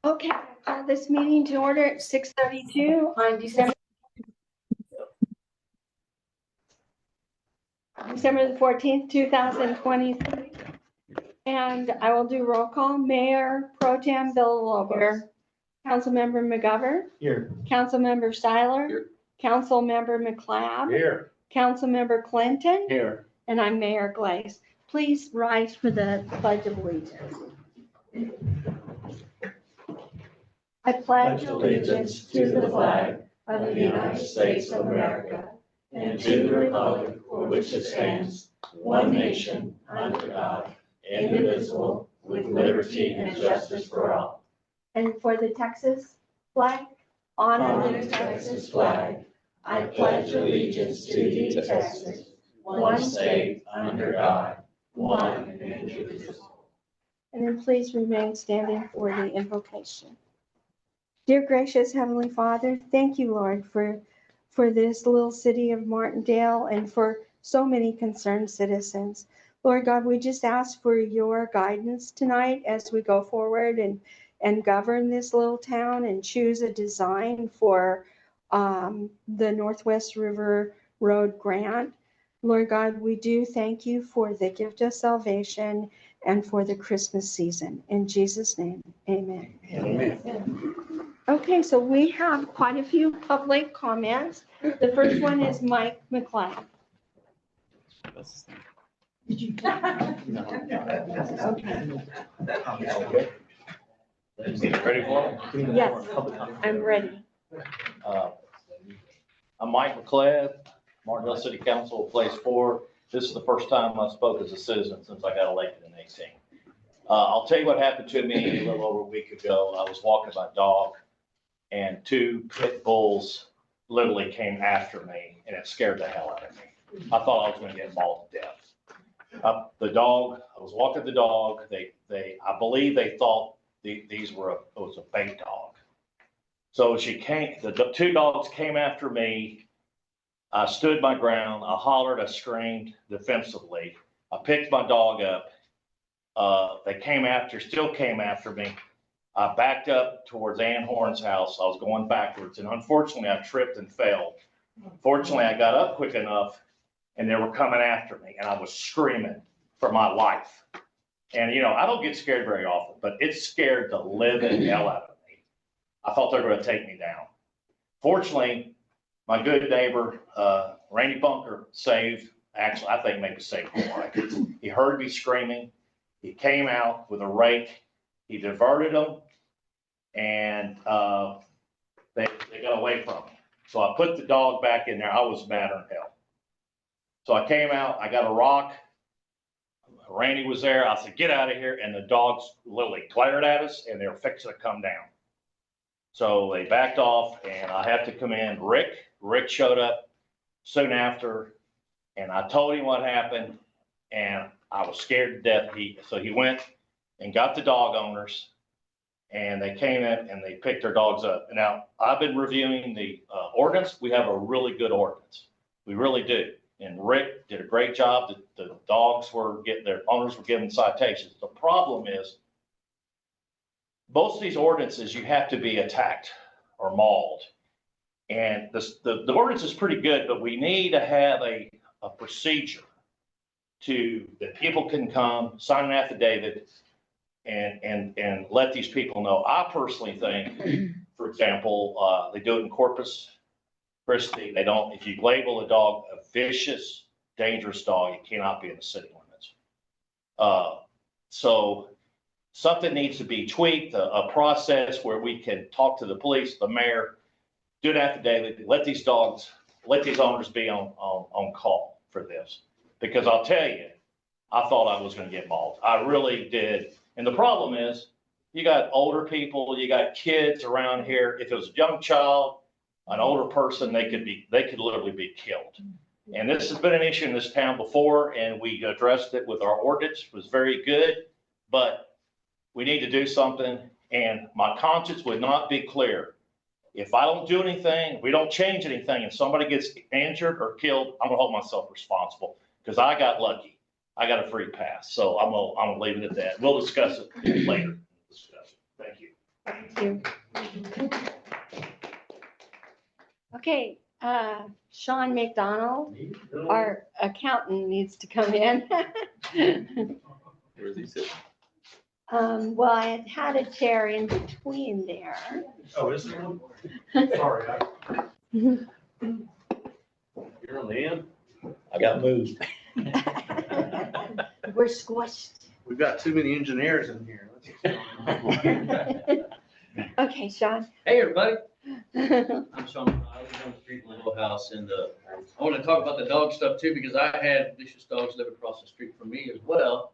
Okay, I call this meeting to order at 6:32 on December the 14th, 2023. And I will do roll call. Mayor Pro Tem Villalobos. Here. Councilmember McGovern. Here. Councilmember Seiler. Here. Councilmember McLeod. Here. Councilmember Clinton. Here. And I'm Mayor Glaze. Please rise for the Pledge of Allegiance. I pledge allegiance to the flag of the United States of America and to the republic for which it stands, one nation, under God, indivisible, with liberty and justice for all. And for the Texas flag, honor the Texas flag. I pledge allegiance to thee, Texas, one state, under God, one and indivisible. And then please remain standing for the invocation. Dear gracious Heavenly Father, thank you, Lord, for this little city of Martindale and for so many concerned citizens. Lord God, we just ask for your guidance tonight as we go forward and govern this little town and choose a design for the Northwest River Road grant. Lord God, we do thank you for the gift of salvation and for the Christmas season. In Jesus' name, amen. Amen. Okay, so we have quite a few public comments. The first one is Mike McLeod. Okay. Ready for it? Yes, I'm ready. I'm Mike McLeod, Martindale City Council, Place 4. This is the first time I spoke as a citizen since I got elected in 2018. I'll tell you what happened to me a little over a week ago. I was walking my dog and two pit bulls literally came after me and it scared the hell out of me. I thought I was going to get mauled to death. I was walking the dog. I believe they thought it was a bait dog. So the two dogs came after me. I stood my ground. I hollered, I screamed defensively. I picked my dog up. They still came after me. I backed up towards Ann Horn's house. I was going backwards, and unfortunately, I tripped and fell. Fortunately, I got up quick enough, and they were coming after me, and I was screaming for my life. And, I don't get scared very often, but it scared the living hell out of me. I thought they were going to take me down. Fortunately, my good neighbor, Randy Bunker, actually, I think maybe saved my life. He heard me screaming. He came out with a rake. He diverted them, and they got away from me. So I put the dog back in there. I was madder than hell. So I came out. I got a rock. Randy was there. I said, get out of here. And the dogs literally glared at us, and they were fixing to come down. So they backed off, and I had to come in. Rick showed up soon after, and I told him what happened, and I was scared to death. So he went and got the dog owners, and they came in and they picked their dogs up. Now, I've been reviewing the ordinance. We have a really good ordinance. We really do. And Rick did a great job. The dogs their owners were given citations. The problem is, most of these ordinances, you have to be attacked or mauled. And the ordinance is pretty good, but we need to have a procedure that people can come, sign an affidavit, and let these people know. I personally think, for example, they do it in Corpus Christi. If you label a dog a vicious, dangerous dog, it cannot be in the city limits. So something needs to be tweaked, a process where we can talk to the police, the mayor, do an affidavit, let these owners be on call for this. Because I'll tell you, I thought I was going to get mauled. I really did. And the problem is, you got older people, you got kids around here. If it was a young child, an older person, they could literally be killed. And this has been an issue in this town before, and we addressed it with our ordinance. It was very good, but we need to do something. And my conscience would not be clear. If I don't do anything, if we don't change anything, and somebody gets injured or killed, I'm gonna hold myself responsible because I got lucky. I got a free pass. So I'm gonna leave it at that. We'll discuss it later. Thank you. Thank you. Okay, Sean McDonald, our accountant, needs to come in. Where is he sitting? Well, I had a chair in between there. Oh, is there one? Sorry. You're on the end. I got moved. We're squished. We've got too many engineers in here. Okay, Sean. Hey, everybody. I'm Sean. I live on the street in my little house, and I want to talk about the dog stuff too, because I had vicious dogs live across the street from me as well.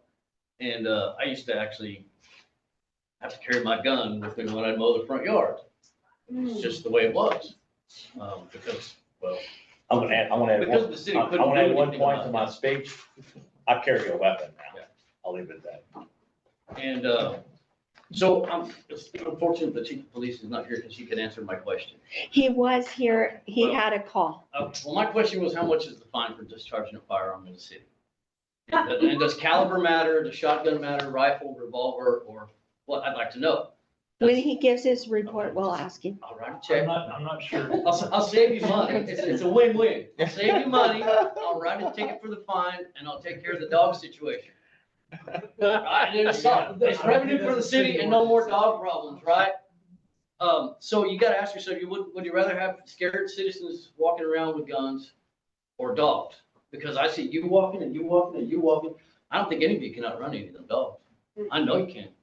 And I used to actually have to carry my gun with me when I mow the front yard. It's just the way it was. Because, well, I'm gonna add because one, the city I'm couldn't gonna add do one anything point to about my it. speech. I carry a weapon now. Yeah. I'll leave it at that. And so it's unfortunate the chief of police is not here because he can answer my question. He was here, he had a call. Well, my question was, how much is the fine for discharging a firearm in the city? And does caliber matter, does shotgun matter, rifle, revolver, or what? I'd like to know. When he gives his report, we'll ask him. I'll write a check. I'm not sure. I'll save you money. It's a win-win. I'll save you money, I'll write a ticket for the fine, and I'll take care of the dog situation. Right, and it's revenue for the city and no more dog problems, right? So you gotta ask yourself, would you rather have scared citizens walking around with guns or dogs? Because I see you walking and you walking and you walking. I don't think any of you can outrun any of them dogs. I know you can't.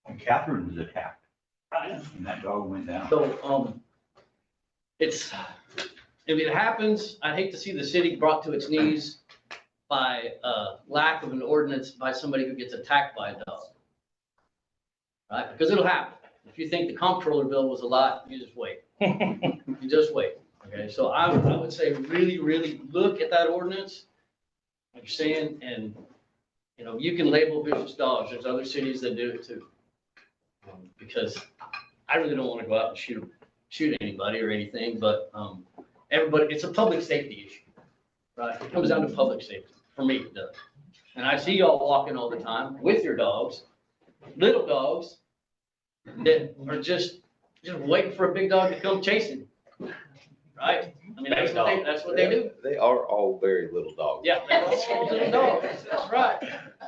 And Catherine was attacked, and that dog went down. So, if it happens, I'd hate to see the city brought to its knees by lack of an ordinance by somebody who gets attacked by a dog. Right? Because it'll happen. If you think the comptroller bill was a lot, you just wait. You just wait. Okay, so I would say really, really look at that ordinance, like you're saying, and, you can label vicious dogs. There's other cities that do it too. Because I really don't want to go out and shoot anybody or anything, but everybody, it's a public safety issue, right? It comes down to public safety. For me, it does. And I see y'all walking all the time with your dogs, little dogs that are just waiting for a big dog to come chasing, right? I mean, that's what they do. They are all very little dogs. Yeah, they're all little dogs. That's right.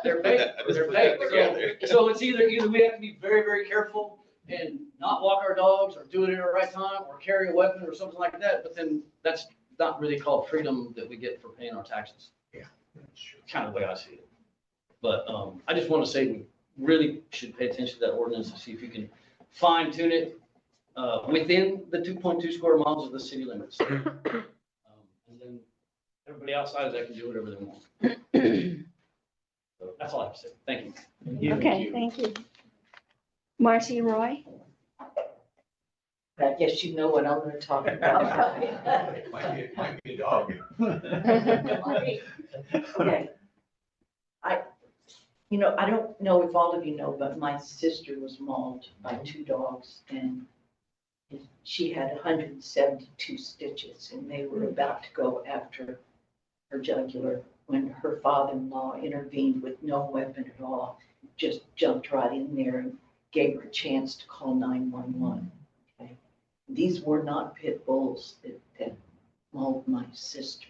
They're big. I just They're put that big. together. So it's either we have to be very, very careful and not walk our dogs or do it at the right time or carry a weapon or something like that. But then that's not really called freedom that we get for paying our taxes. Yeah. Kind of the way I see it. But I just want to say we really should pay attention to that ordinance to see if you can fine tune it within the 2.2 square miles of the city limits. And then everybody outside of that can do whatever they want. So that's all I have to say. Thank you. Okay, thank you. Marcy Roy? I guess you know what I'm gonna talk about. Might be a dog. Okay. I don't know if all of you know, but my sister was mauled by two dogs and she had 172 stitches and they were about to go after her jugular when her father-in-law intervened with no weapon at all, just jumped right in there and gave her a chance to call 911. Okay. These were not pit bulls that mauled my sister.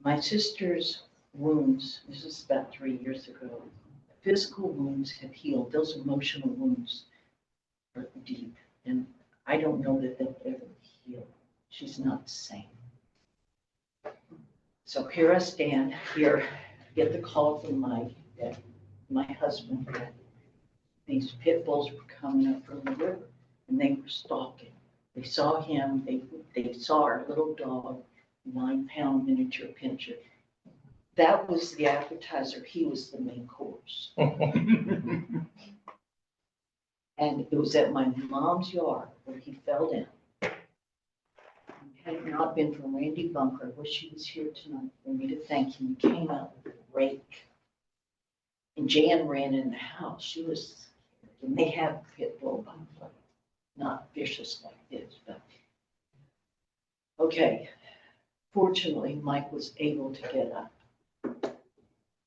My sister's wounds, this is about 3 years ago, physical wounds have healed. Those emotional wounds are deep. And I don't know that they'll ever heal. She's not the same. So here I stand, here, get the call from my husband. These pit bulls were coming up from the river and they were stalking. They saw him, they saw our little dog, 9-pound miniature pinscher. That was the appetizer. He was the main course. And it was at my mom's yard where he fell down. Had it not been for Randy Bunker, I wish he was here tonight for me to thank him. He came out with a rake. And Jan ran in the house. She was, and they have a pit bull by the way, not vicious like this, but. Okay, fortunately, Mike was able to get up.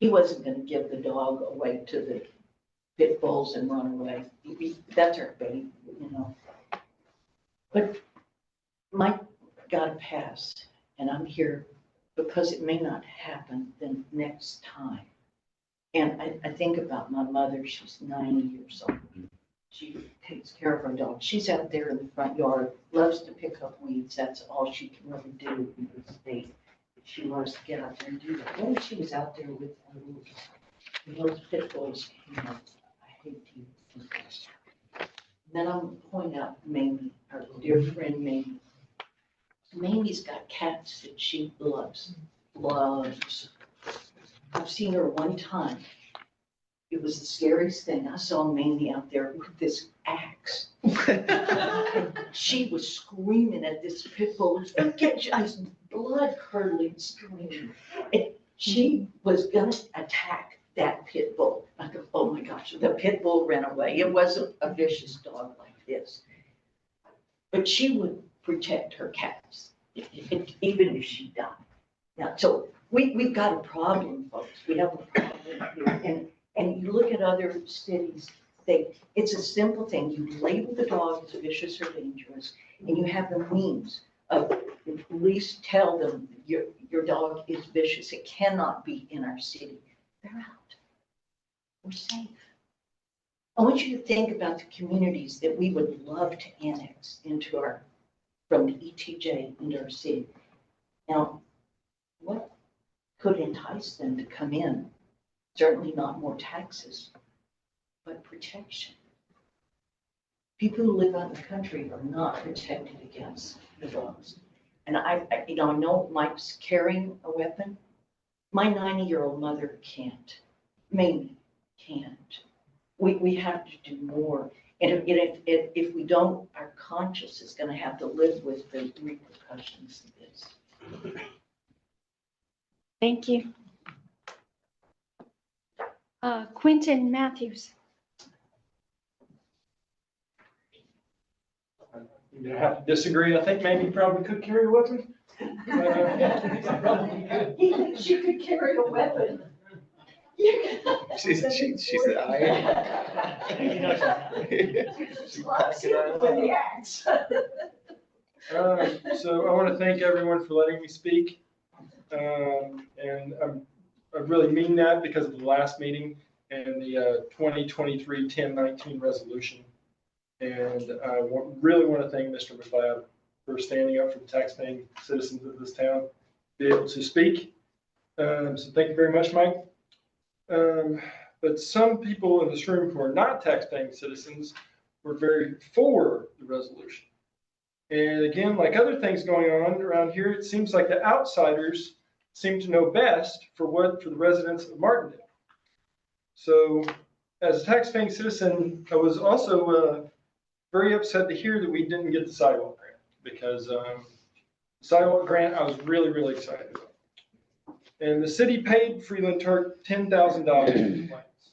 He wasn't gonna give the dog away to the pit bulls and run away. That's our baby. But Mike got a pass, and I'm here because it may not happen the next time. And I think about my mother, she's 90 years old. She takes care of her dog. She's out there in the front yard, loves to pick up weeds. That's all she can really do in the state. She loves to get out there and do that. What if she was out there with those pit bulls came up? I hate to even think of that. Then I'll point out Mamie, our dear friend Mamie. Mamie's got cats that she loves. I've seen her one time. It was the scariest thing. I saw Mamie out there with this axe. She was screaming at this pit bull. I was blood curdling screaming. And she was gonna attack that pit bull. I go, oh my gosh, the pit bull ran away. It wasn't a vicious dog like this. But she would protect her cats, even if she died. Now, so we've got a problem, folks. We have a problem here. And you look at other cities, it's a simple thing. You label the dog as vicious or dangerous, and you have the means of at least tell them your dog is vicious. It cannot be in our city. They're out. We're safe. I want you to think about the communities that we would love to annex into from the ETJ into our city. Now, what could entice them to come in? Certainly not more taxes, but protection. People who live out in the country are not protected against the dogs. And I know Mike's carrying a weapon. My 90-year-old mother can't. Maybe can't. We have to do more. And if we don't, our conscience is going to have to live with the repercussions of this. Thank you. Quentin Matthews. I'm gonna have to disagree. I think maybe you probably could carry a weapon. He thinks she could carry a weapon. She said, I So I want to thank everyone for letting me speak. And I really mean that because of the last meeting and the 2023-1019 resolution. And I really want to thank Mr. McLeod for standing up for the taxpaying citizens of this town, to be able to speak. So thank you very much, Mike. But some people in this room who are not taxpaying citizens were very for the resolution. And again, like other things going on around here, it seems like the outsiders seem to know best for the residents of Martindale. So as a taxpaying citizen, I was also very upset to hear that we didn't get the sidewalk grant, because the sidewalk grant I was really, really excited about. And the city paid Freeland Turk $10,000 for the plans.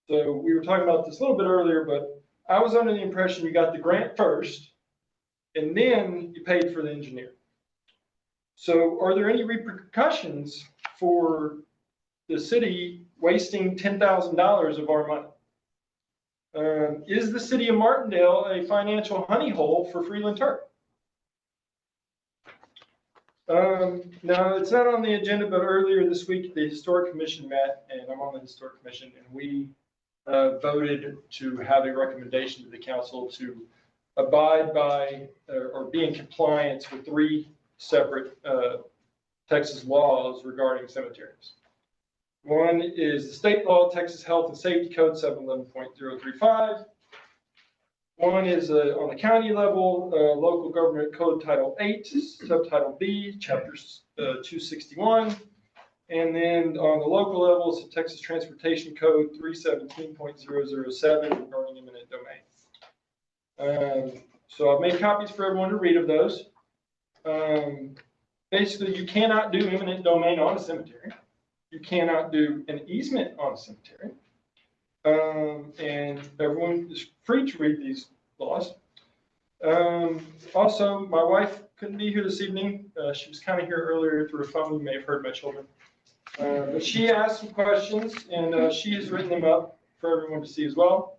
So we were talking about this a little bit earlier, but I was under the impression you got the grant first and then you paid for the engineer. So are there any repercussions for the city wasting $10,000 of our money? Is the city of Martindale a financial honey hole for Freeland Turk? Now, it's not on the agenda, but earlier this week, the Historic Commission met, and I'm on the Historic Commission, and we voted to have a recommendation to the council to abide by or be in compliance with 3 separate Texas laws regarding cemeteries. One is the state law, Texas Health and Safety Code 711.035. One is on the county level, Local Government Code Title 8, Subtitle B, Chapter 261. And then on the local level, it's the Texas Transportation Code 317.007 regarding eminent domain. So I've made copies for everyone to read of those. Basically, you cannot do eminent domain on a cemetery. You cannot do an easement on a cemetery. And everyone is free to read these laws. Also, my wife couldn't be here this evening. She was kind of here earlier through a phone. You may have heard my children. But she asked some questions, and she has written them up for everyone to see as well.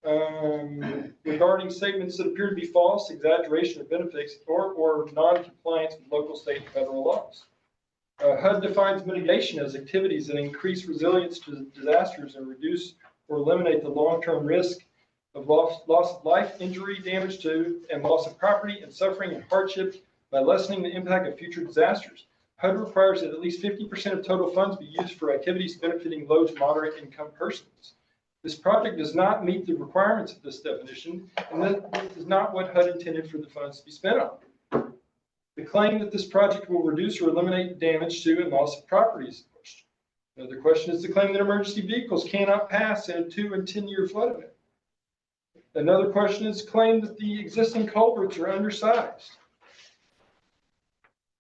We regarding statements that appear to be false, exaggeration of benefits, or non-compliance with local, state, and federal laws. HUD defines mitigation as activities that increase resilience to disasters and reduce or eliminate the long-term risk of loss of life, injury, damage to, and loss of property, and suffering and hardship by lessening the impact of future disasters. HUD requires that at least 50% of total funds be used for activities benefiting low to moderate income persons. This project does not meet the requirements of this definition, and that is not what HUD intended for the funds to be spent on. The claim that this project will reduce or eliminate damage to and loss of property is a question. Another question is the claim that emergency vehicles cannot pass in a 2 and 10-year flood event. Another question is the claim that the existing culverts are undersized.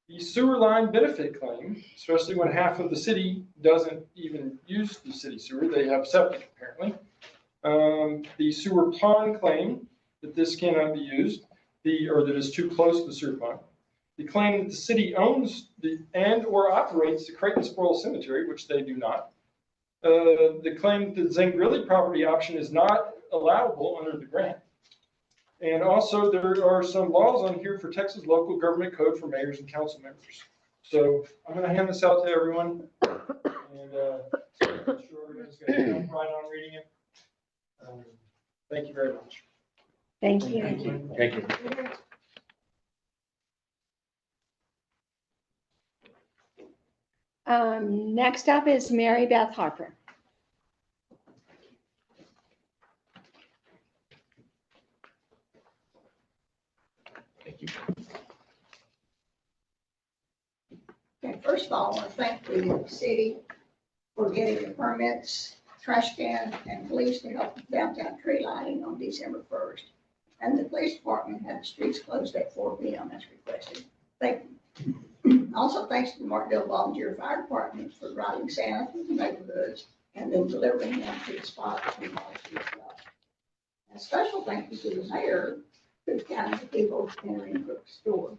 The sewer line benefit claim, especially when half of the city doesn't even use the city sewer, they have septic apparently. The sewer pond claim that this cannot be used, or that is too close to the sewer pond. The claim that the city owns and or operates the Creighton Spoil Cemetery, which they do not. The claim that the Zangrilli property option is not allowable under the grant. And also there are some laws on here for Texas local government code for mayors and council members. So I'm going to hand this out to everyone, and I'm sure everyone's going to jump right on reading it. Thank you very much. Thank you. Thank you. Next up is Mary Beth Harper. Thank you. Okay, first of all, I want to thank the city for getting the permits, trash can, and police to help with downtown tree lighting on December 1st. And the police department had the streets closed at 4 p.m. as requested. Thank you. Also, thanks to the Martindale Volunteer Fire Department for driving Santa through the neighborhoods and then delivering them to the spot that we want to up. A special thank you to the mayor who counted the people entering Cook's store.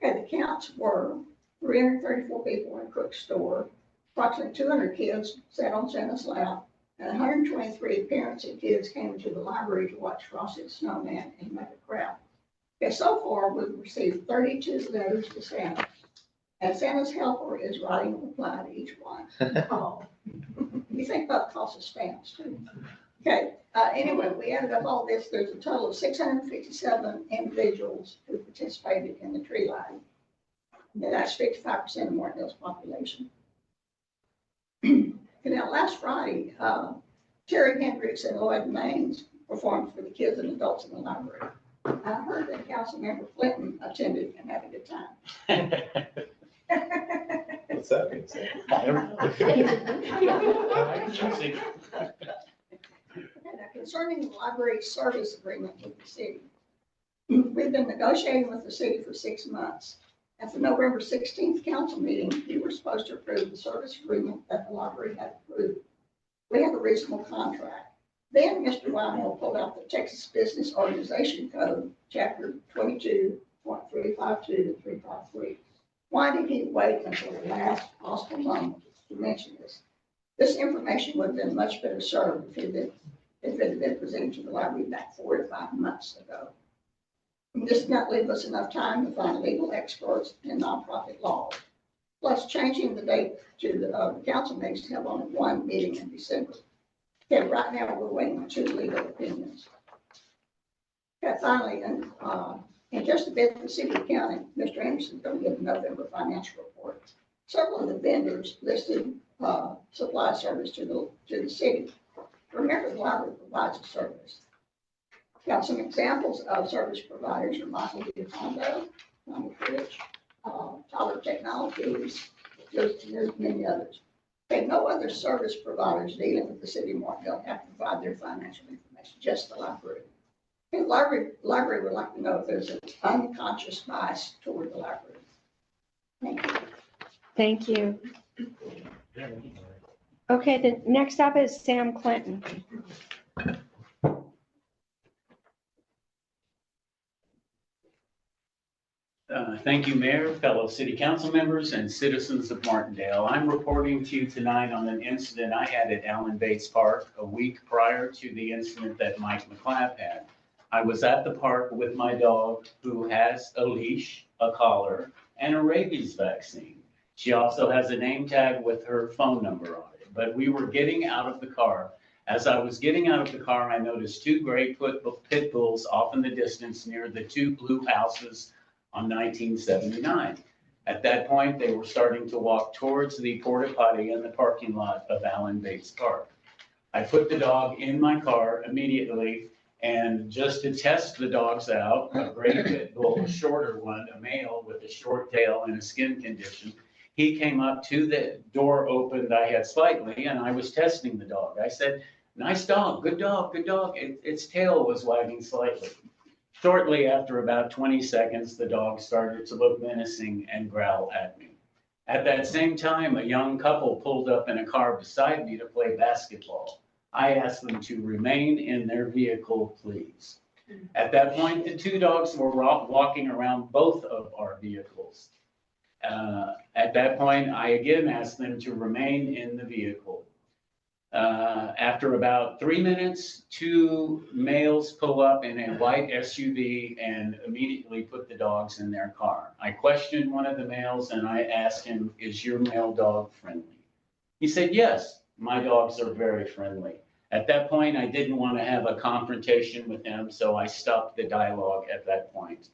Okay, the counts were 334 people in Cook's store, approximately 200 kids sat on Santa's lap, and 123 parents and kids came into the library to watch Frosty the Snowman and make a crowd. Okay, so far we've received 32 letters to Santa, and Santa's helper is writing a reply to each one. Oh, you think that costs us stamps too? Okay, anyway, we added up all this. There's a total of 657 individuals who participated in the tree lighting. And that's 55% of Martindale's population. Now, last Friday, Terry Hendricks and Lloyd Maines performed for the kids and adults in the library. I heard that Councilmember Clinton attended and had a good time. What's that mean? Now, concerning the library service agreement with the city, we've been negotiating with the city for 6 months. At the November 16th council meeting, you were supposed to approve the service agreement that the library had approved. We have a reasonable contract. Then Mr. Wymore pulled out the Texas Business Organization Code, chapter 22.352 to 353. Why did he wait until the last possible moment to mention this? This information would have been much better served if it had been presented to the library back 4 to 5 months ago. This did not leave us enough time to find legal experts in nonprofit law. Plus, changing the date to the council meetings to have only one meeting in December. Okay, right now we're waiting on 2 legal opinions. Okay, finally, in just a bit, the city accounting, Mr. Anderson is going to give a November financial report. Several of the vendors listed supply service to the city. Remember, the library provides a service. Got some examples of service providers are Michael DeFondo, Tommy Rich, Tyler Technologies, there's many others. Okay, no other service providers dealing with the city of Martindale have to provide their financial information, just the library. Okay, the library would like to know if there's an unconscious bias toward the library. Thank you. Thank you. Okay, the next up is Sam Clinton. Thank you, Mayor, fellow city council members, and citizens of Martindale. I'm reporting to you tonight on an incident I had at Allen Bates Park a week prior to the incident that Mike McClapp had. I was at the park with my dog who has a leash, a collar, and a rabies vaccine. She also has a name tag with her phone number on it. But we were getting out of the car. As I was getting out of the car, I noticed two gray pit bulls off in the distance near the two blue houses on 1979. At that point, they were starting to walk towards the porta potty in the parking lot of Allen Bates Park. I put the dog in my car immediately, and just to test the dogs out, a gray pit bull, a shorter one, a male with a short tail and a skin condition, he came up to the door opened I had slightly, and I was testing the dog. I said, "Nice dog, good dog, good dog." Its tail was wagging slightly. Shortly after about 20 seconds, the dog started to look menacing and growl at me. At that same time, a young couple pulled up in a car beside me to play basketball. I asked them to remain in their vehicle, please. At that point, the two dogs were walking around both of our vehicles. At that point, I again asked them to remain in the vehicle. After about 3 minutes, two males pull up in a white SUV and immediately put the dogs in their car. I questioned one of the males and I asked him, "Is your male dog friendly?" He said, "Yes, my dogs are very friendly." At that point, I didn't want to have a confrontation with them, so I stopped the dialogue at that point.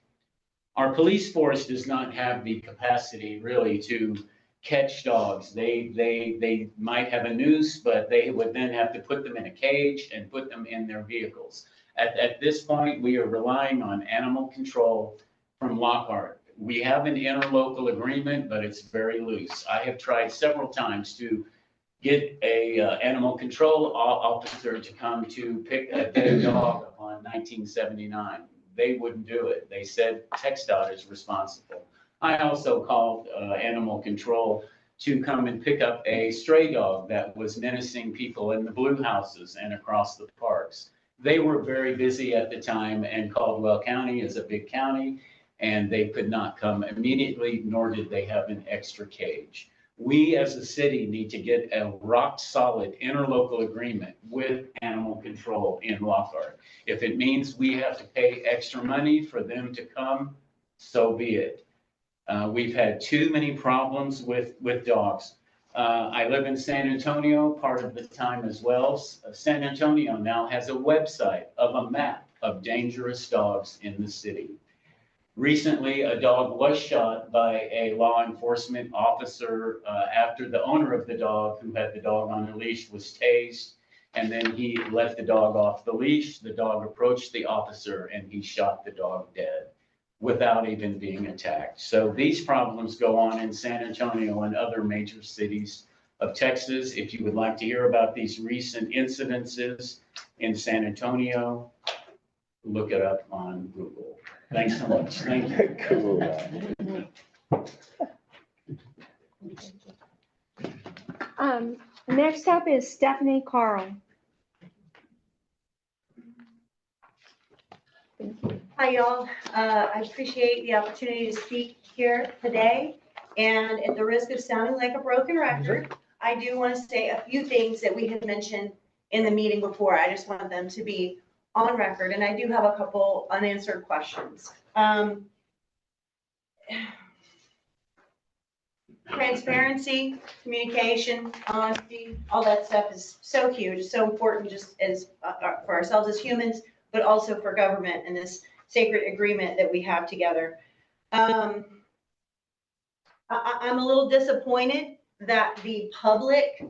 Our police force does not have the capacity really to catch dogs. They might have a noose, but they would then have to put them in a cage and put them in their vehicles. At this point, we are relying on animal control from Lockhart. We have an interlocal agreement, but it's very loose. I have tried several times to get a animal control officer to come to pick a dead dog up on 1979. They wouldn't do it. They said TxDOT is responsible. I also called animal control to come and pick up a stray dog that was menacing people in the blue houses and across the parks. They were very busy at the time, and Caldwell County is a big county, and they could not come immediately, nor did they have an extra cage. We as a city need to get a rock solid interlocal agreement with animal control in Lockhart. If it means we have to pay extra money for them to come, so be it. We've had too many problems with dogs. I live in San Antonio part of the time as well. San Antonio now has a website of a map of dangerous dogs in the city. Recently, a dog was shot by a law enforcement officer after the owner of the dog, who had the dog on a leash, was tased, and then he let the dog off the leash. The dog approached the officer and he shot the dog dead without even being attacked. So these problems go on in San Antonio and other major cities of Texas. If you would like to hear about these recent incidences in San Antonio, look it up on Google. Thanks so much. Thank you. Next up is Stephanie Carl. Hi, y'all. I appreciate the opportunity to speak here today. And at the risk of sounding like a broken record, I do want to say a few things that we had mentioned in the meeting before. I just want them to be on record, and I do have a couple unanswered questions. Transparency, communication, honesty, all that stuff is so huge, so important, just as for ourselves as humans, but also for government and this sacred agreement that we have together. I'm a little disappointed that the public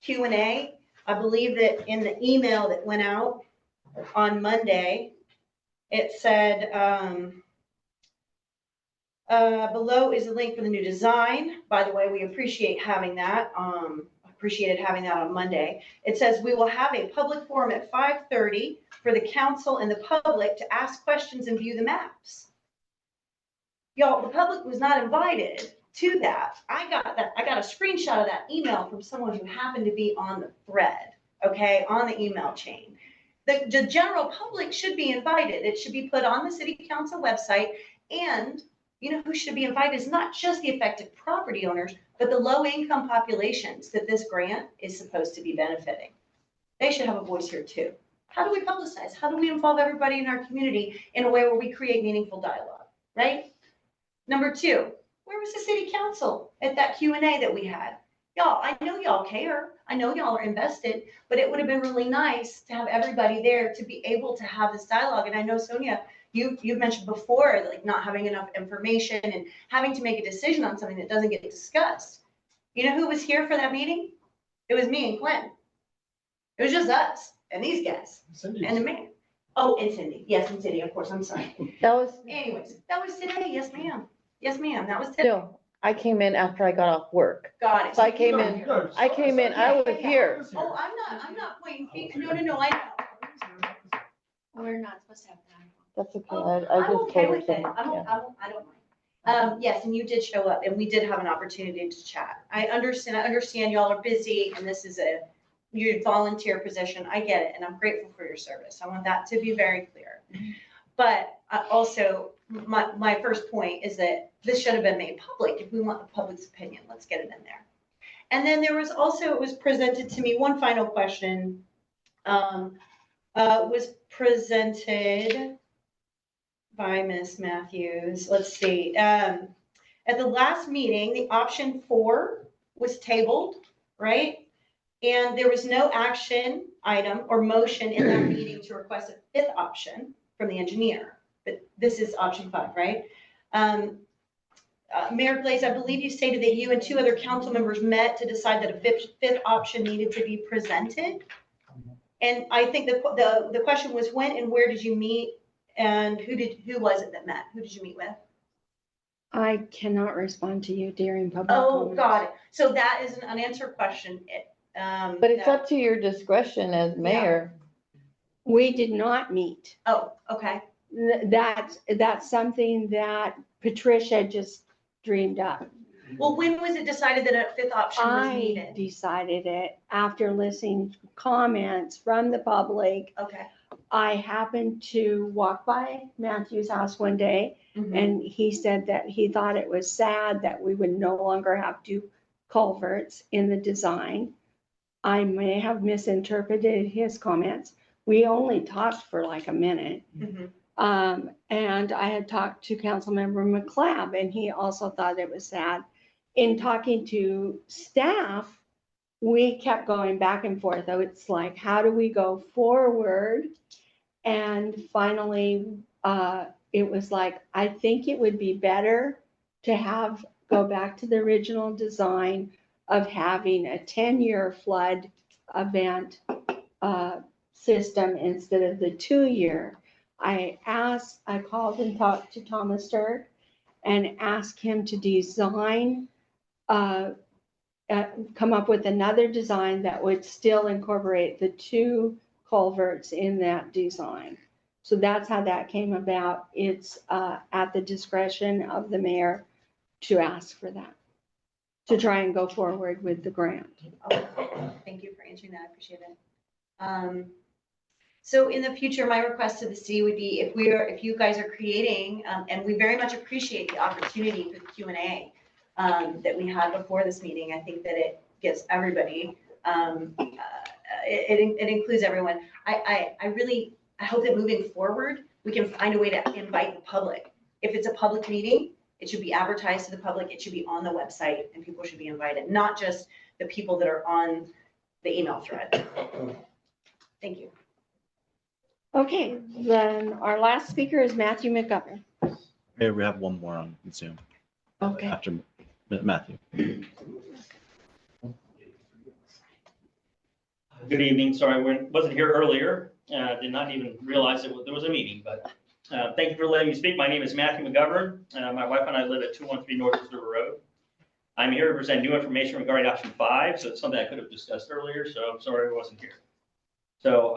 Q&A, I believe that in the email that went out on Monday, it said, below is a link for the new design. By the way, we appreciate having that. Appreciated having that on Monday. It says we will have a public forum at 5:30 for the council and the public to ask questions and view the maps. Y'all, the public was not invited to that. I got a screenshot of that email from someone who happened to be on the thread, okay, on the email chain. The general public should be invited. It should be put on the city council website, and you know who should be invited is not just the affected property owners, but the low income populations that this grant is supposed to be benefiting. They should have a voice here too. how do we publicize? How do we involve everybody in our community in a way where we create meaningful dialogue, right? Number two, where was the city council at that Q&A that we had? Y'all, I know y'all care. I know y'all are invested, but it would have been really nice to have everybody there to be able to have this dialogue. And I know, Sonia, you've mentioned before, like not having enough information and having to make a decision on something that doesn't get discussed. You know who was here for that meeting? It was me and Glenn. It was just us and these guys Cindy. and the mayor. Oh, and Cindy. Yes, and Cindy, of course, I'm sorry. That was, Anyways, that was today. Yes, ma'am. Yes, ma'am. That was today. still, I came in after I got off work. Got it. So I came in, I was here. Oh, I'm not pointing fingers. No, I know. We're not supposed to have that. That's okay. Oh, I I'm just okay told her with it. something. Yeah. I don't mind. Yes, and you did show up and we did have an opportunity to chat. I understand y'all are busy and this is your volunteer position. I get it and I'm grateful for your service. I want that to be very clear. But also, my first point is that this should have been made public. If we want the public's opinion, let's get it in there. And then there was also, it was presented to me, one final question was presented by Ms. Matthews. Let's see. At the last meeting, the option 4 was tabled, right? And there was no action item or motion in that meeting to request a 5th option from the engineer. But this is option 5, right? Mayor Glaze, I believe you stated that you and 2 other council members met to decide that a 5th option needed to be presented. And I think the question was, when and where did you meet? And who was it that met? Who did you meet with? I cannot respond to you during public Oh, comment. got it. So that is an unanswered question. But it's up to your discretion as mayor. We did not meet. Oh, okay. That's something that Patricia just dreamed up. Well, when was it decided that a 5th option was I needed? decided it after listening to comments from the public. Okay. I happened to walk by Matthew's house one day Mhm. and he said that he thought it was sad that we would no longer have 2 culverts in the design. I may have misinterpreted his comments. We only talked for like a minute. Mhm. And I had talked to Councilmember McLeod and he also thought it was sad. In talking to staff, we kept going back and forth. It's like, how do we go forward? And finally, it was like, I think it would be better to go back to the original design of having a 10-year flood event system instead of the 2-year. I called and talked to Thomas Sturck and asked him to design, come up with another design that would still incorporate the 2 culverts in that design. So that's how that came about. It's at the discretion of the mayor to ask for that, to try and go forward with the grant. Okay. Thank you for answering that. I appreciate it. So in the future, my request to the city would be if you guys are creating, and we very much appreciate the opportunity for the Q&A that we had before this meeting. I think that it gives everybody, it includes everyone. I hope that moving forward, we can find a way to invite the public. If it's a public meeting, it should be advertised to the public. It should be on the website and people should be invited, not just the people that are on the email thread. Thank you. Okay, then our last speaker is Matthew McGovern. Mayor, we have one more on Zoom Okay. after Matthew. Good evening. Sorry, I wasn't here earlier. Did not even realize there was a meeting, but thank you for letting me speak. My name is Matthew McGovern. My wife and I live at 213 North River Road. I'm here to present new information regarding option 5. So it's something I could have discussed earlier. So I'm sorry I wasn't here. So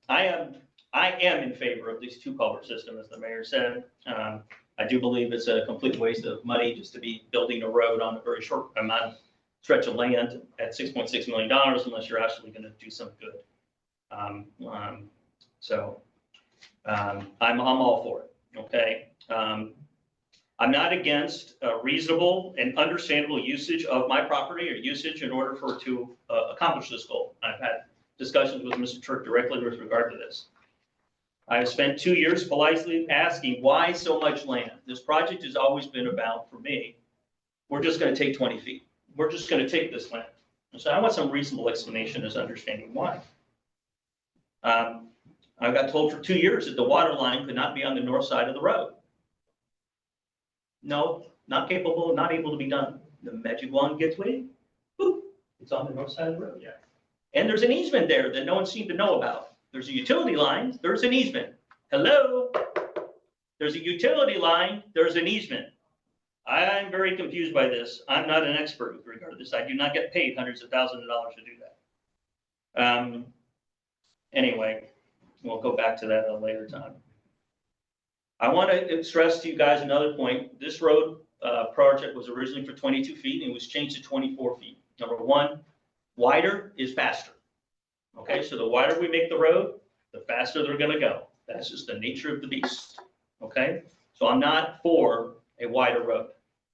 I am in favor of these 2 culvert system, as the mayor said. I do believe it's a complete waste of money just to be building a road on a very short stretch of land at $6.6 million unless you're actually going to do some good. I'm all for it. Okay. I'm not against reasonable and understandable usage of my property or usage in order to accomplish this goal. I've had discussions with Mr. Turk directly with regard to this. I have spent 2 years politely asking, why so much land? This project has always been about, for me, we're just gonna take 20 feet. We're just gonna take this land. And so I want some reasonable explanation as understanding why. I got told for 2 years that the water line could not be on the north side of the road. No, not capable, not able to be done. The Mejiguan Gateway, boop, it's on the north side of the road. Yeah. And there's an easement there that no one seemed to know about. There's a utility line, there's an easement. Hello? There's a utility line, there's an easement. I'm very confused by this. I'm not an expert with regard to this. I do not get paid hundreds of thousands of dollars to do that. Anyway, we'll go back to that at a later time. I want to stress to you guys another point. This road project was originally for 22 feet and it was changed to 24 feet. Number one, wider is faster. Okay, so the wider we make the road, the faster they're going to go. That's just the nature of the beast. Okay, so I'm not for a wider road.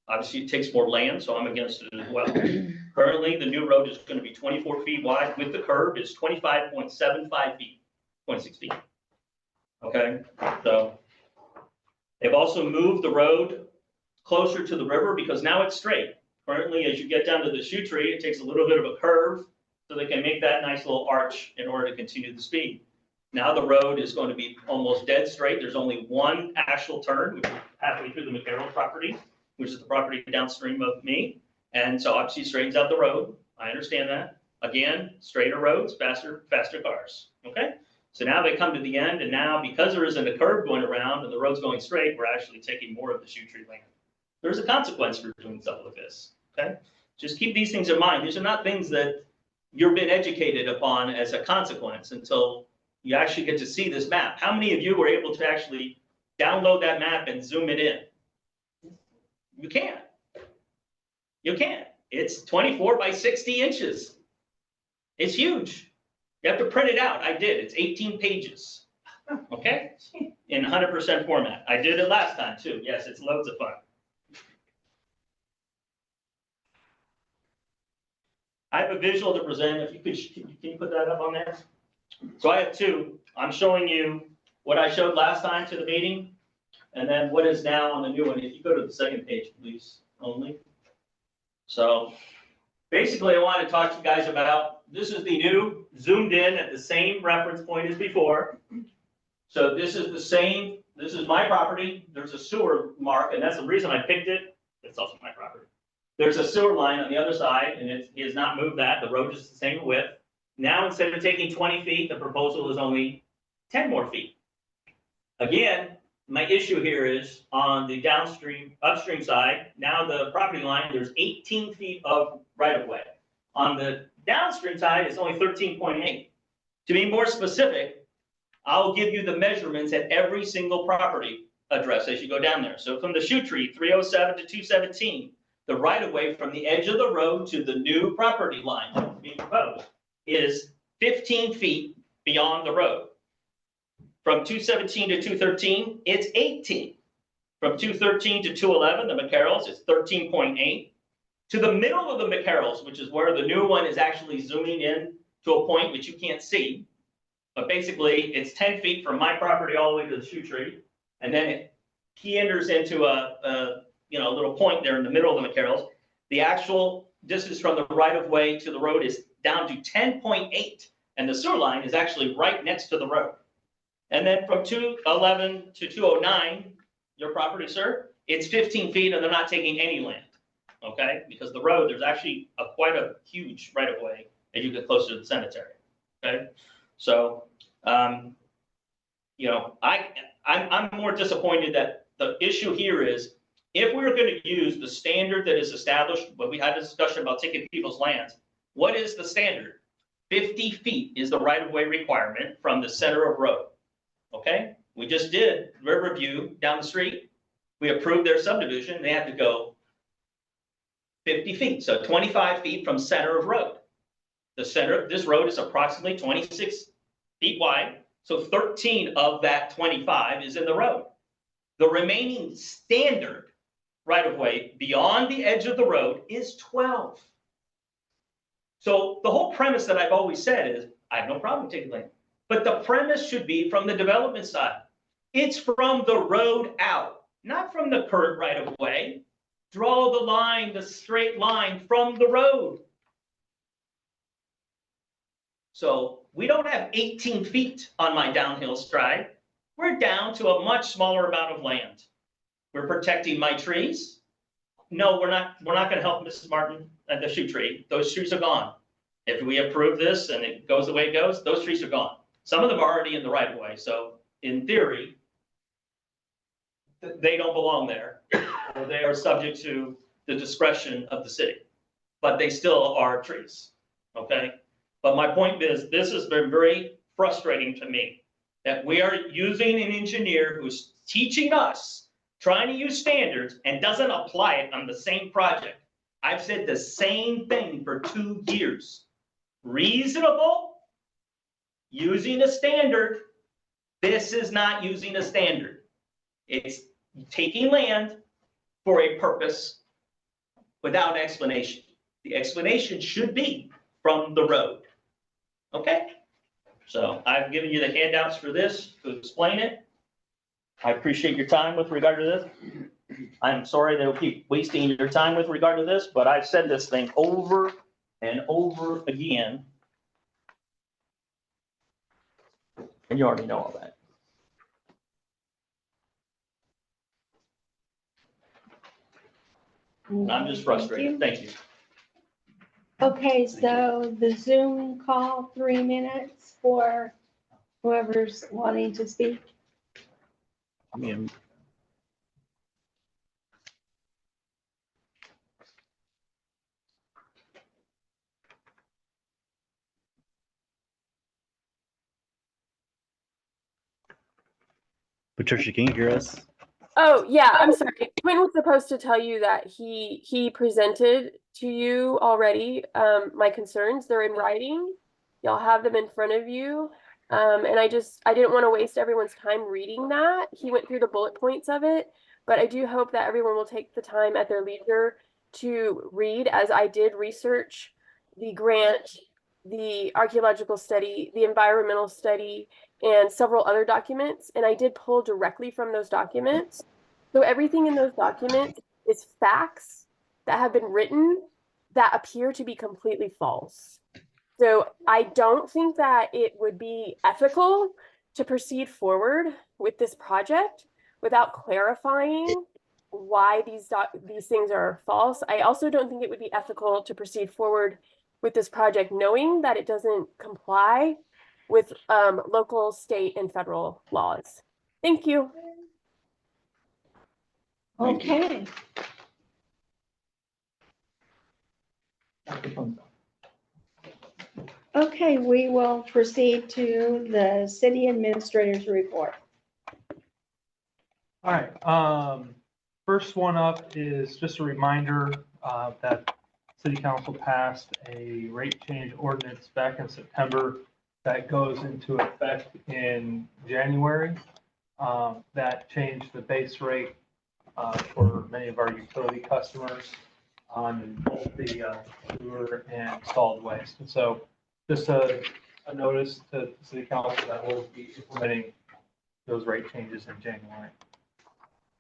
Obviously, it takes more land, so I'm against it as well. Currently, the new road is going to be 24 feet wide with the curb is 25.75 feet, 26 feet. Okay, so they've also moved the road closer to the river because now it's straight. Currently, as you get down to the shoe tree, it takes a little bit of a curve so they can make that nice little arch in order to continue the speed. Now the road is going to be almost dead straight. There's only one actual turn, which is halfway through the McCarroll property, which is the property downstream of me. And so obviously it straightens out the road. I understand that. Again, straighter roads, faster cars, okay? So now they come to the end and now because there isn't a curve going around and the road's going straight, we're actually taking more of the shoe tree land. There's a consequence for doing stuff like this, okay? Just keep these things in mind. These are not things that you've been educated upon as a consequence until you actually get to see this map. How many of you were able to actually download that map and zoom it in? You can't. You can't. It's 24 by 60 inches. It's huge. You have to print it out. I did. It's 18 pages. Okay? In 100% format. I did it last time too. Yes, it's loads of fun. I have a visual to present. If you could, can you put that up on there? So I have two. I'm showing you what I showed last time to the meeting, and then what is now on the new one. If you go to the second page, please, only. So basically, I want to talk to you guys about, this is the new, zoomed in at the same reference point as before. So this is the same, this is my property. There's a sewer mark, and that's the reason I picked it. It's also my property. There's a sewer line on the other side, and he has not moved that. The road is the same width. Now, instead of taking 20 feet, the proposal is only 10 more feet. Again, my issue here is on the upstream side, now the property line, there's 18 feet of right-of-way. On the downstream side, it's only 13.8. To be more specific, I'll give you the measurements at every single property address as you go down there. So from the shoe tree, 307 to 217, the right-of-way from the edge of the road to the new property line that's being proposed is 15 feet beyond the road. From 217 to 213, it's 18. From 213 to 211, the McCarrolls, it's 13.8. To the middle of the McCarrolls, which is where the new one is actually zooming in to a point which you can't see. But basically, it's 10 feet from my property all the way to the shoe tree. And then he enters into a little point there in the middle of the McCarrolls. The actual distance from the right-of-way to the road is down to 10.8. And the sewer line is actually right next to the road. And then from 211 to 209, your property, sir, it's 15 feet and they're not taking any land, okay? Because the road, there's actually quite a huge right-of-way as you get closer to the cemetery, okay? So, I'm more disappointed that the issue here is if we're going to use the standard that is established, but we had a discussion about taking people's lands, what is the standard? 50 feet is the right-of-way requirement from the center of road. Okay, we just did Riverview down the street. We approved their subdivision. They had to go 50 feet, so 25 feet from center of road. The center of this road is approximately 26 feet wide, so 13 of that 25 is in the road. The remaining standard right-of-way beyond the edge of the road is 12. So the whole premise that I've always said is I have no problem taking land. But the premise should be from the development side. It's from the road out, not from the current right of way. Draw the line, the straight line from the road. So we don't have 18 feet on my downhill stride. We're down to a much smaller amount of land. We're protecting my trees. No, we're not gonna help Mrs. Martin at the shoe tree. Those trees are gone. If we approve this and it goes the way it goes, those trees are gone. Some of them are already in the right of way, so in theory, they don't belong there. Or they are subject to the discretion of the city, but they still are trees, okay? But my point is, this has been very frustrating to me, that we are using an engineer who's teaching us, trying to use standards and doesn't apply it on the same project. I've said the same thing for 2 years. Reasonable, using a standard. This is not using a standard. It's taking land for a purpose without explanation. The explanation should be from the road. Okay? So I've given you the handouts for this to explain it. I appreciate your time with regard to this. I'm sorry they'll keep wasting your time with regard to this, but I've said this thing over and over again. And you already know all that. I'm just frustrated. Thank you. Okay, so the Zoom call, 3 minutes for whoever's wanting to speak. I mean, Patricia, can you hear us? Oh, yeah, I'm sorry. Quinn was supposed to tell you that he presented to you already, my concerns. They're in writing. Y'all have them in front of you. And I didn't want to waste everyone's time reading that. He went through the bullet points of it, but I do hope that everyone will take the time at their leisure to read, as I did research the grant, the archaeological study, the environmental study, and several other documents. And I did pull directly from those documents. So everything in those documents is facts that have been written that appear to be completely false. So I don't think that it would be ethical to proceed forward with this project without clarifying why these things are false. I also don't think it would be ethical to proceed forward with this project knowing that it doesn't comply with local, state, and federal laws. Thank you. Okay. Okay, we will proceed to the city administrator's report. All right, first one up is just a reminder that City Council passed a rate change ordinance back in September that goes into effect in January. That changed the base rate for many of our utility customers on both the sewer and solid waste. And so just a notice to the City Council that we'll be implementing those rate changes in January.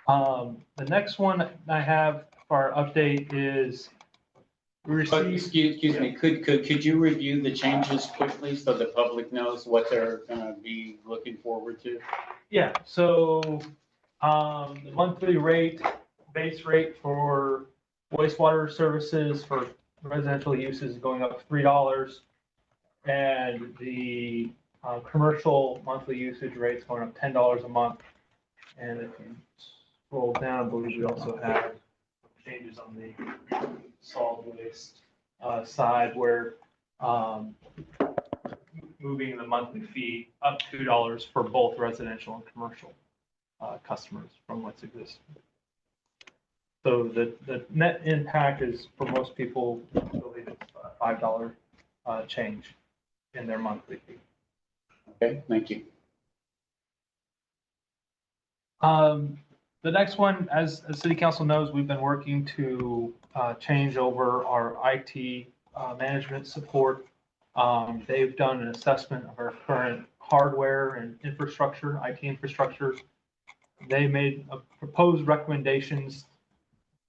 The next one I have for our update is we received. Excuse me, could you review the changes quickly so the public knows what they're gonna be looking forward to? Yeah, so the monthly rate, base rate for wastewater services for residential uses is going up $3. And the commercial monthly usage rate's going up $10 a month. And if you scroll down, I believe we also have changes on the solid waste side where moving the monthly fee up $2 for both residential and commercial customers from what's existing. So the net impact is, for most people, I believe it's a $5 change in their monthly fee. Okay, thank you. The next one, as City Council knows, we've been working to change over our IT management support They've done an assessment of our current hardware and infrastructure, IT infrastructure. They made proposed recommendations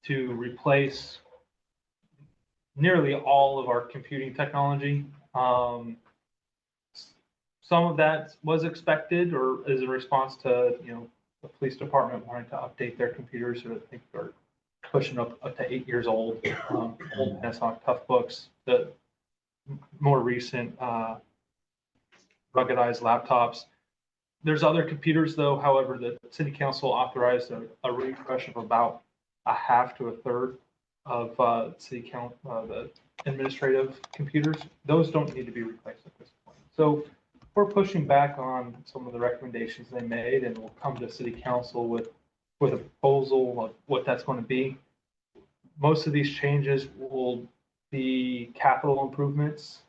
to replace nearly all of our computing technology. Some of that was expected or is a response to, the police department wanting to update their computers, so I think they're pushing up to 8 years old. Old Panasonic Toughbooks, the more recent ruggedized laptops. There's other computers though, however, the city council authorized a refresh of about a half to a third of the administrative computers. Those don't need to be replaced at this point. So we're pushing back on some of the recommendations they made, and we'll come to city council with a proposal of what that's going to be. Most of these changes will be capital improvements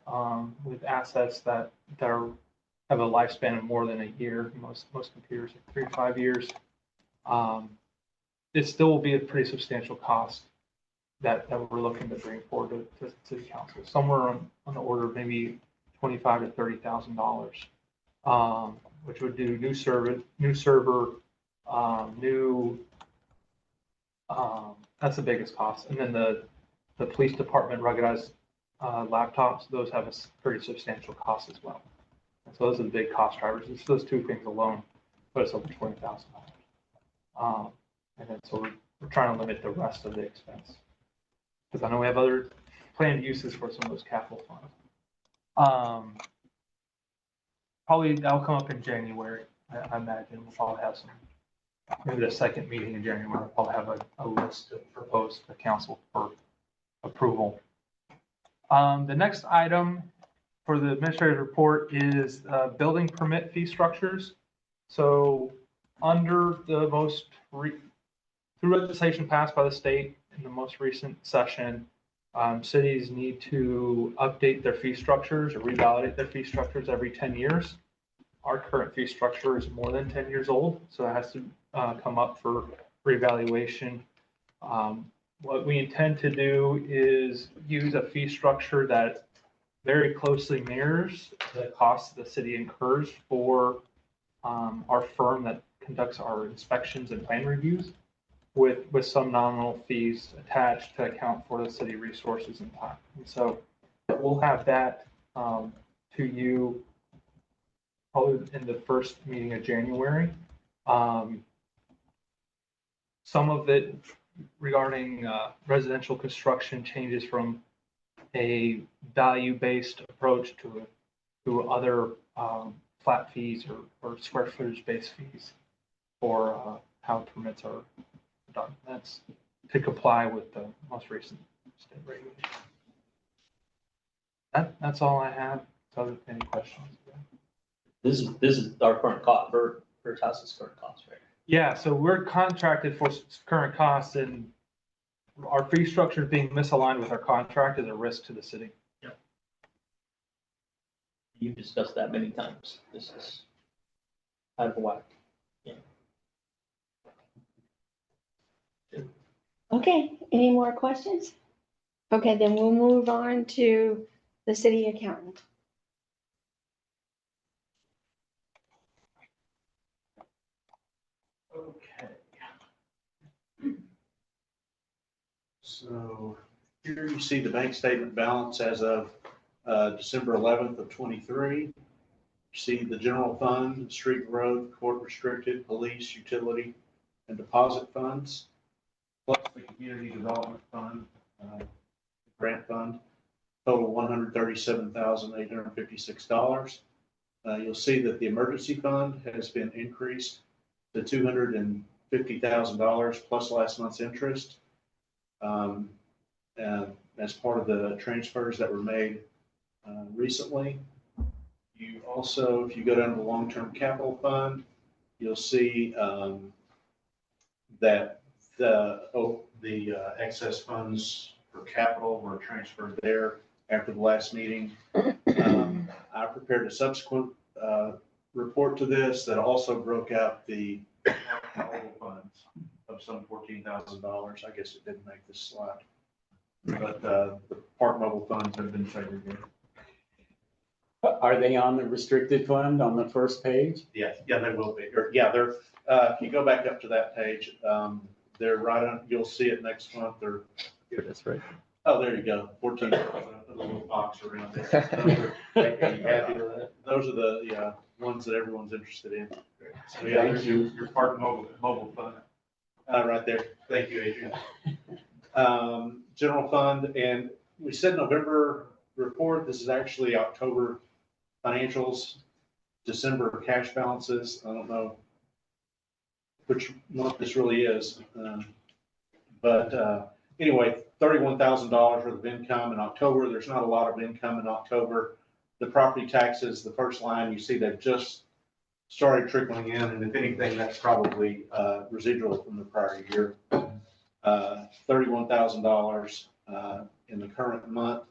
with assets that have a lifespan of more than a year. Most computers are 3 to 5 years. It still will be a pretty substantial cost that we're looking to bring forward to city council, somewhere on the order of maybe $25,000 to $30,000, which would do new server, that's the biggest cost. And then the police department ruggedized laptops, those have a pretty substantial cost as well. And so those are the big cost drivers. It's those two things alone put us over $20,000. And then so we're trying to limit the rest of the expense, because I know we have other planned uses for some of those capital funds. Probably that'll come up in January. I imagine we'll probably have maybe the second meeting in January, we'll probably have a list of proposed to council for approval. The next item for the administrative report is building permit fee structures. So under the through legislation passed by the state in the most recent session, cities need to update their fee structures or revalidate their fee structures every 10 years. Our current fee structure is more than 10 years old, so it has to come up for reevaluation. What we intend to do is use a fee structure that very closely mirrors the costs the city incurs for our firm that conducts our inspections and plan reviews, with some nominal fees attached to account for the city resources and time. And so we'll have that to you probably in the first meeting of January. Some of it regarding residential construction changes from a value-based approach to other flat fees or square footage-based fees for how permits are done. That's to comply with the most recent state regulation. That's all I have. So any questions? This is our current cost, First House's current cost, right? Yeah, so we're contracted for current costs, and our fee structure being misaligned with our contract is a risk to the city. You've discussed that many times. This is out of whack. Okay, any more questions? Okay, then we'll move on to the city accountant. Okay. So here you see the bank statement balance as of December 11th of 23. You see the general fund, street and road, court restricted, police, utility, and deposit funds, plus the community development fund, grant fund, total $137,856. You'll see that the emergency fund has been increased to $250,000 plus last month's interest. And as part of the transfers that were made recently. You also, if you go down to the long-term capital fund, you'll see that the excess funds for capital were transferred there after the last meeting. I prepared a subsequent report to this that also broke out the mobile funds of some $14,000. I guess it didn't make this slide, but the park mobile funds have been segregated. Are they on the restricted fund on the first page? Yeah, they will be. Or, yeah, they're, if you go back up to that page, they're right on, you'll see it next month. They're, Here it is, right? oh, there you go, 14. Put a little box around it. Are you happy with that? Those are the ones that everyone's interested in. So, yeah, Thank there's you. your park mobile fund. Right there. Thank you, Adrian. General fund, and we said November report. This is actually October financials, December cash balances. I don't know which month this really is. But anyway, $31,000 worth of income in October. There's not a lot of income in October. The property taxes, the first line, you see they've just started trickling in. And if anything, that's probably residual from the prior year. $31,000 in the current month.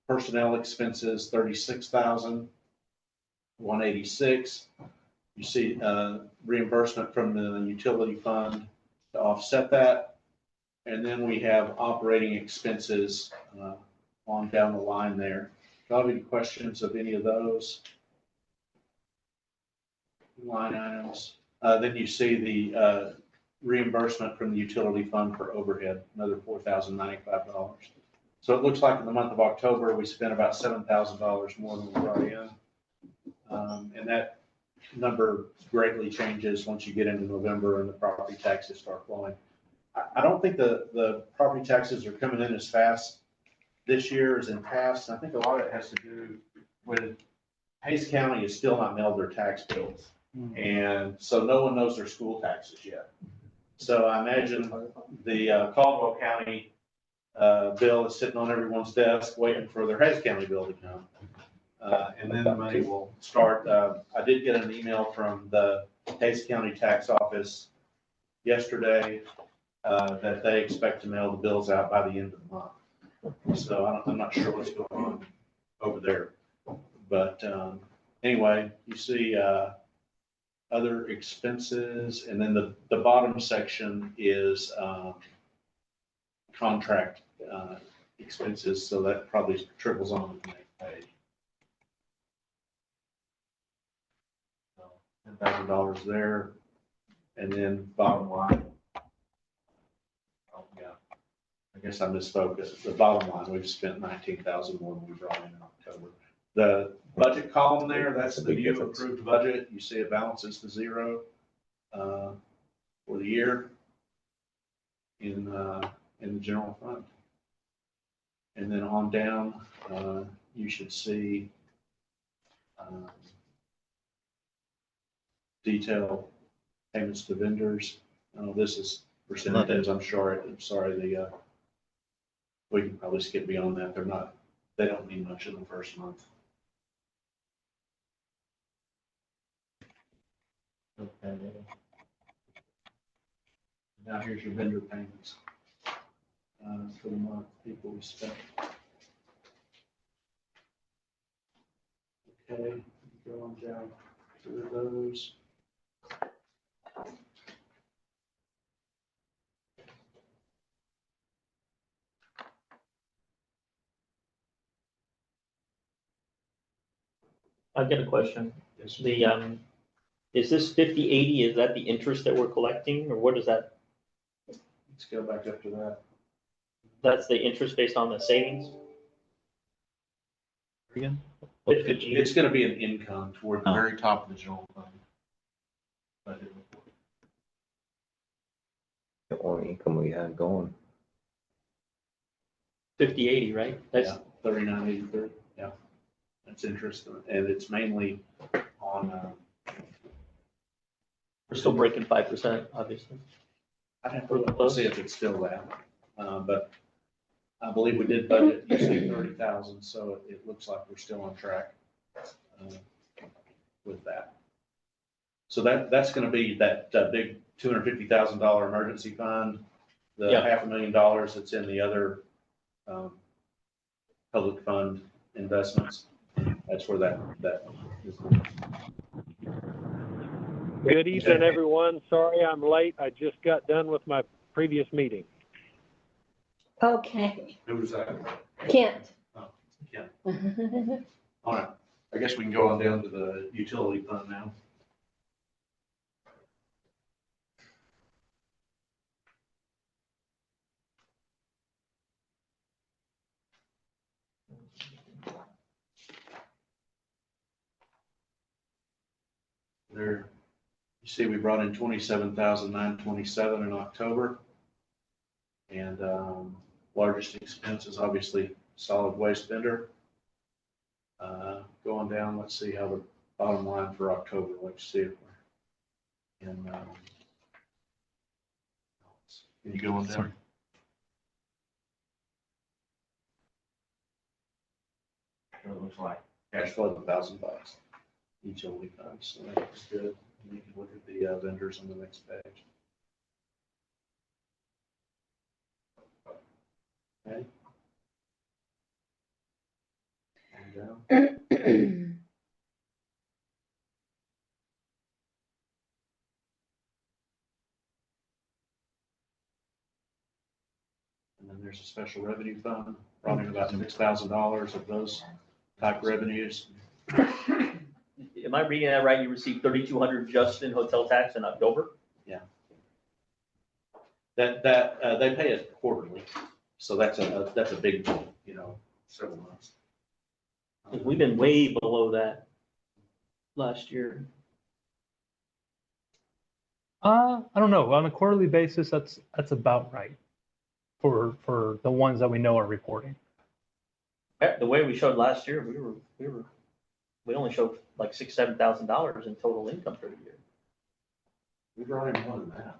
Personnel expenses, $36,186. You see reimbursement from the utility fund to offset that. And then we have operating expenses on down the line there. Do you have any questions of any of those line items? Then you see the reimbursement from the utility fund for overhead, another $4,095. So it looks like in the month of October, we spent about $7,000 more than we brought in. And that number greatly changes once you get into November and the property taxes start flowing. I don't think the property taxes are coming in as fast this year as in past. I think a lot of it has to do with Hays County has still not mailed their tax bills. And so no one knows their school taxes yet. So I imagine the Caldwell County bill is sitting on everyone's desk waiting for their Hays County bill to come. And then the money will start. I did get an email from the Hays County Tax Office yesterday that they expect to mail the bills out by the end of the month. So I'm not sure what's going on over there. But anyway, you see other expenses, and then the bottom section is contract expenses, so that probably trickles on to the next page. So, $10,000 there, and then bottom line. Oh, yeah, I guess I misspoke. The bottom line, we've spent $19,000 more than we brought in October. The budget column there, that's the new approved budget. You see it balances to zero for the year in the general fund. And then on down, you should see detailed payments to vendors. This is percentages. I'm sorry. We can probably skip beyond that. They don't mean much in the first month. Okay. Now here's your vendor payments for the month, people we spent. Okay, go on down through those. I've got a question. Yes. The, is this 50/80, is that the interest that we're collecting, or what is that? Let's go back up to that. That's the interest based on the savings? Again? It's going to be an income toward the very top of the general fund. Budget report. The only income we had going. 50/80, right? That's, Yeah, 3983. Yeah, that's interest, and it's mainly on. we're still breaking 5%, obviously. I'd have to look to see if it's still that, but I believe we did budget, you see 30,000, so it looks like we're still on track with that. So that's going to be that big $250,000 emergency fund, the $500,000 that's in the other public fund investments. That's where that is. Good evening, everyone. Sorry I'm late. I just got done with my previous meeting. Okay, Who was that? Kent. Oh, Kent. All right, I guess we can go on down to the utility fund now. There, you see, we brought in 27,927 in October. And largest expense is obviously solid waste vendor. Going down, let's see how the bottom line for October, let's see if we're in. Can you go on down? It looks like cash flow of $1,000 utility funds, so that's good. You can look at the vendors on the next page. Okay. And, and then there's a special revenue fund, probably about $6,000 of those type revenues. Am I reading that right? You received 3,200 just in hotel tax in October? That they pay it quarterly, so that's a big, several months. We've been way below that last year. I don't know. On a quarterly basis, that's about right for the ones that we know are reporting. The way we showed last year, we only showed like $6,000-7,000 in total income for the year. We brought in more than that.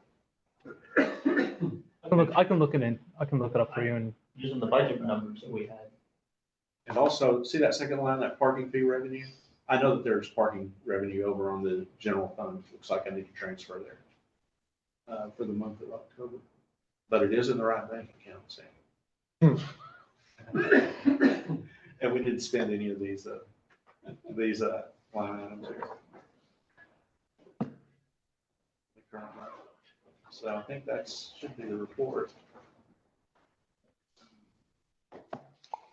I can look it up for you and Using the budget numbers that we had. And also, see that second line, that parking fee revenue? I know that there's parking revenue over on the general fund. Looks like I need to transfer there for the month of October. But it is in the right bank account, Sam. And we didn't spend any of these line items here. So I think should be the report.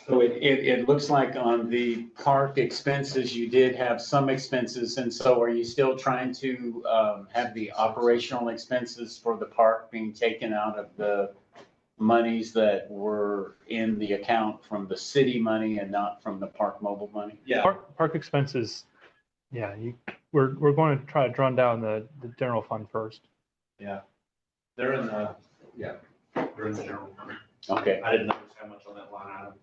So it looks like on the park expenses, you did have some expenses, and so are you still trying to have the operational expenses for the park being taken out of the monies that were in the account from the city money and not from the park mobile money? Yeah. park expenses. Yeah, we're going to try to run down the general fund first. Yeah. They're in the general fund. Okay. I didn't notice how much on that line item.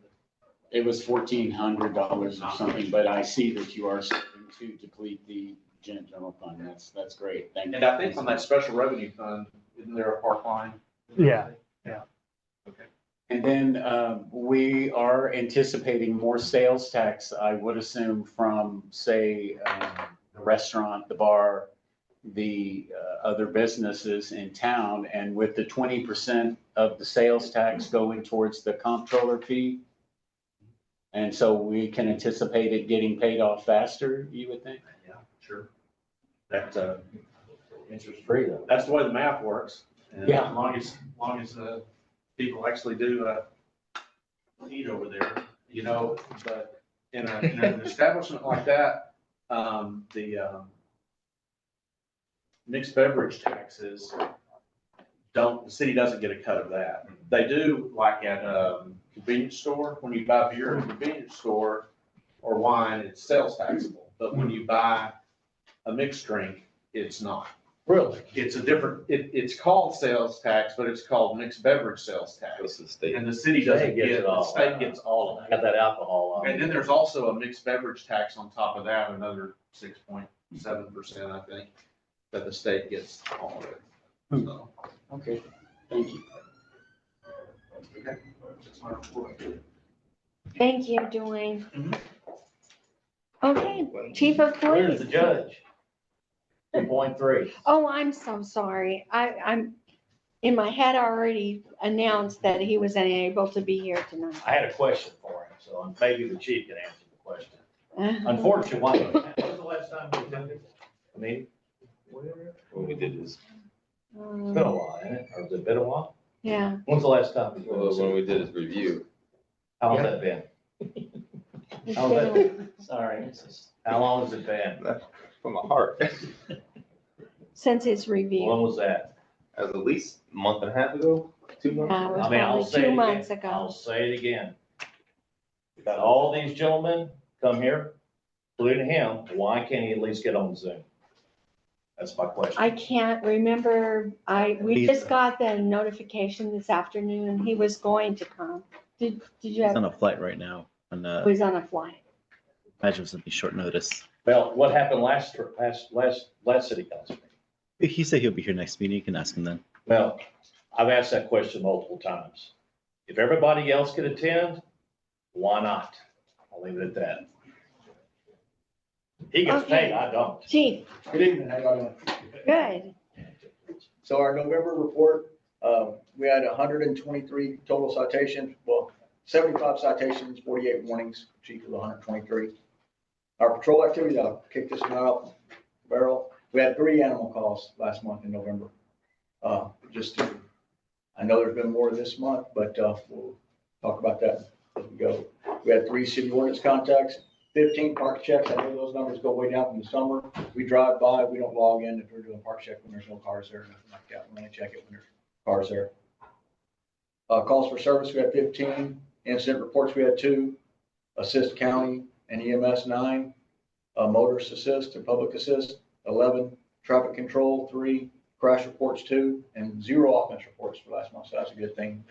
It was $1,400 or something, but I see that you are starting to deplete the general fund. That's great. Thank you. And I think on that special revenue fund, isn't there a park line? Yeah. Okay. And then we are anticipating more sales tax, I would assume, from, say, the restaurant, the bar, the other businesses in town. And with the 20% of the sales tax going towards the comptroller fee, and so we can anticipate it getting paid off faster, you would think? Yeah, sure. That's interest free though. That's the way the math works. And Yeah. As long as people actually do eat over there, but in an establishment like that, the mixed beverage taxes the city doesn't get a cut of that. They do like at convenience store, when you buy beer at a convenience store or wine, it's sales taxable. But when you buy a mixed drink, it's not. Really? It's a different, it's called sales tax, but it's called mixed beverage sales tax. And the city doesn't get it, the state gets all of it. Got that alcohol. And then there's also a mixed beverage tax on top of that, another 6.7%, I think, that the state gets all of it. So. Okay, thank you. Okay. That's my report. Thank you, Dwayne. Okay, Chief of Where's Police. the judge? 2.3. Oh, I'm so sorry. I'm, in my head, I already announced that he was unable to be here tonight. I had a question for him, so maybe the chief can answer the question. Unfortunately, when was the last time we did it? I mean, when we did this, it's been a while, hasn't it? Or has it been a while? Yeah. When's the last time? Well, when we did his review. How's that been? It's How's been that? Sorry, it's just, how long has it been? From the heart. since his When review. was that? That was at least a month and a half ago, 2 months. Yeah, it was I mean, I'll probably say it 2 again. months I'll ago. say it again. We've got all these gentlemen come here, including him, why can't he at least get on Zoom? That's my question. I can't remember, we just got the notification this afternoon, he was going to come. Did you He's have, on a flight right now, and he was on a flight. imagine it's gonna be short notice. Well, what happened last city council meeting? He said he'll be here next meeting. You can ask him then. Well, I've asked that question multiple times. If everybody else could attend, why not? I'll leave it at that. He gets Okay. paid, I don't. Chief, Good evening, how y'all doing? good. So our November report, we had 123 total citations, well, 75 citations, 48 warnings, chief was 123. Our patrol activity, I'll kick this one out, barrel, we had 3 animal calls last month in November. I know there's been more this month, but we'll talk about that as we go. We had 3 city ordinance contacts, 15 park checks. I know those numbers go way down from the summer. We drive by, we don't log in if we're doing park check when there's no cars there, nothing like that. We only check it when there's cars there. Calls for service, we had 15. Incident reports, we had 2. Assist county and EMS 9. Motorist assist and public assist 11. Traffic control 3. Crash reports 2. And 0 offense reports for last month. So that's a good thing.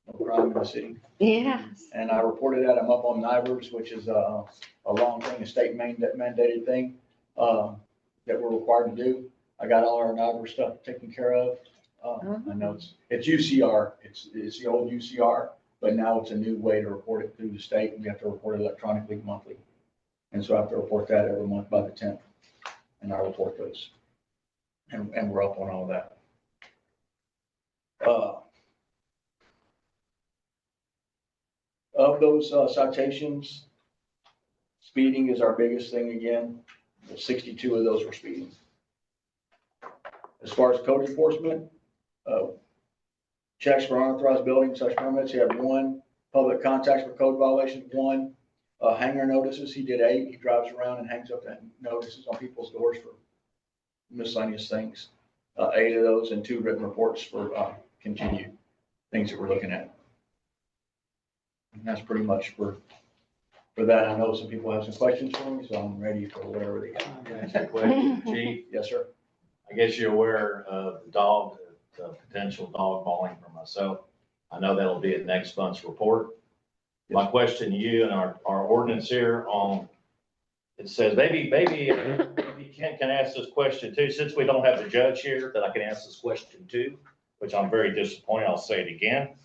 No crime in the city. Yes. And I reported that I'm up on NIVERS, which is a long thing, a state mandated thing that we're required to do. I got all our NIVERS stuff taken care of. I know it's UCR, it's the old UCR, but now it's a new way to report it through the state, and we have to report it electronically monthly. And so I have to report that every month by the 10th, and I report those. And we're up on all that. Of those citations, speeding is our biggest thing again. 62 of those were speeding. As far as code enforcement, checks for unauthorized buildings, such permits, he had 1. Public contacts for code violation, 1. Hanger notices, he did 8. He drives around and hangs up that notices on people's doors for miscellaneous things. 8 of those, and 2 written reports for continued things that we're looking at. And that's pretty much for that. I know some people have some questions for me, so I'm ready for whatever they got. Can I ask you a question, Chief? Yes, sir. I guess you're aware of the potential dog mauling for myself. I know that'll be at next month's report. My question to you and our ordinance here on, it says, maybe Ken can ask this question too, since we don't have the judge here, that I can ask this question too, which I'm very disappointed. I'll say it again.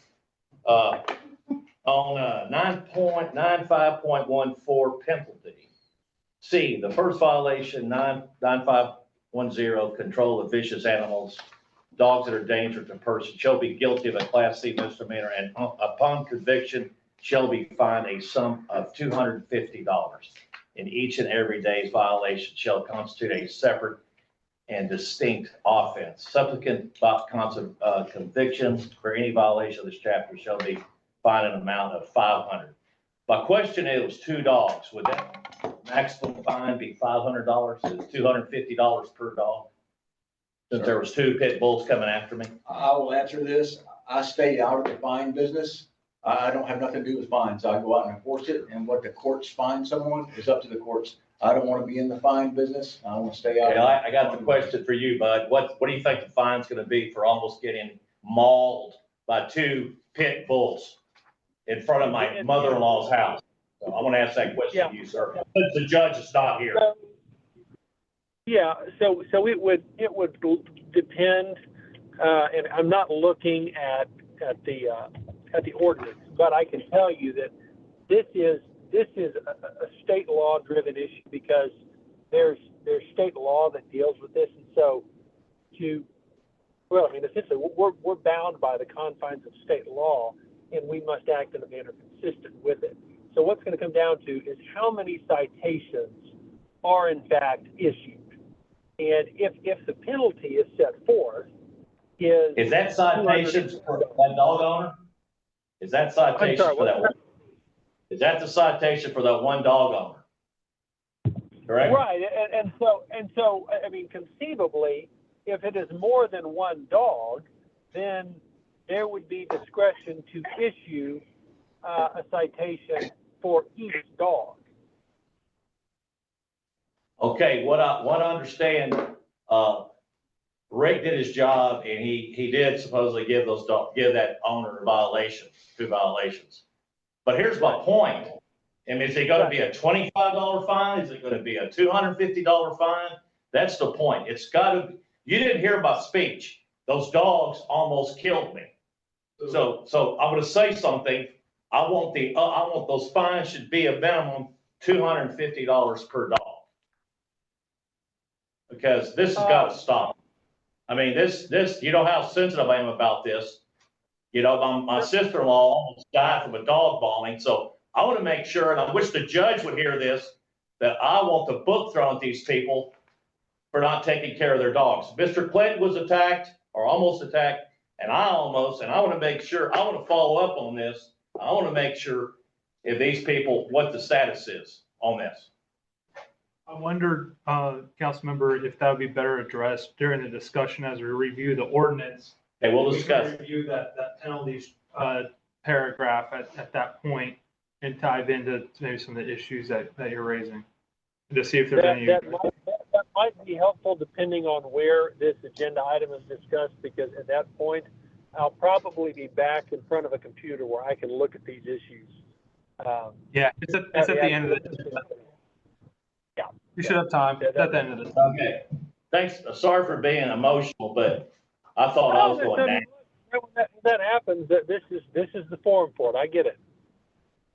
On 9.95.14 penalty. C, the first violation, 9510, control of vicious animals, dogs that are dangerous to person, shall be guilty of a Class C misdemeanor, and upon conviction shall be fined a sum of $250. In each and every day's violation shall constitute a separate and distinct offense. Subsequent convictions for any violation of this chapter shall be fined an amount of $500. My question is, it was 2 dogs. Would that maximum fine be $500? Is it $250 per dog? Since there was 2 pit bulls coming after me? I will answer this. I stay out of the fine business. I don't have nothing to do with fines. I go out and enforce it, and what the courts fine someone is up to the courts. I don't want to be in the fine business. I want to stay out. Okay, I got the question for you, bud. What do you think the fine's gonna be for almost getting mauled by 2 pit bulls in front of my mother-in-law's house? So I want to ask that question to you, sir. Since the judge is not here. Yeah, so it would depend, and I'm not looking at the ordinance, but I can tell you that this is a state law driven issue, because there's state law that deals with this, and so essentially we're bound by the confines of state law, and we must act in a manner consistent with it. So what's going to come down to is how many citations are in fact issued. And if the penalty is set forth Is that citations for that dog owner? Is that citations for that one? Is that the citation for that one dog owner? Correct? Right, and so, I mean, conceivably, if it is more than one dog, then there would be discretion to issue a citation for each dog. Okay, what I understand, Rick did his job and he did supposedly give that owner violations, 2 violations. But here's my point. I mean, is it gonna be a $25 fine? Is it gonna be a $250 fine? That's the point. It's gotta, you didn't hear my speech. Those dogs almost killed me. So I'm gonna say something. I want those fines should be a minimum $250 per dog. Because this has got to stop. I mean, this, you know how sensitive I am about this. You know, my sister-in-law almost died from a dog bombing, so I want to make sure, and I wish the judge would hear this, that I want the book thrown at these people for not taking care of their dogs. Mr. Clinton was attacked, or almost attacked, and I want to make sure, I want to follow up on this. I want to make sure if these people, what the status is on this. I wondered, Councilmember, if that would be better addressed during the discussion as we review the ordinance. Okay, we'll We can discuss. Review that penalties paragraph at that point and dive into maybe some of the issues that you're raising. To see if there's any. That might be helpful depending on where this agenda item is discussed, because at that point, I'll probably be back in front of a computer where I can look at these issues. Yeah, it's at the end of the. Yeah. You should have time. It's at the end of the. Okay, thanks. Sorry for being emotional, but I thought I was going down. When that happens, this is the forum for it. I get it.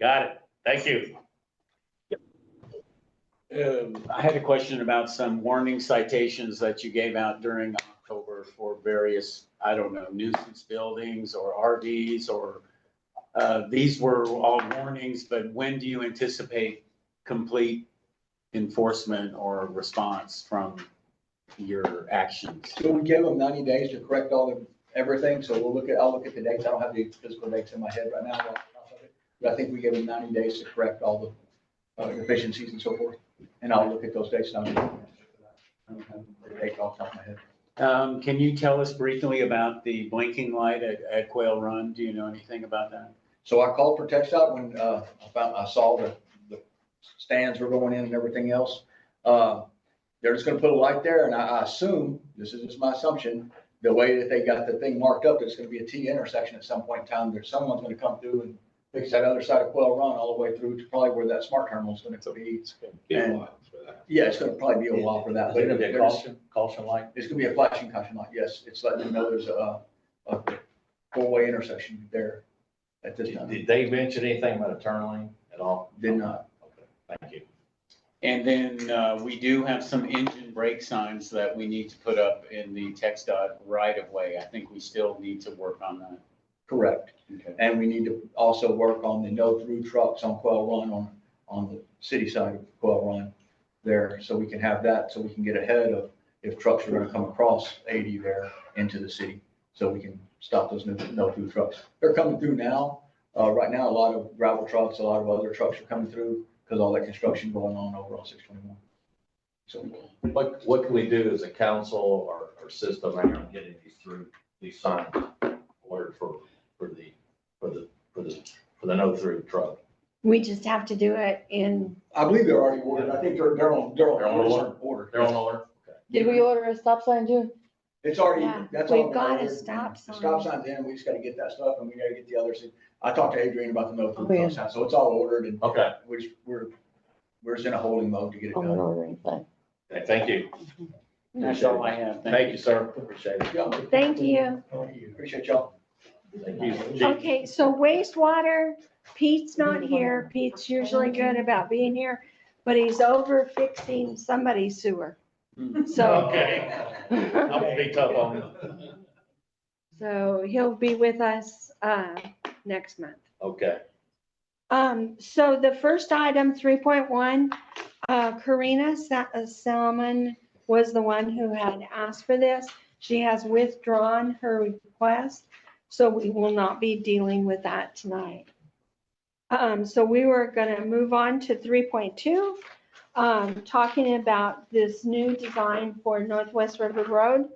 Got it. Thank you. I had a question about some warning citations that you gave out during October for various, I don't know, nuisance buildings or RVs or, these were all warnings, but when do you anticipate complete enforcement or response from your actions? So we gave them 90 days to correct everything. So I'll look at the dates. I don't have the physical dates in my head right now. But I think we gave them 90 days to correct all the deficiencies and so forth. And I'll look at those dates now. I don't have the date off the top of my head. Can you tell us briefly about the blinking light at Quail Run? Do you know anything about that? So I called for TxDOT when I saw the stands were going in and everything else. They're just gonna put a light there, and I assume, this is just my assumption, the way that they got the thing marked up, there's gonna be a T intersection at some point in time. There's someone's gonna come through and fix that other side of Quail Run all the way through to probably where that smart terminal is gonna be. And yeah, it's gonna probably be a while for that. Is it gonna be a caution light? It's gonna be a flashing caution light, yes. It's letting them know there's a four-way intersection there at this time. Did they mention anything about a turn lane at all? Did not. Okay, thank you. And then we do have some engine brake signs that we need to put up in the TxDOT right of way. I think we still need to work on that. Correct. Okay. And we need to also work on the no-through trucks on Quail Run on the city side of Quail Run there, so we can have that, so we can get ahead of if trucks are gonna come across 80 there into the city, so we can stop those no-through trucks. They're coming through now. Right now, a lot of gravel trucks, a lot of other trucks are coming through because all that construction going on over on 621. So What can we do as a council or system around getting these signs ordered for the no-through truck? We just have to do it in, I believe they're already ordered. I think they're on order. They're on order? did we order a stop sign, June? It's already, Yeah, that's all. we've got a ordered. stop The sign. stop sign's in, we just gotta get that stuff and we gotta get the others. I talked to Adrian about the no Oh, through yeah. stop sign, so it's all ordered and Okay, we're just in a holding mode to get it On an done. ordering thing. okay, thank you. That's all I have. Thank you, sir. Appreciate it. Yeah, Thank you. Appreciate y'all. Thank you. Okay, so wastewater, Pete's not here. Pete's usually good about being here, but he's over fixing somebody's sewer. So, Okay, I'm gonna be tough on you. so he'll be with us, next month. Okay. So the first item, 3.1, Karina Salmon was the one who had asked for this. She has withdrawn her request, so we will not be dealing with that tonight. So we were gonna move on to 3.2, talking about this new design for Northwest River Road.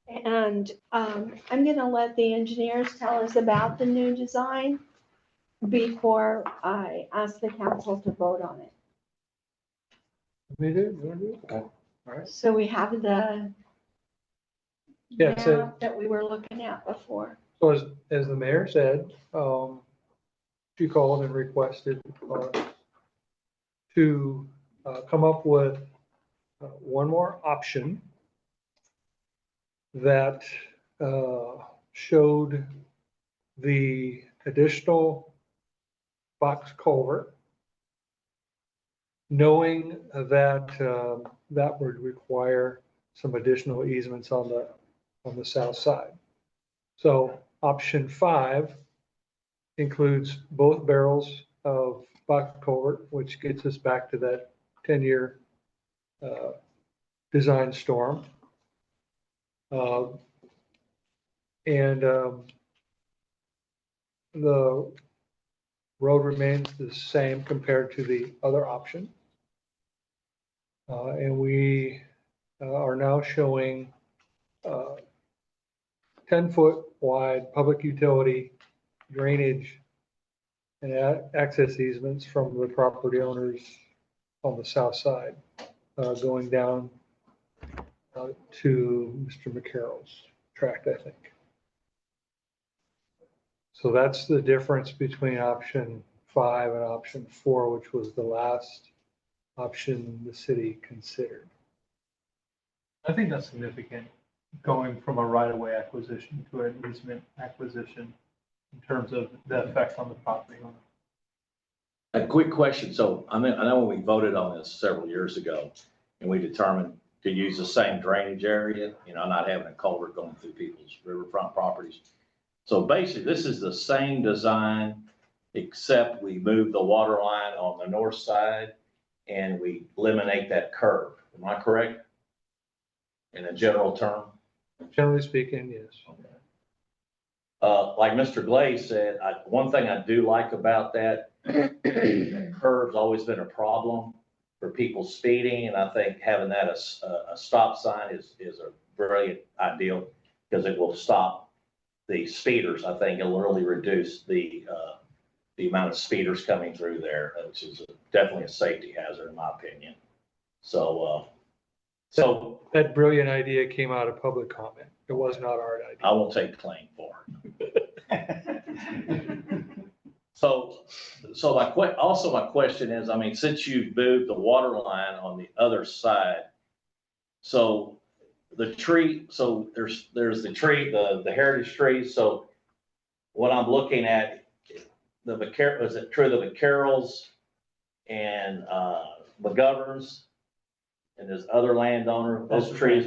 And I'm gonna let the engineers tell us about the new design before I ask the council to vote on it. Me do, you wanna do it? Okay. All right. So we have the Yeah, it said- map that we were looking at before. So as the mayor said, she called and requested to come up with one more option that showed the additional box culvert, knowing that that would require some additional easements on the south side. So option 5 includes both barrels of box culvert, which gets us back to that 10-year design storm. The road remains the same compared to the other option. And we are now showing 10-foot wide public utility drainage and access easements from the property owners on the south side, going down to Mr. McCarroll's tract, I think. So that's the difference between option 5 and option 4, which was the last option the city considered. I think that's significant, going from a right-of-way acquisition to an easement acquisition in terms of the effect on the property owner. A quick question. So I mean, I know when we voted on this several years ago and we determined to use the same drainage area, not having a culvert going through people's riverfront properties. So basically, this is the same design, except we move the water line on the north side and we eliminate that curve. Am I correct? In a general term? Generally speaking, yes. Like Mr. Glaze said, one thing I do like about that, curve's always been a problem for people speeding, and I think having that a stop sign is a brilliant ideal, because it will stop the speeders. I think it'll really reduce the amount of speeders coming through there, which is definitely a safety hazard in my opinion. So that brilliant idea came out of public comment. It was not our idea. I won't take claim for it. So my question is, I mean, since you've moved the water line on the other side, so the tree, so there's the tree, the heritage trees. So what I'm looking at, is it true, the McCarrolls and McGoverns and this other landowner, those trees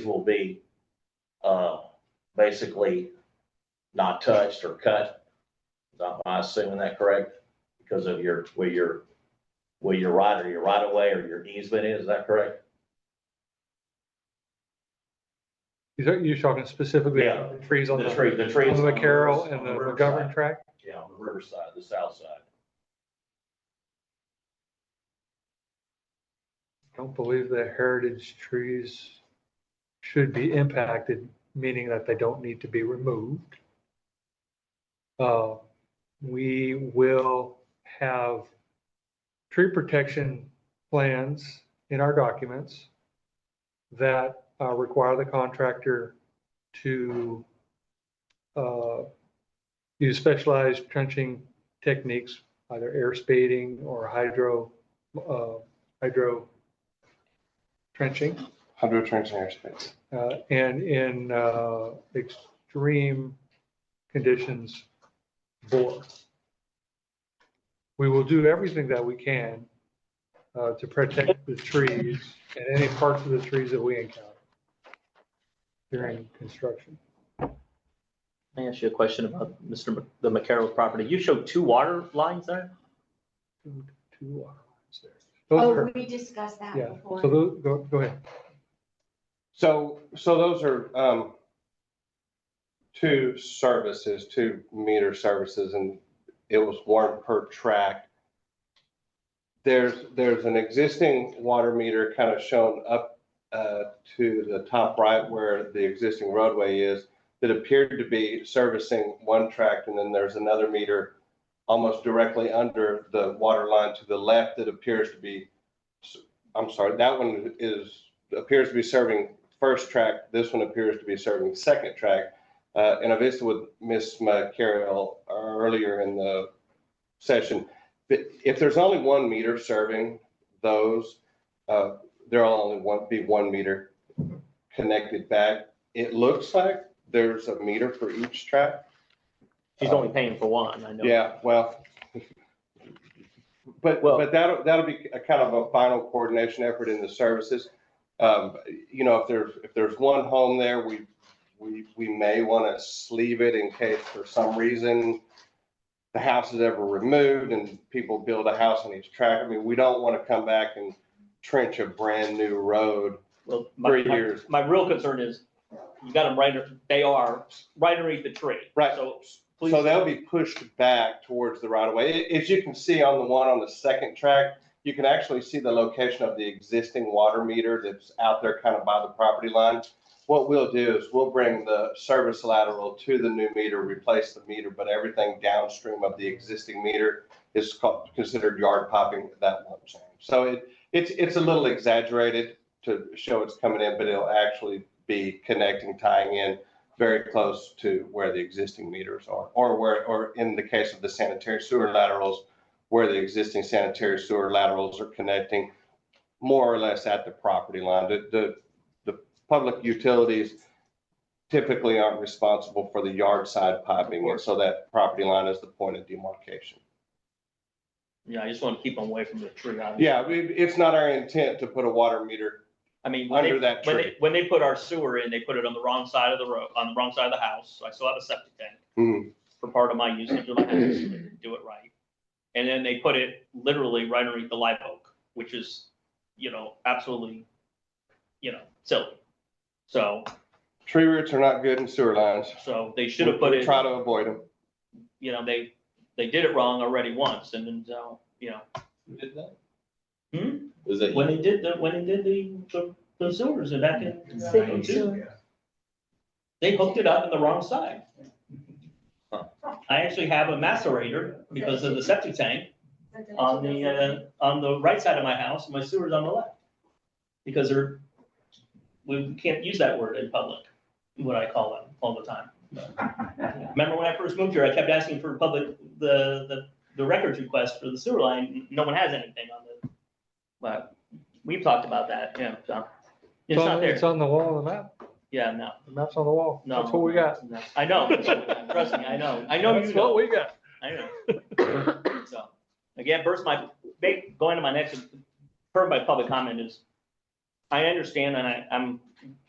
will be basically not touched or cut. Am I assuming that correct? Because of where your right of way or your easement is that correct? You're talking specifically Yeah. about the trees on The trees on the on McCarroll and on the riverside. McGovern tract? Yeah, on the riverside, the south side. I don't believe the heritage trees should be impacted, meaning that they don't need to be removed. We will have tree protection plans in our documents that require the contractor to use specialized trenching techniques, either air spading or hydro trenching. Hydro trenching airspace. And in extreme conditions, bore. We will do everything that we can to protect the trees and any parts of the trees that we encounter during construction. Let me ask you a question about the McCarroll property. You showed 2 water lines there? Two water lines there. Those Oh, are- we discussed that Yeah, before. so those, go ahead. So those are 2 services, 2 meter services, and it was 1 per tract. There's an existing water meter kind of shown up to the top right where the existing roadway is that appeared to be servicing 1 tract, and then there's another meter almost directly under the water line to the left that appears to be, I'm sorry, that one appears to be serving 1st tract. This one appears to be serving 2nd tract. And I visited with Ms. McCarroll earlier in the session. If there's only 1 meter serving those, there'll only be 1 meter connected back. It looks like there's a meter for each tract. She's only paying for 1, I know. Yeah, well, but that'll be a kind of a final coordination effort in the services. You know, if there's 1 home there, we may want to sleeve it in case for some reason the house is ever removed and people build a house on each tract. I mean, we don't want to come back and trench a brand new road Well, 3 years. My real concern is you got them they are right underneath the tree. Right. So So they'll be pushed back towards the right of way. As you can see on the one on the 2nd tract, you can actually see the location of the existing water meter that's out there kind of by the property line. What we'll do is we'll bring the service lateral to the new meter, replace the meter, but everything downstream of the existing meter is considered yard popping. That won't change. So it's a little exaggerated to show it's coming in, but it'll actually be connecting, tying in very close to where the existing meters are, or in the case of the sanitary sewer laterals, where the existing sanitary sewer laterals are connecting more or less at the property line. The public utilities typically aren't responsible for the yard side piping, and so that property line is the point of demarcation. Yeah, I just want to keep them away from the tree. Obviously. Yeah, it's not our intent to put a water meter I mean, under that tree. When they put our sewer in, they put it on the wrong side of the road, on the wrong side of the house. So I still have a septic tank for part of my usage of my house. They didn't do it right. And then they put it literally right underneath the live oak, which is, absolutely, silly. So. Tree roots are not good in sewer lines. So they should have put it. Try to avoid them. They did it wrong already once, and then, Who did that? Hmm? Was it? When they did the sewers back in. City sewer. They hooked it up in the wrong side. I actually have a macerator because of the septic tank on the right side of my house, and my sewer's on the left. Because we can't use that word in public, what I call them all the time. Remember when I first moved here, I kept asking for the records request for the sewer line. No one has anything on the, but we've talked about that, yeah, so. It's not there. It's on the wall of the map. Yeah, no. The map's on the wall. No. That's what we got. No. I know, trust me, I know. I know you That's know. what we got. I know. So, again, going to my next, part of my public comment is, I understand, and I'm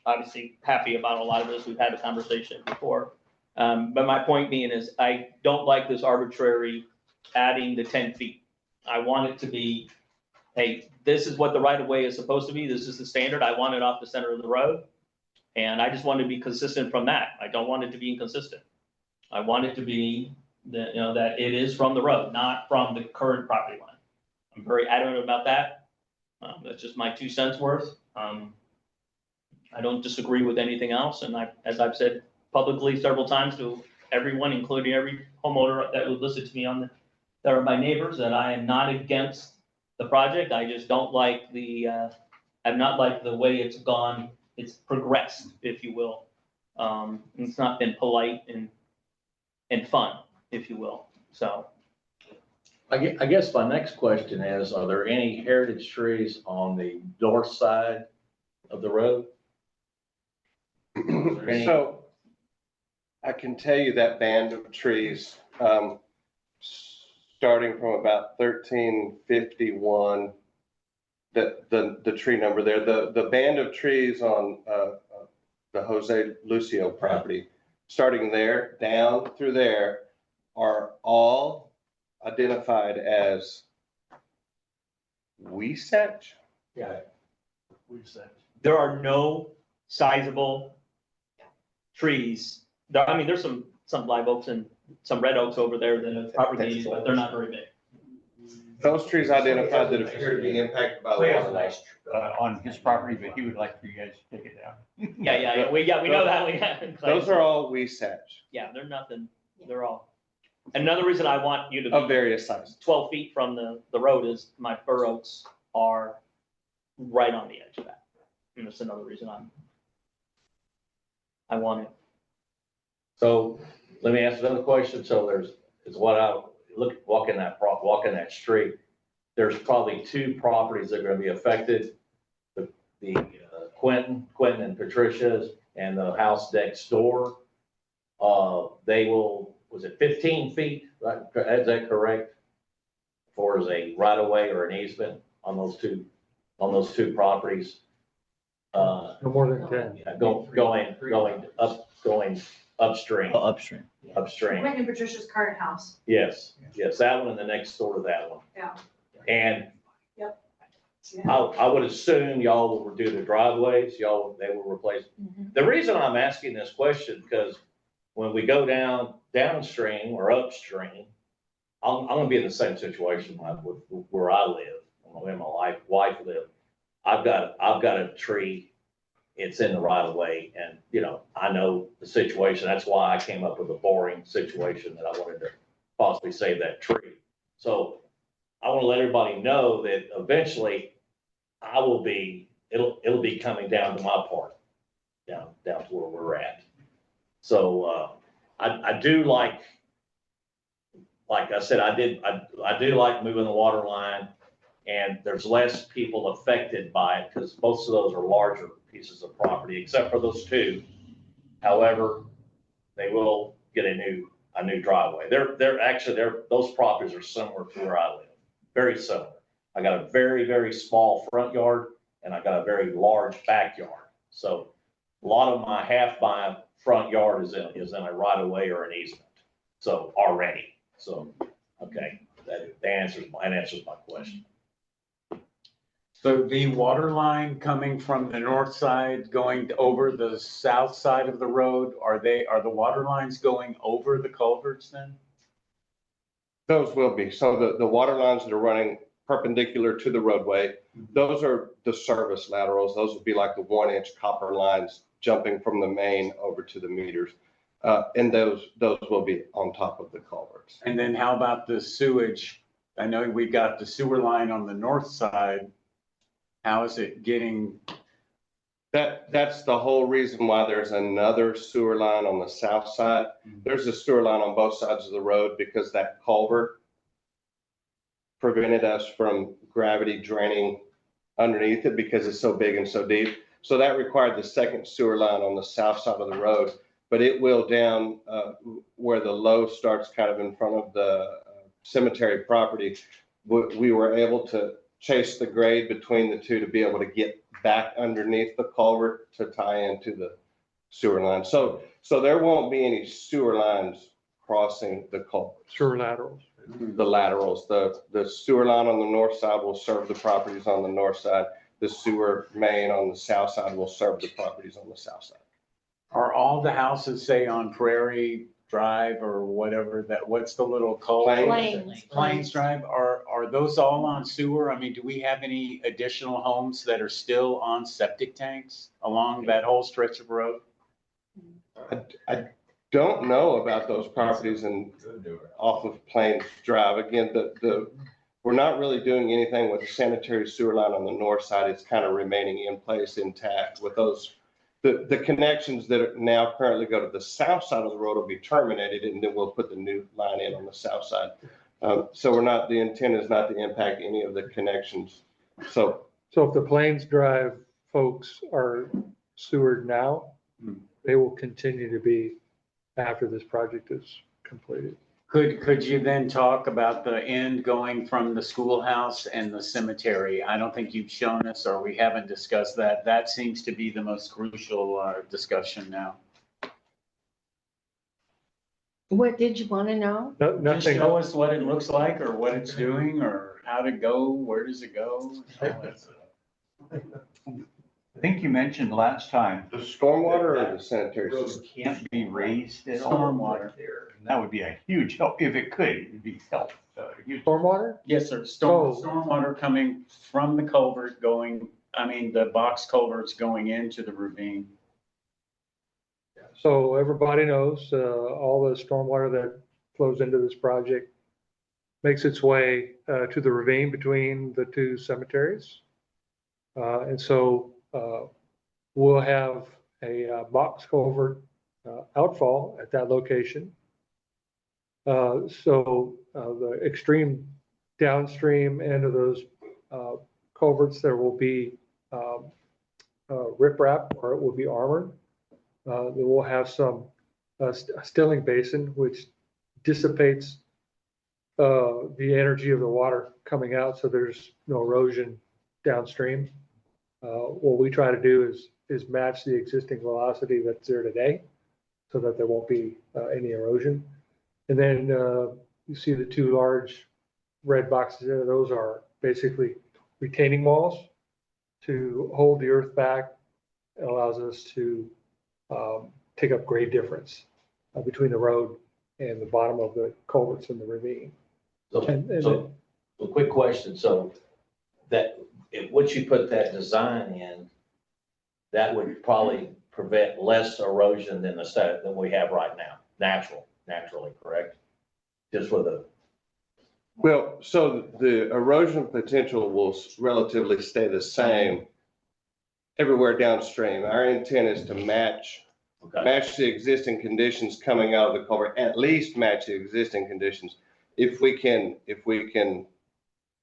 obviously happy about a lot of this. We've had a conversation before. But my point being is, I don't like this arbitrary adding the 10 feet. I want it to be, hey, this is what the right of way is supposed to be. This is the standard. I want it off the center of the road. And I just want to be consistent from that. I don't want it to be inconsistent. I want it to be that, that it is from the road, not from the current property line. I'm very adamant about that. That's just my 2 cents worth. I don't disagree with anything else. And as I've said publicly several times to everyone, including every homeowner that would listen to me that are my neighbors, that I am not against the project. I just don't like I'm not like the way it's gone. It's progressed, if you will. It's not been polite and fun, if you will. So. I guess my next question is, are there any heritage trees on the north side of the road? So I can tell you that band of trees, starting from about 1351, the tree number there, the band of trees on the Jose Lucio property, starting there down through there, are all identified as Weisach. Yeah. There are no sizable trees. There's some live oaks and some red oaks over there that have property needs, but they're not very big. Those trees identified that appear to be impacted by the Clay has a water. nice, on his property, but he would like for you guys to take it down. Yeah, we know that, we have. Those are all Weisach Yeah, they're nothing, they're all. Another reason I want you to of be various sizes. 12 feet from the road is my fir oaks are right on the edge of that. And that's another reason I want it. So let me ask another question. So walking that street, there's probably two properties that are gonna be affected. The Quentin and Patricia's and the house next door. They will, was it 15 feet? Right? Is that correct? For as a right of way or an easement on those two properties? No more than 10. Yeah, going upstream. Upstream. Upstream. Quentin and Patricia's current house. Yes, that one and the next door to that one. Yeah. And Yep. I would assume y'all will do the driveways, they will replace. The reason I'm asking this question, because when we go downstream or upstream, I'm gonna be in the same situation with where I live, where my wife live. I've got a tree, it's in the right of way, and, I know the situation, that's why I came up with a boring situation that I wanted to possibly save that tree. So I want to let everybody know that eventually it'll be coming down to my part, down to where we're at. So, I do like I said, I do like moving the water line, and there's less people affected by it because most of those are larger pieces of property, except for those two. However, they will get a new driveway. Those properties are similar to where I live, very similar. I got a very, very small front yard and I got a very large backyard. So a lot of my front yard is in a right of way or an easement. So already, okay, that answers my question. So the water line coming from the north side going over the south side of the road, are the water lines going over the culverts then? Those will be. So the water lines that are running perpendicular to the roadway, those are the service laterals. Those would be like the 1-inch copper lines jumping from the main over to the meters. And those will be on top of the culverts. And then how about the sewage? I know we got the sewer line on the north side. How is it getting? That's the whole reason why there's another sewer line on the south side. There's a sewer line on both sides of the road because that culvert prevented us from gravity draining underneath it because it's so big and so deep. So that required the second sewer line on the south side of the road, but it will down where the low starts kind of in front of the cemetery property. We were able to chase the grade between the two to be able to get back underneath the culvert to tie into the sewer line. So there won't be any sewer lines crossing the culvert. Sewer laterals. The laterals, the sewer line on the north side will serve the properties on the north side. The sewer main on the south side will serve the properties on the south side. Are all the houses, say on Prairie Drive or whatever what's the little culvert? Plains Drive, are those all on sewer? I mean, do we have any additional homes that are still on septic tanks along that whole stretch of road? I don't know about those properties off of Plains Drive. Again, we're not really doing anything with the sanitary sewer line on the north side. It's kind of remaining in place intact with those. The connections that now currently go to the south side of the road will be terminated, and then we'll put the new line in on the south side. So the intent is not to impact any of the connections. So if the Plains Drive folks are sewered now, they will continue to be after this project is completed. Could you then talk about the end going from the schoolhouse and the cemetery? I don't think you've shown us, or we haven't discussed that. That seems to be the most crucial discussion now. What did you want to know? Just show us what it looks like or what it's doing or how to go, where does it go? I think you mentioned last time. The stormwater or the sanitary Road system? can't be raised at all. Stormwater. There. And that would be a huge help. If it could, it'd be help. Huge. Stormwater? Yes, sir. Oh. Stormwater coming from the culvert going, the box culverts going into the ravine. So everybody knows, all the stormwater that flows into this project makes its way, to the ravine between the two cemeteries. And so, we'll have a box culvert, outfall at that location. So, the extreme downstream end of those, culverts, there will be, riprap, or it will be armored. They will have some stilling basin, which dissipates the energy of the water coming out, so there's no erosion downstream. What we try to do is match the existing velocity that's there today, so that there won't be any erosion. And then you see the two large red boxes there. Those are basically retaining walls to hold the earth back. It allows us to take up grade difference between the road and the bottom of the culverts in the ravine. So, And so, a quick question, so that, once you put that design in, that would probably prevent less erosion than the set that we have right now, naturally, correct? Just with a. Well, so the erosion potential will relatively stay the same everywhere downstream. Our intent is to match the existing conditions coming out of the culvert, at least match the existing conditions. If we can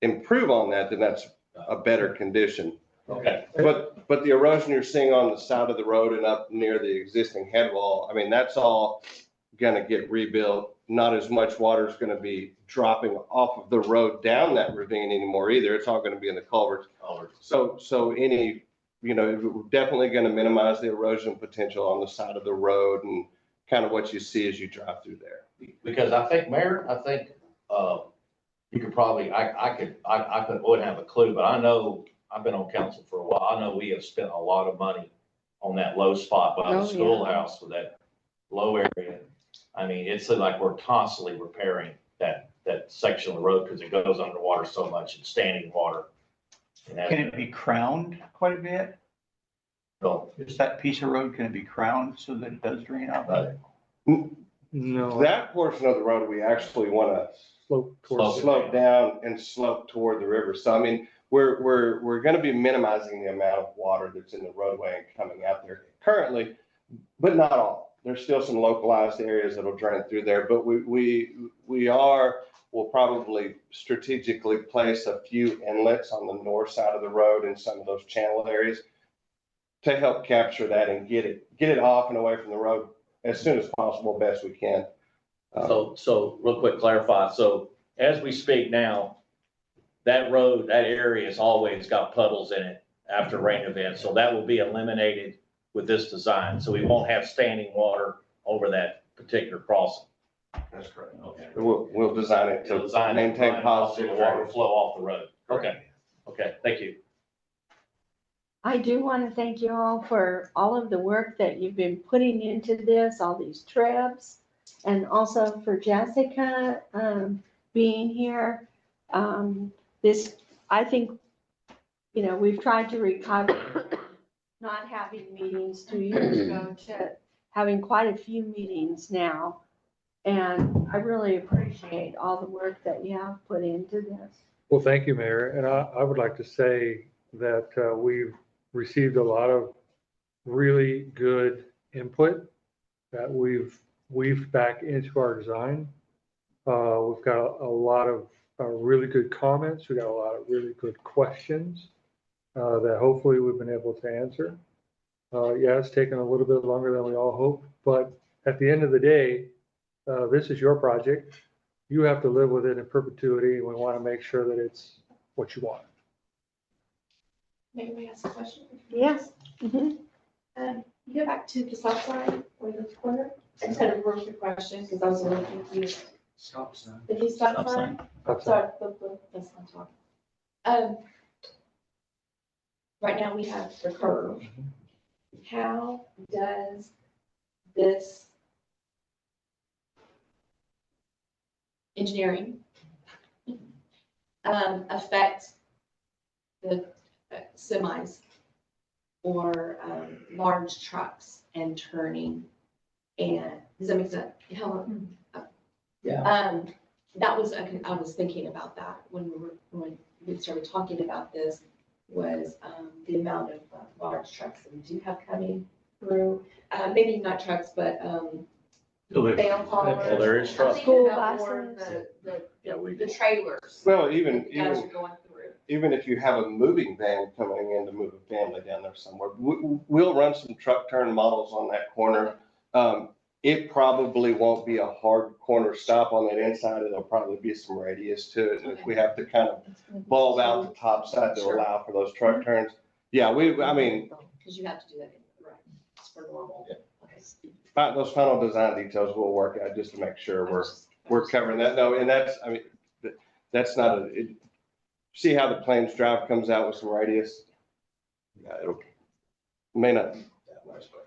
improve on that, then that's a better condition. Okay. But the erosion you're seeing on the side of the road and up near the existing head wall, I mean, that's all gonna get rebuilt. Not as much water is gonna be dropping off of the road down that ravine anymore either. It's all gonna be in the culverts. So any, we're definitely gonna minimize the erosion potential on the side of the road and kind of what you see as you drive through there. Because I think, Mayor, you could probably, wouldn't have a clue, but I know, I've been on council for a while. I know we have spent a lot of money on that low spot by the schoolhouse with that low area. I mean, it's like we're constantly repairing that section of the road because it goes underwater so much and standing water. Can it be crowned quite a bit? No. Just that piece of road, can it be crowned so that it does drain out? No. That portion of the road, we actually want to slope down and slope toward the river. So, I mean, we're going to be minimizing the amount of water that's in the roadway and coming out there currently, but not all. There's still some localized areas that'll drain through there, but we'll probably strategically place a few inlets on the north side of the road in some of those channel areas to help capture that and get it off and away from the road as soon as possible, best we can. So real quick, clarify. So as we speak now, that road, that area has always got puddles in it after rain events. So that will be eliminated with this design. So we won't have standing water over that particular crossing. That's correct. Okay. We'll design it to maintain positive water flow off the road. Okay. Okay. Thank you. I do want to thank you all for all of the work that you've been putting into this, all these trips, and also for Jessica being here. I think, we've tried to recover not having meetings 2 years ago to having quite a few meetings now. And I really appreciate all the work that you have put into this. Well, thank you, Mayor. And I would like to say that we've received a lot of really good input that we've weaved back into our design. We've got a lot of really good comments. We got a lot of really good questions that hopefully we've been able to answer. Yeah, it's taken a little bit longer than we all hoped, but at the end of the day, this is your project. You have to live with it in perpetuity, and we want to make sure that it's what you want. May we ask a question? Yes. You go back to the south side or the corner? I just had a real quick question because I was a little confused. Stop sign. The new stop sign? Stop sign. Sorry, that's not talking. right now we have the curve. How does this engineering affect the semis or large trucks and turning? And does that make sense? Yeah. That was, I was thinking about that when we started talking about this, was the amount of large trucks that we do have coming through. Maybe not trucks, but bale haulers. Well, there is I'm trucks. thinking School about more buses. the trailers. Well, that even, you guys even, are going through. even if you have a moving van coming in to move a family down there somewhere, we'll run some truck turn models on that corner. It probably won't be a hard corner stop on that inside. There'll probably be some radius to it. And if we have to kind of bulb out the top side to allow for those truck turns. Yeah, I mean, Because you have to do that, right, it's for normal. Okay. those final design details we'll work out just to make sure we're covering that. No, and that's, I mean, that's not see how the Plains Drive comes out with some radius? Yeah, may not be that much, but.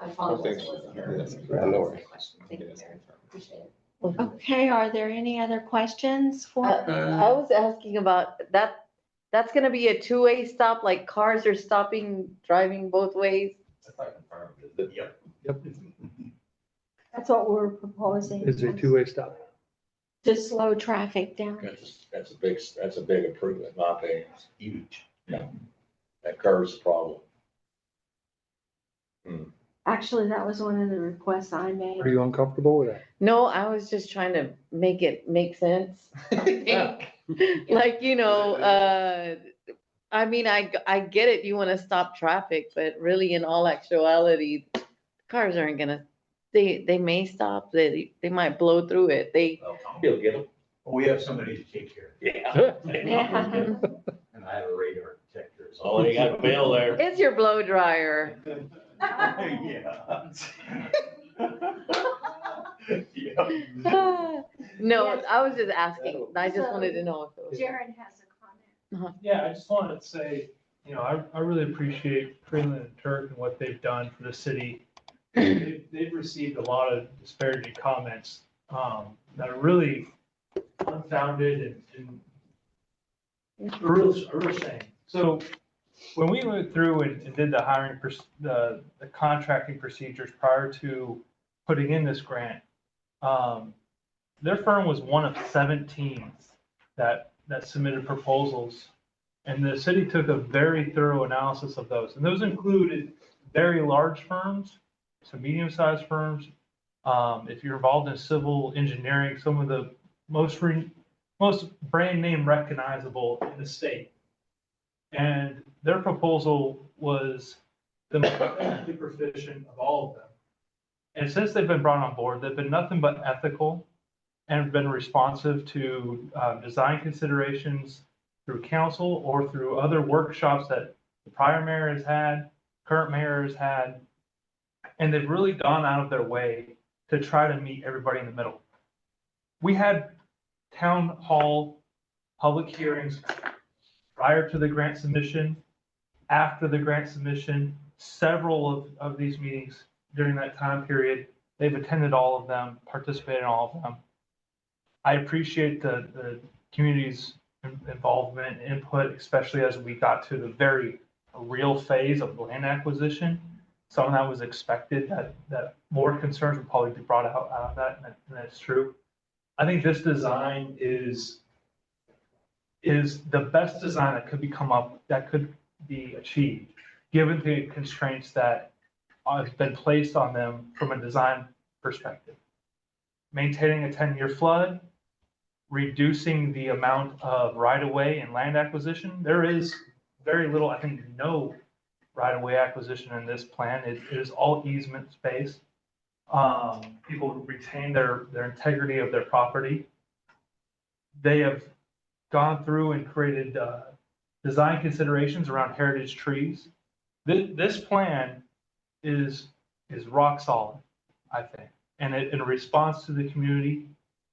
I apologize. Okay. I wasn't here. Yeah, no worries. Thank you, Mary. Appreciate it. Okay, are there any other questions for? I was asking about that, that's gonna be a two-way stop, like cars are stopping, driving both ways? Yep. That's what we're proposing. It's a two-way stop. To slow traffic down. That's a big improvement, in my opinion. It's huge. Yeah. That curves the problem. Actually, that was one of the requests I made. Are you uncomfortable with that? No, I was just trying to make it make sense. Like, I mean, I get it, you wanna stop traffic, but really in all actuality, cars aren't gonna, they may stop, they might blow through it, He'll get them. We have somebody to take care Yeah. Yeah. and I have a radar detector. Oh, you got a bill there. It's your blow dryer. Yeah. No, Yes. I was just asking, I just wanted to know if it was. Jared has a comment. Yeah, I just wanted to say, I really appreciate Freeland and Turk and what they've done for the city. They've received a lot of disparity comments that are really unfounded and a real shame. So when we went through and did the hiring, the contracting procedures prior to putting in this grant, their firm was one of 17 that submitted proposals. And the city took a very thorough analysis of those. And those included very large firms, some medium-sized firms. If you're involved in civil engineering, some of the most brand name recognizable in the state. And their proposal was the most technically proficient of all of them. And since they've been brought on board, they've been nothing but ethical and been responsive to design considerations through council or through other workshops that the prior mayor has had, current mayor has had. And they've really gone out of their way to try to meet everybody in the middle. We had town hall public hearings prior to the grant submission, after the grant submission, several of these meetings during that time period. They've attended all of them, participated in all of them. I appreciate the community's involvement and input, especially as we got to the very real phase of land acquisition. Some of that was expected, that more concerns would probably be brought out of that, and that's true. I think this design is the best design that could be achieved, given the constraints that have been placed on them from a design perspective. Maintaining a 10-year flood, reducing the amount of right-of-way and land acquisition. There is very little, I think, no right-of-way acquisition in this plan. It is all easement space. People retain their integrity of their property. They have gone through and created design considerations around heritage trees. This plan is rock solid, I think, and it in response to the community,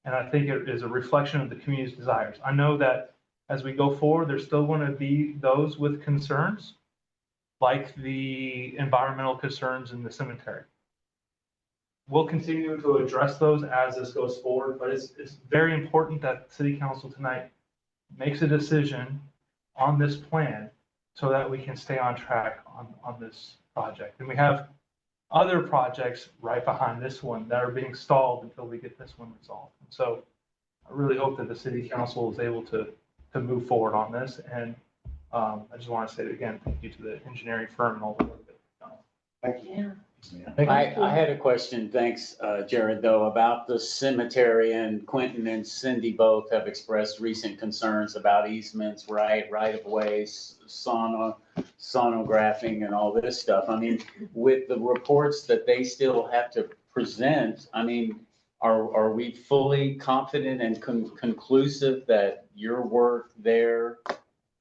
and I think it is a reflection of the community's desires. I know that as we go forward, there's still going to be those with concerns, like the environmental concerns in the cemetery. We'll continue to address those as this goes forward, but it's very important that City Council tonight makes a decision on this plan so that we can stay on track on this project. And we have other projects right behind this one that are being stalled until we get this one resolved. And so I really hope that the City Council is able to move forward on this. And I just want to say again, thank you to the engineering firm and all the work that they've done. Thank you. Yeah. I had a question, thanks, Jared, though, about the cemetery, and Quentin and Cindy both have expressed recent concerns about easements, right of ways, sonographing and all this stuff. I mean, with the reports that they still have to present, I mean, are we fully confident and conclusive that your work there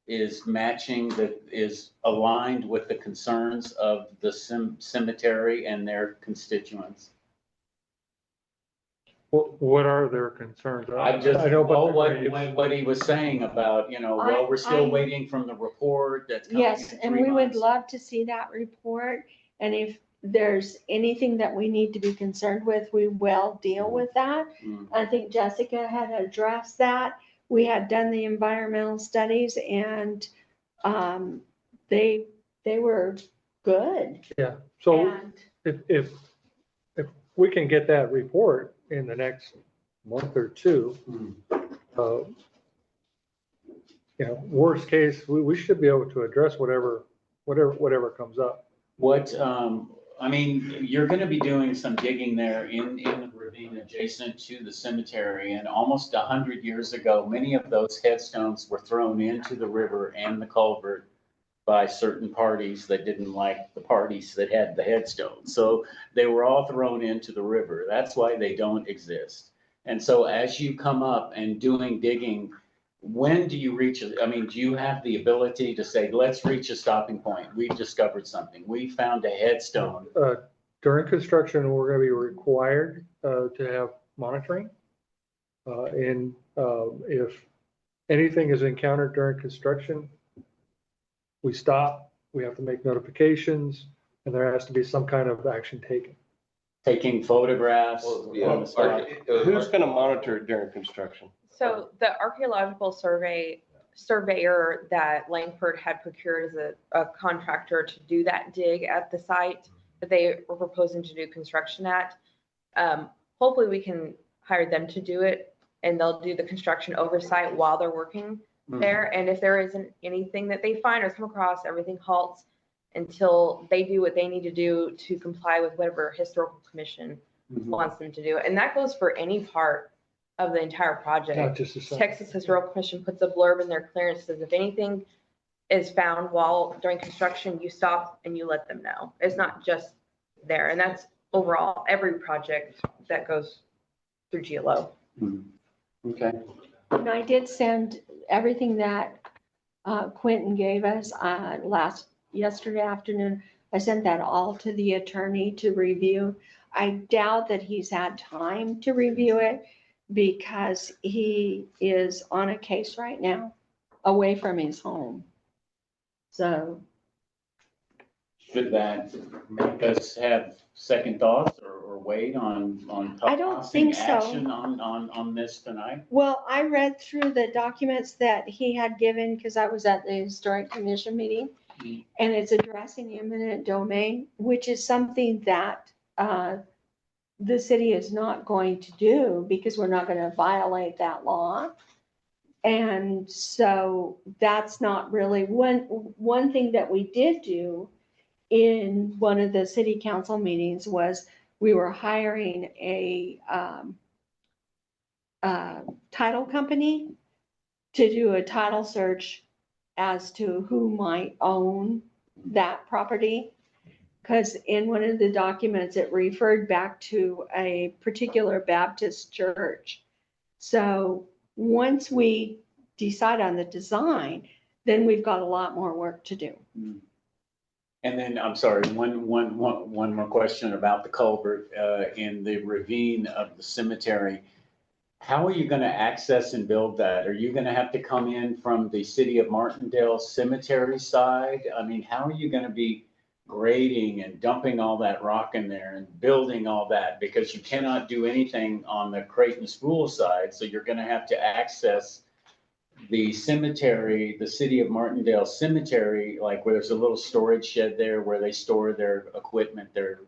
is matching, that is aligned with the concerns of the cemetery and their constituents? What are their concerns? I just I know, but what he was saying about, well, we're still waiting from the report that's coming Yes, in and 3 we would months. love to see that report. And if there's anything that we need to be concerned with, we will deal with that. I think Jessica had addressed that. We had done the environmental studies and they were good. Yeah, so And if we can get that report in the next month or two, worst case, we should be able to address whatever comes up. What, I mean, you're gonna be doing some digging there in the ravine adjacent to the cemetery, and almost 100 years ago, many of those headstones were thrown into the river and the culvert by certain parties that didn't like the parties that had the headstones. So they were all thrown into the river. That's why they don't exist. And so as you come up and doing digging, when do you reach, I mean, do you have the ability to say, let's reach a stopping point? We've discovered something. We found a headstone. During construction, we're gonna be required to have monitoring. And if anything is encountered during construction, we stop, we have to make notifications, and there has to be some kind of action taken. Taking photographs on the spot. Who's gonna monitor it during construction? So the archaeological surveyor that Langford had procured as a contractor to do that dig at the site that they were proposing to do construction at, hopefully we can hire them to do it, and they'll do the construction oversight while they're working there. And if there isn't anything that they find or come across, everything halts until they do what they need to do to comply with whatever historical commission wants them to do. And that goes for any part of the entire project. Not just the site. Texas Historical Commission puts a blurb in their clearance, says if anything is found during construction, you stop and you let them know. It's not just there. And that's overall every project that goes through GLO. Okay. And I did send everything that Quentin gave us yesterday afternoon. I sent that all to the attorney to review. I doubt that he's had time to review it because he is on a case right now away from his home. So. Should that make us have second thoughts or wait on I don't think so. action on this tonight? Well, I read through the documents that he had given because I was at the Historic Commission meeting, and it's addressing eminent domain, which is something that the city is not going to do because we're not going to violate that law. And so that's not really one thing that we did do in one of the city council meetings was we were hiring a title company to do a title search as to who might own that property. Because in one of the documents, it referred back to a particular Baptist church. So once we decide on the design, then we've got a lot more work to do. And then, I'm sorry, one more question about the culvert in the ravine of the cemetery. How are you gonna access and build that? Are you gonna have to come in from the city of Martindale cemetery side? I mean, how are you gonna be grading and dumping all that rock in there and building all that? Because you cannot do anything on the Creighton School side, so you're gonna have to access the cemetery, the city of Martindale cemetery, like where there's a little storage shed there where they store their equipment, their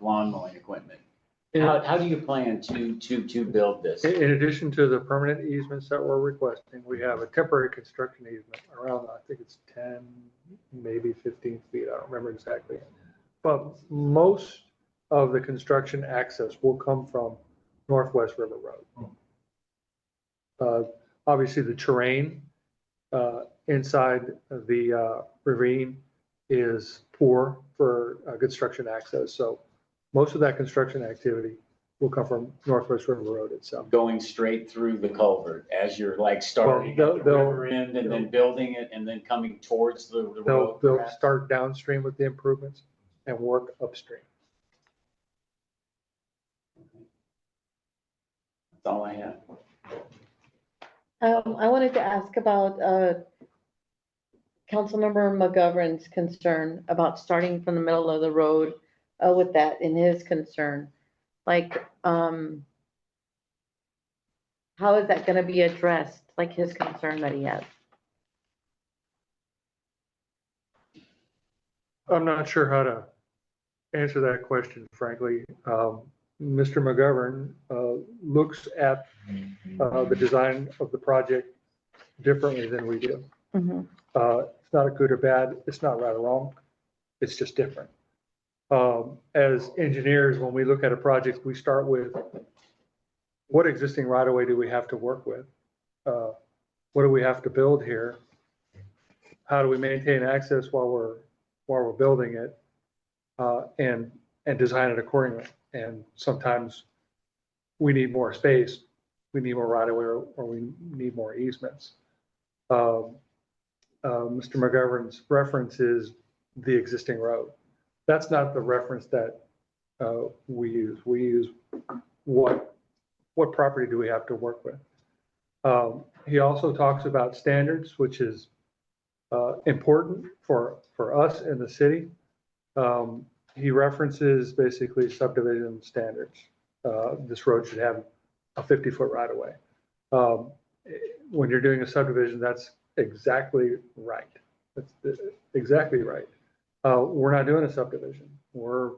lawn mowing equipment. How do you plan to build this? In addition to the permanent easements that we're requesting, we have a temporary construction easement around, I think it's 10, maybe 15 feet, I don't remember exactly. But most of the construction access will come from Northwest River Road. Obviously, the terrain inside the ravine is poor for construction access, so most of that construction activity will come from Northwest River Road itself. Going straight through the culvert as you're like starting at the river end and then building it and then coming towards the road? They'll start downstream with the improvements and work upstream. That's all I have. I wanted to ask about, Councilmember McGovern's concern about starting from the middle of the road, with that in his concern. Like, how is that gonna be addressed, like his concern that he has? I'm not sure how to answer that question, frankly. Mr. McGovern looks at the design of the project differently than we do. It's not a good or bad, it's not right or wrong, it's just different. As engineers, when we look at a project, we start with what existing right-of-way do we have to work with? What do we have to build here? How do we maintain access while we're building it? And design it accordingly. And sometimes we need more space, we need more right-of-way, or we need more easements. Mr. McGovern's reference is the existing road. That's not the reference that we use. We use what property do we have to work with. He also talks about standards, which is important for us in the city. He references basically subdivision standards. This road should have a 50-foot right-of-way. When you're doing a subdivision, that's exactly right. That's exactly right. We're not doing a subdivision. We're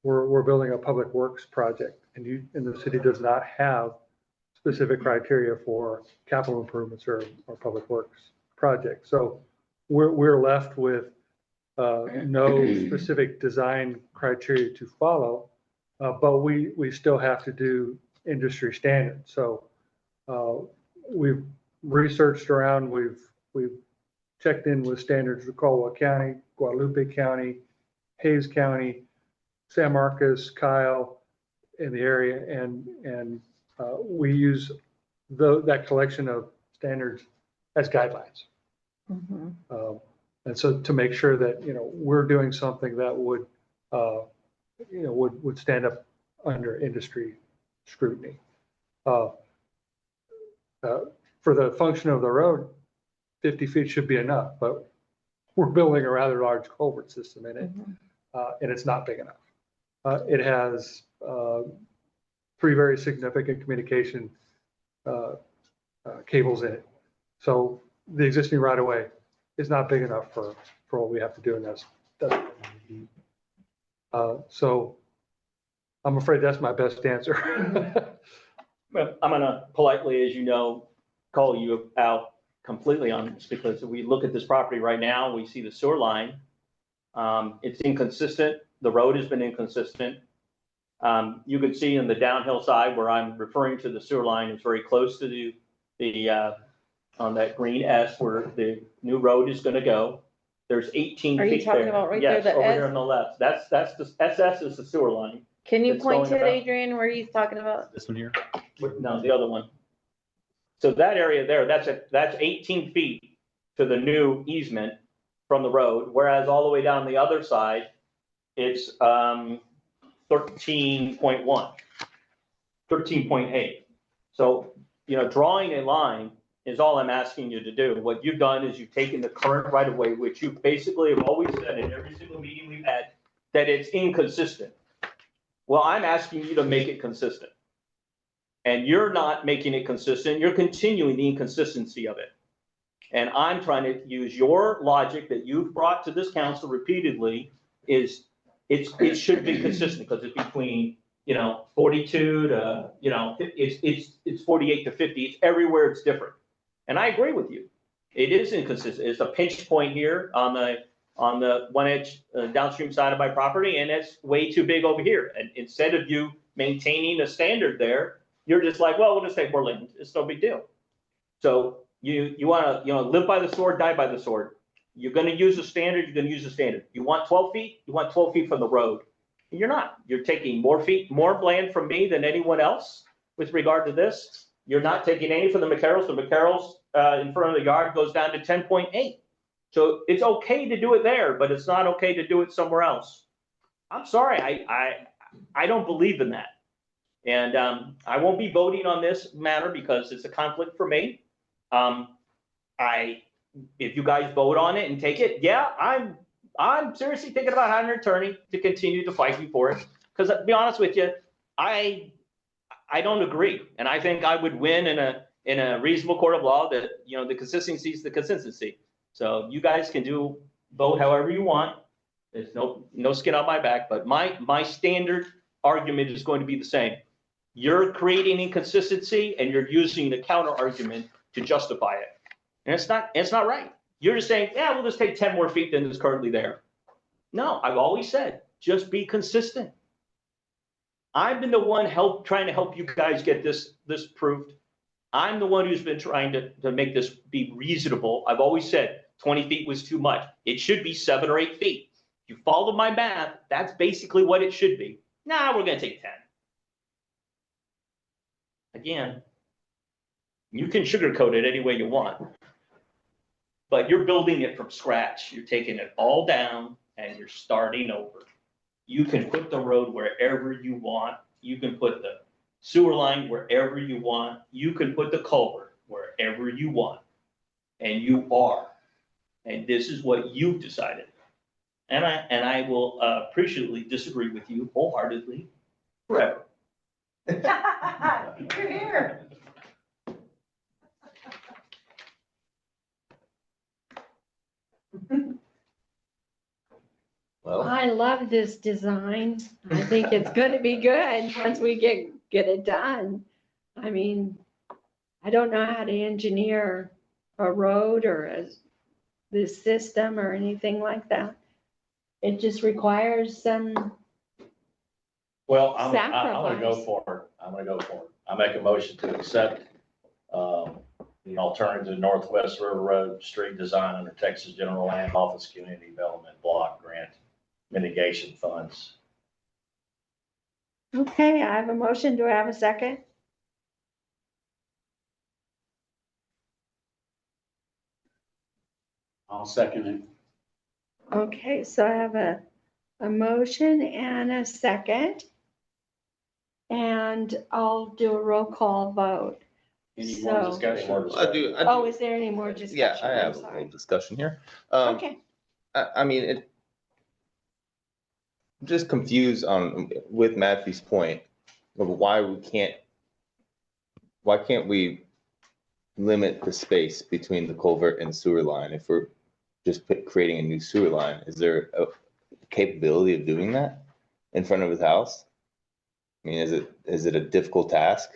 building a public works project, and the city does not have specific criteria for capital improvements or public works projects. So we're left with no specific design criteria to follow, but we still have to do industry standards. So we've researched around, we've checked in with standards in Caldwell County, Guadalupe County, Hayes County, San Marcos, Kyle in the area, and we use that collection of standards as guidelines. And so to make sure that, we're doing something that would stand up under industry scrutiny. For the function of the road, 50 feet should be enough, but we're building a rather large culvert system in it, and it's not big enough. It has 3 very significant communication cables in it. So the existing right-of-way is not big enough for what we have to do, and that's so I'm afraid that's my best answer. Well, I'm gonna politely, as you know, call you out completely on this, because if we look at this property right now, we see the sewer line. It's inconsistent. The road has been inconsistent. You can see in the downhill side where I'm referring to the sewer line, it's very close to the on that green S where the new road is gonna go. There's 18 feet there. Are you talking about right there, Yes, the over S? here on the left. That's the SS is the sewer line. Can you It's point going to it, about- Adrian, where he's talking about? This one here? No, the other one. So that area there, that's 18 feet to the new easement from the road, whereas all the way down the other side, it's 13.1, 13.8. So, drawing a line is all I'm asking you to do. What you've done is you've taken the current right of way, which you basically have always said in every single meeting we've had, that it's inconsistent. Well, I'm asking you to make it consistent. And you're not making it consistent, you're continuing the inconsistency of it. And I'm trying to use your logic that you've brought to this council repeatedly it should be consistent because it's between, 42 to, it's 48 to 50, it's everywhere it's different. And I agree with you. It is inconsistent. It's a pinch point here on the one edge downstream side of my property, and it's way too big over here. And instead of you maintaining a standard there, you're just like, well, we'll just take more land. It's no big deal. So you want to, live by the sword, die by the sword. You're going to use a standard, you're going to use a standard. You want 12 feet, you want 12 feet from the road. And you're not. You're taking more land from me than anyone else with regard to this. You're not taking any from the McCarrolls. The McCarrolls in front of the yard goes down to 10.8. So it's okay to do it there, but it's not okay to do it somewhere else. I'm sorry, I don't believe in that. And I won't be voting on this matter because it's a conflict for me. If you guys vote on it and take it, yeah, I'm seriously thinking about hiring an attorney to continue to fight you for it. Because to be honest with you, I don't agree, and I think I would win in a reasonable court of law that the consistency is the consistency. So you guys can vote however you want. There's no skin on my back, but my standard argument is going to be the same. You're creating inconsistency and you're using the counter argument to justify it. And it's not right. You're just saying, yeah, we'll just take 10 more feet than is currently there. No, I've always said, just be consistent. I've been the one trying to help you guys get this proved. I'm the one who's been trying to make this be reasonable. I've always said 20 feet was too much. It should be 7 or 8 feet. If you follow my math, that's basically what it should be. Nah, we're going to take 10. Again, you can sugarcoat it any way you want, but you're building it from scratch. You're taking it all down and you're starting over. You can put the road wherever you want. You can put the sewer line wherever you want. You can put the culvert wherever you want. And you are. And this is what you've decided. And I will appreciably disagree with you wholeheartedly forever. You're here. Well, I love this design. I think it's going to be good once we get it done. I mean, I don't know how to engineer a road or this system or anything like that. It just requires some well, I'm gonna go sacrifice. for it. I'm gonna go for it. I make a motion to accept the alternative Northwest River Road street design under Texas General Land Office Community Development Block Grant Mitigation Funds. Okay, I have a motion. Do I have a second? I'll second it. Okay, so I have a motion and a second. And I'll do a roll call vote. Any more So- discussion? I do. Oh, is there any more discussion? Yeah, I I'm have a sorry. little discussion here. Okay. I mean, I'm just confused with Matthew's point of why can't we limit the space between the culvert and sewer line if we're just creating a new sewer line? Is there a capability of doing that in front of his house? I mean, is it a difficult task?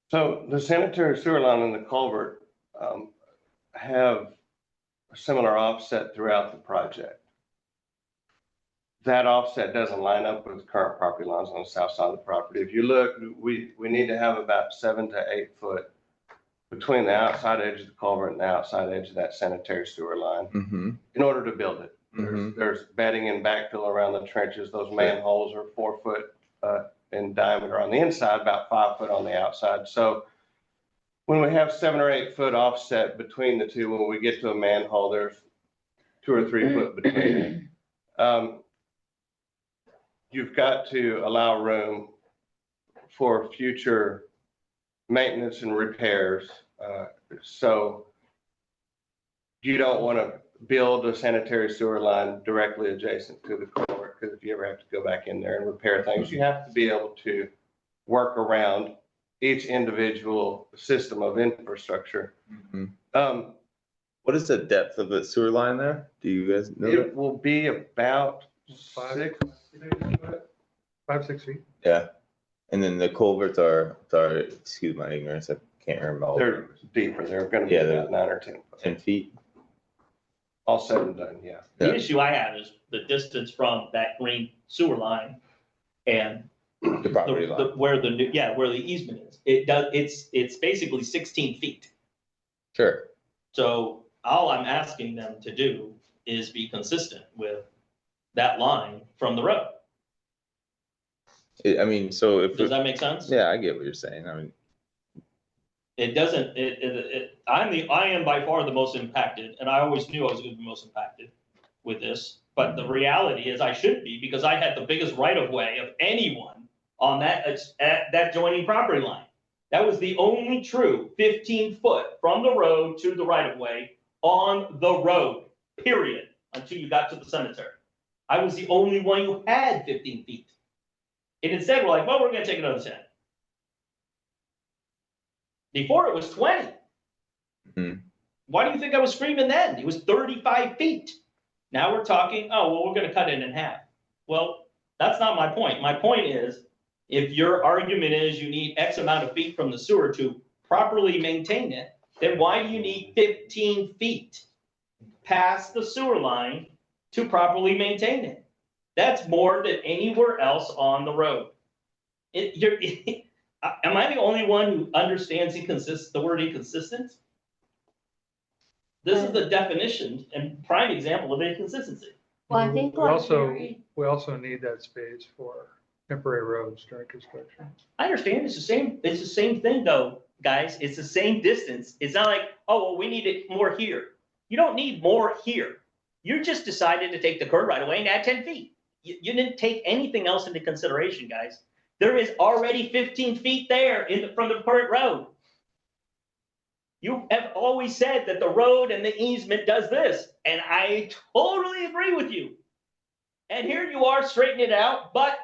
So the sanitary sewer line and the culvert have a similar offset throughout the project. That offset doesn't line up with current property lines on the south side of the property. If you look, we need to have about 7 to 8 foot between the outside edge of the culvert and the outside edge of that sanitary sewer line in order to build it. There's bedding and backfill around the trenches. Those manholes are 4 foot in diameter on the inside, about 5 foot on the outside. So when we have 7 or 8 foot offset between the two, when we get to a manhole, there's 2 or 3 foot between it. You've got to allow room for future maintenance and repairs. So you don't want to build a sanitary sewer line directly adjacent to the culvert, because if you ever have to go back in there and repair things, you have to be able to work around each individual system of infrastructure. What is the depth of the sewer line there? Do you guys know that? It will be about 6. 5-6 feet. Yeah. And then the culverts are, excuse my ignorance, I can't remember. all the They're numbers. deeper. They're going to be Yeah, they're about 9 or 10. 10 feet. All said and done, yeah. The issue I have is the distance from that green sewer line and The property line. where the new, where the easement is. It's basically 16 feet. Sure. So all I'm asking them to do is be consistent with that line from the road. I mean, so if. Does that make sense? Yeah, I get what you're saying. I mean, It doesn't, I am by far the most impacted, and I always knew I was gonna be most impacted with this. But the reality is I should be, because I had the biggest right of way of anyone on that joining property line. That was the only true 15-foot from the road to the right of way on the road, period, until you got to the cemetery. I was the only one who had 15 feet. And instead, we're like, well, we're gonna take another 10. Before it was 20. Why do you think I was screaming then? It was 35 feet. Now we're talking, oh, well, we're gonna cut it in half. Well, that's not my point. My point is, if your argument is you need X amount of feet from the sewer to properly maintain it, then why do you need 15 feet past the sewer line to properly maintain it? That's more than anywhere else on the road. Am I the only one who understands the word inconsistent? This is the definition and prime example of inconsistency. Well, I think We like also, Gary- we also need that space for temporary roads during construction. I understand, it's the same thing though, guys, it's the same distance. It's not like, oh, well, we need it more here. You don't need more here. You just decided to take the curb right away and add 10 feet. You didn't take anything else into consideration, guys. There is already 15 feet there from the current road. You have always said that the road and the easement does this, and I totally agree with you. And here you are straightening it out, but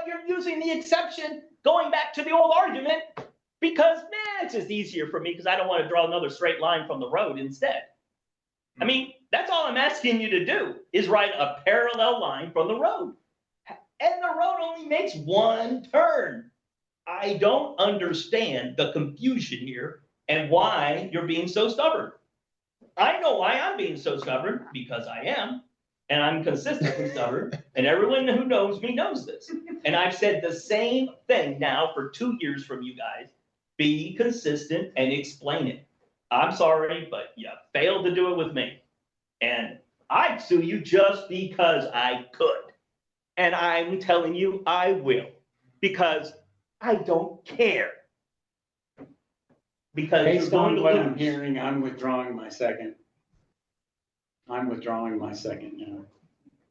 you're using the exception, going back to the old argument, because, man, it's just easier for me because I don't want to draw another straight line from the road instead. I mean, that's all I'm asking you to do, is write a parallel line from the road. And the road only makes one turn. I don't understand the confusion here and why you're being so stubborn. I know why I'm being so stubborn, because I am, and I'm consistently stubborn, and everyone who knows me knows this. And I've said the same thing now for 2 years from you guys. Be consistent and explain it. I'm sorry, but you failed to do it with me. And I'd sue you just because I could. And I'm telling you, I will, because I don't care. Because you're Based going on to what I'm lose. hearing, I'm withdrawing my second. I'm withdrawing my second now.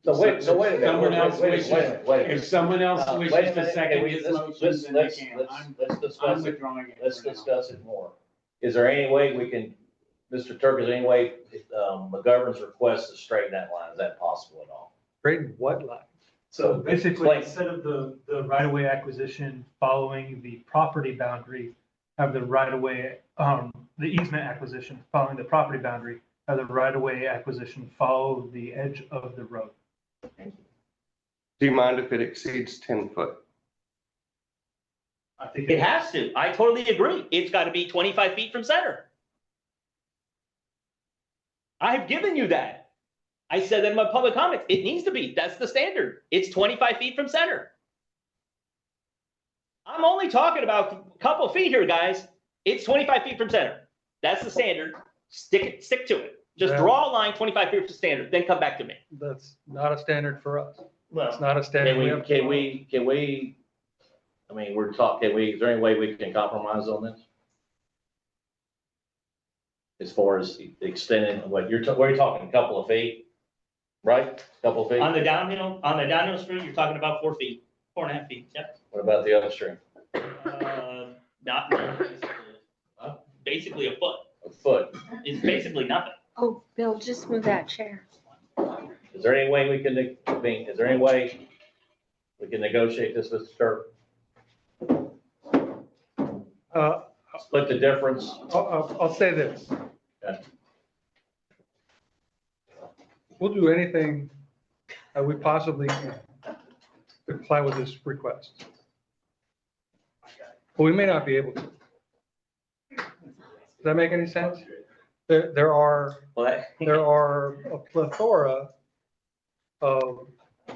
So wait a minute. Someone else Wait a wishes- minute. If someone else Wait a wishes to minute. second Can we- his let's- motion, let's- then they let's- can. let's- I'm Let's discuss it. withdrawing it. Let's for now. discuss it more. Is there any way we can, Mr. Turk, is there any way, McGovern's request to straighten that line, is that possible at all? Straighten what line? So basically, explain. instead of the right-of-way acquisition following the property boundary, have the right-of-way, the easement acquisition following the property boundary, have the right-of-way acquisition follow the edge of the road. Do you mind if it exceeds 10 foot? I think It has to. I totally agree. It's got to be 25 feet from center. I've given you that. I said that in my public comments. It needs to be. That's the standard. It's 25 feet from center. I'm only talking about a couple feet here, guys. It's 25 feet from center. That's the standard. Stick to it. Just Yeah. draw a line 25 feet from standard, then come back to me. That's not a standard for us. Well, It's not a standard. Can we, have to can follow. we, I mean, we're talking, is there any way we can compromise on this? As far as extending, what you're talking, a couple of feet, right? Couple of feet? on the downhill street, you're talking about 4 feet, 4.5 feet. Yep. What about the upstream? Not, basically a foot. A foot. It's basically nothing. Oh, Bill, just move that chair. Is there any way we can, is there any way we can negotiate this with Sturt? Split the difference? I'll say this. Okay. We'll do anything that we possibly can to comply with this request. But we may not be able to. Does that make any sense? There are a plethora of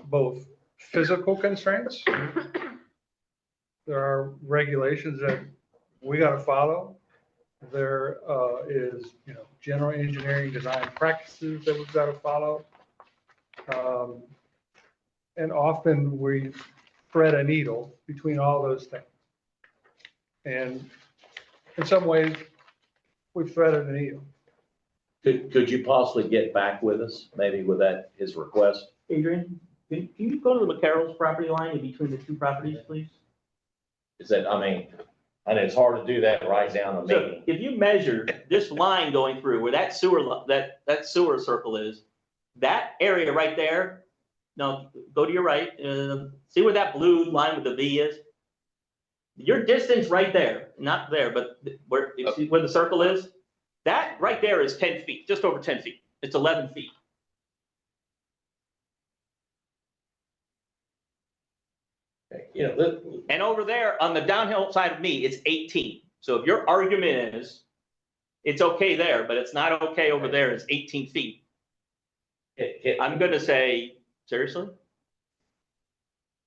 both physical constraints. There are regulations that we got to follow. There is, general engineering design practices that we've got to follow. And often we thread a needle between all those things. And in some ways, we've threaded a needle. Could you possibly get back with us, maybe with his request? Adrian, can you go to the McCarroll's property line in between the two properties, please? Is that, and it's hard to do that right down the So meeting. if you measure this line going through where that sewer, that sewer circle is, that area right there, no, go to your right, see where that blue line with the V is? Your distance right there, not there, but where, you see where the circle is? That right there is 10 feet, just over 10 feet. It's 11 feet. And over there on the downhill side of me, it's 18. So if your argument is it's okay there, but it's not okay over there, it's 18 feet. I'm going to say, seriously?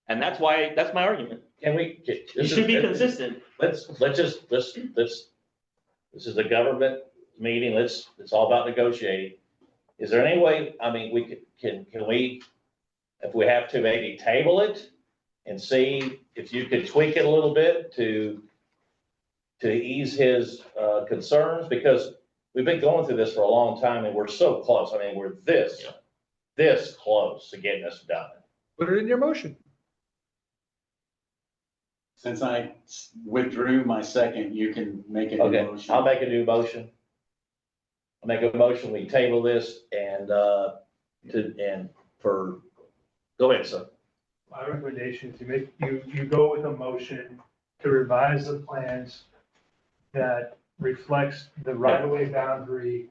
And that's my argument. Can we? You should be consistent. Let's just, this is a government meeting. It's all about negotiating. Is there any way, can we, if we have to, maybe table it and see if you could tweak it a little bit to ease his concerns? Because we've been going through this for a long time and we're so close. We're this close to getting this done. Put it in your motion. Since I withdrew my second, you can make a new Okay, motion. I'll make a new motion. I'll make a motion, we table this and go ahead, sir. My recommendation is you go with a motion to revise the plans that reflects the right-of-way boundary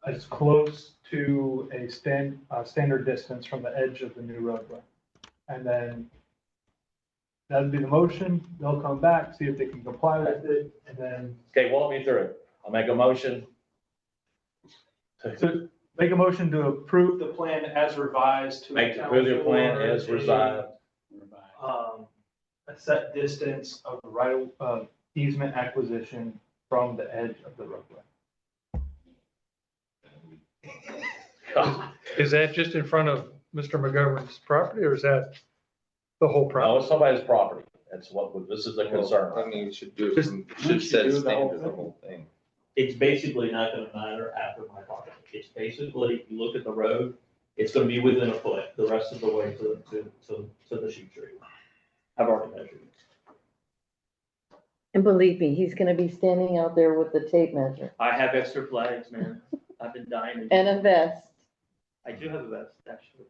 as close to a standard distance from the edge of the new roadway. And then that'd be the motion. They'll come back, see if they can comply with it, and then. Okay, walk me through it. I'll make a motion. So make a motion to approve the plan as revised to. Approve the plan as revised. A set distance of the right of easement acquisition from the edge of the roadway. Is that just in front of Mr. McGovern's property or is that the whole No, property? it's somebody's property. That's this is the concern. You should do it should set standard the whole thing. It's basically not going to matter after my property. It's basically, if you look at the road, it's going to be within a foot the rest of the way to the shoot tree. I've already measured it. And believe me, he's gonna be standing out there with the tape measure I have extra flags, man. I've been dying. and a vest. I do have a vest, actually.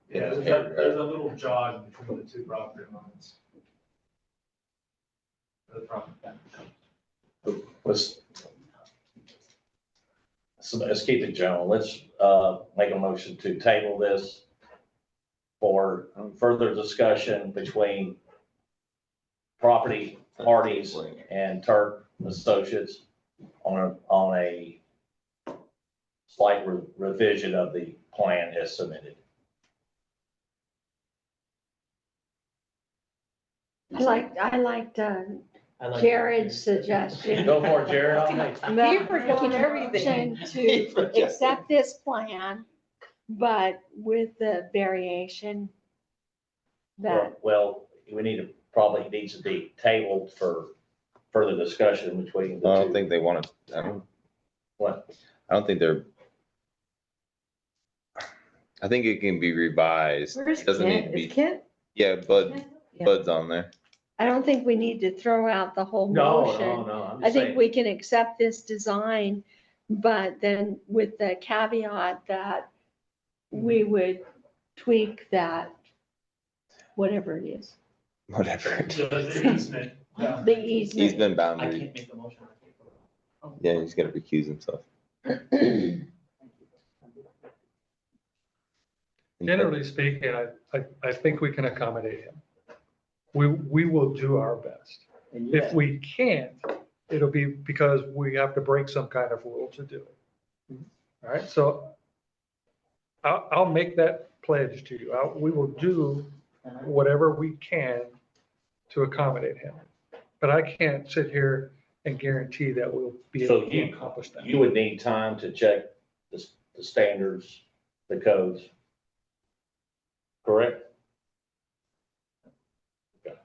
Yeah, there's a little jog between the two property lines. The property line. Let's keep it general. Let's make a motion to table this for further discussion between property parties and Turk Associates on a slight revision of the plan as submitted. I liked Jared's suggestion. Go for it, Jared. I'll make- You forgot everything. To accept this plan, but with the variation that, Well, we probably needs to be tabled for further discussion between the two. I don't think they want to, What? I don't think they're, I think it can be revised. Where's Doesn't need Kent? to Is be, Kent? yeah, Yeah. Bud's on there. I don't think we need to throw out the whole motion. I'm I just think saying. we can accept this design, but then with the caveat that we would tweak that, whatever it is, Whatever. The easement. the easement. Easement I boundary. can't make the motion. Yeah, he's gotta recuse himself. Generally speaking, I think we can accommodate him. We will do our best. If we can't, it'll be because we have to break some kind of rule to do it. All right, so I'll make that pledge to you. We will do whatever we can to accommodate him. But I can't sit here and guarantee that we'll be So able to accomplish that. You would need time to check the standards, the codes. Correct? Okay.